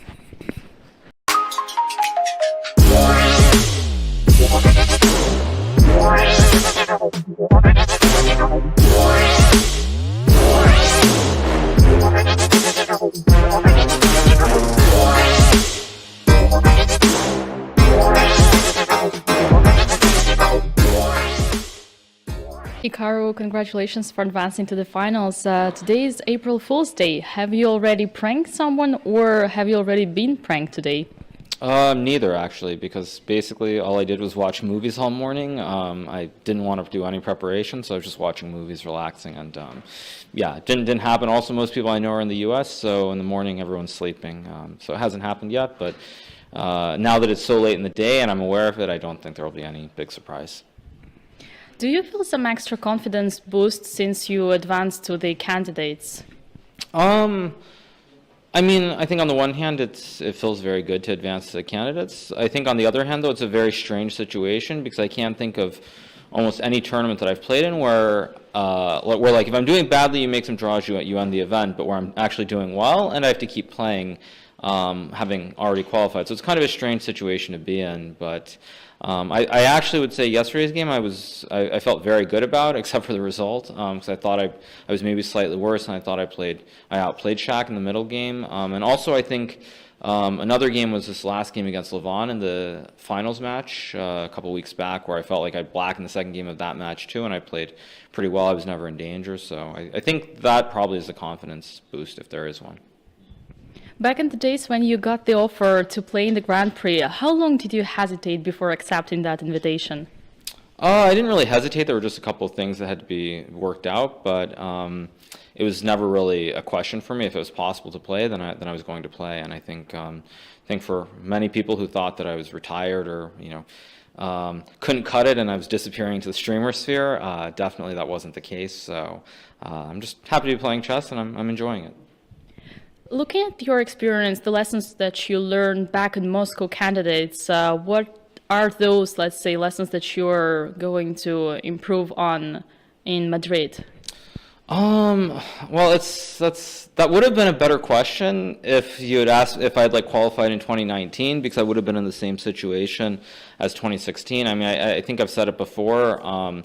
Hikaru, congratulations for advancing to the finals. Today is April Fool's Day. Have you already pranked someone, or have you already been pranked today? Neither, actually, because basically all I did was watch movies all morning. I didn't want to do any preparation, so I was just watching movies, relaxing, and yeah, it didn't happen. Also, most people I know are in the US, so in the morning everyone's sleeping. So it hasn't happened yet, but now that it's so late in the day and I'm aware of it, I don't think there will be any big surprise. Do you feel some extra confidence boost since you advanced to the candidates? I mean, I think on the one hand, it feels very good to advance to the candidates. I think on the other hand, though, it's a very strange situation, because I can't think of almost any tournament that I've played in where like if I'm doing badly, you make some draws, you end the event, but where I'm actually doing well and I have to keep playing, having already qualified. So it's kind of a strange situation to be in, but I actually would say yesterday's game I felt very good about, except for the result, because I thought I was maybe slightly worse, and I thought I outplayed Shaq in the middle game, and also I think another game was this last game against Levon in the finals match a couple weeks back, where I felt like I blacked in the second game of that match too, and I played pretty well. I was never in danger, so I think that probably is a confidence boost if there is one. Back in the days when you got the offer to play in the Grand Prix, how long did you hesitate before accepting that invitation? I didn't really hesitate. There were just a couple of things that had to be worked out, but it was never really a question for me. If it was possible to play, then I was going to play. And I think for many people who thought that I was retired or couldn't cut it and I was disappearing into the streamer sphere, definitely that wasn't the case. So I'm just happy to be playing chess, and I'm enjoying it. Looking at your experience, the lessons that you learned back in Moscow candidates, what are those, let's say, lessons that you're going to improve on in Madrid? Well, that would have been a better question if you had asked if I'd qualified in 2019, because I would have been in the same situation as 2016. I mean, I think I've said it before.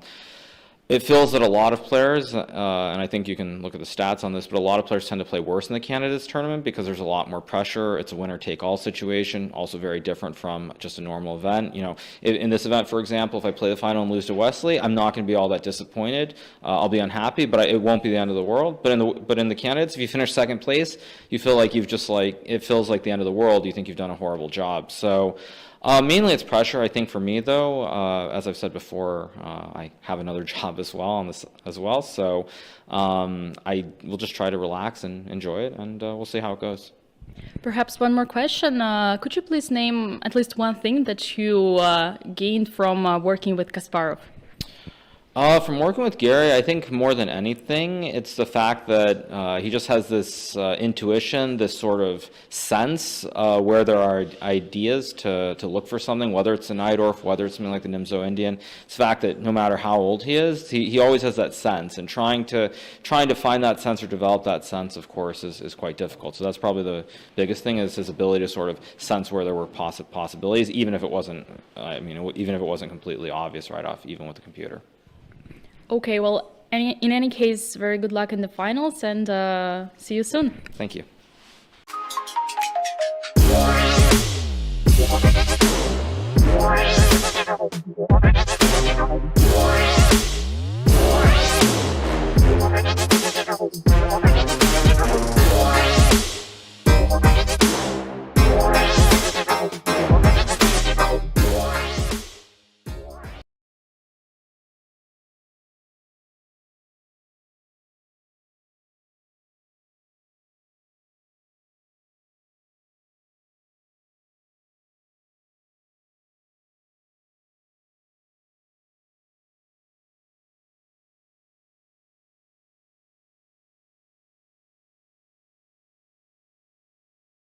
It feels that a lot of players, and I think you can look at the stats on this, but a lot of players tend to play worse in the candidates tournament because there's a lot more pressure. It's a winner-take-all situation, also very different from just a normal event. In this event, for example, if I play the final and lose to Wesley, I'm not going to be all that disappointed. I'll be unhappy, but it won't be the end of the world. But in the candidates, if you finish second place, you feel like it feels like the end of the world. You think you've done a horrible job. So. Mainly it's pressure, I think, for me, though. As I've said before, I have another job as well, so I will just try to relax and enjoy it, and we'll see how it goes. Perhaps one more question. Could you please name at least one thing that you gained from working with Kasparov? From working with Gary, I think more than anything, it's the fact that he just has this intuition, this sort of sense where there are ideas to look for something, whether it's a Najdorf, whether it's something like the Nimzo Indian. It's the fact that no matter how old he is, he always has that sense, and trying to find that sense or develop that sense, of course, is quite difficult. So that's probably the biggest thing, is his ability to sort of sense where there were possibilities, even if it wasn't, even if it wasn't completely obvious right off, even with the computer. Okay, well, in any case, very good luck in the finals, and see you soon. Thank you.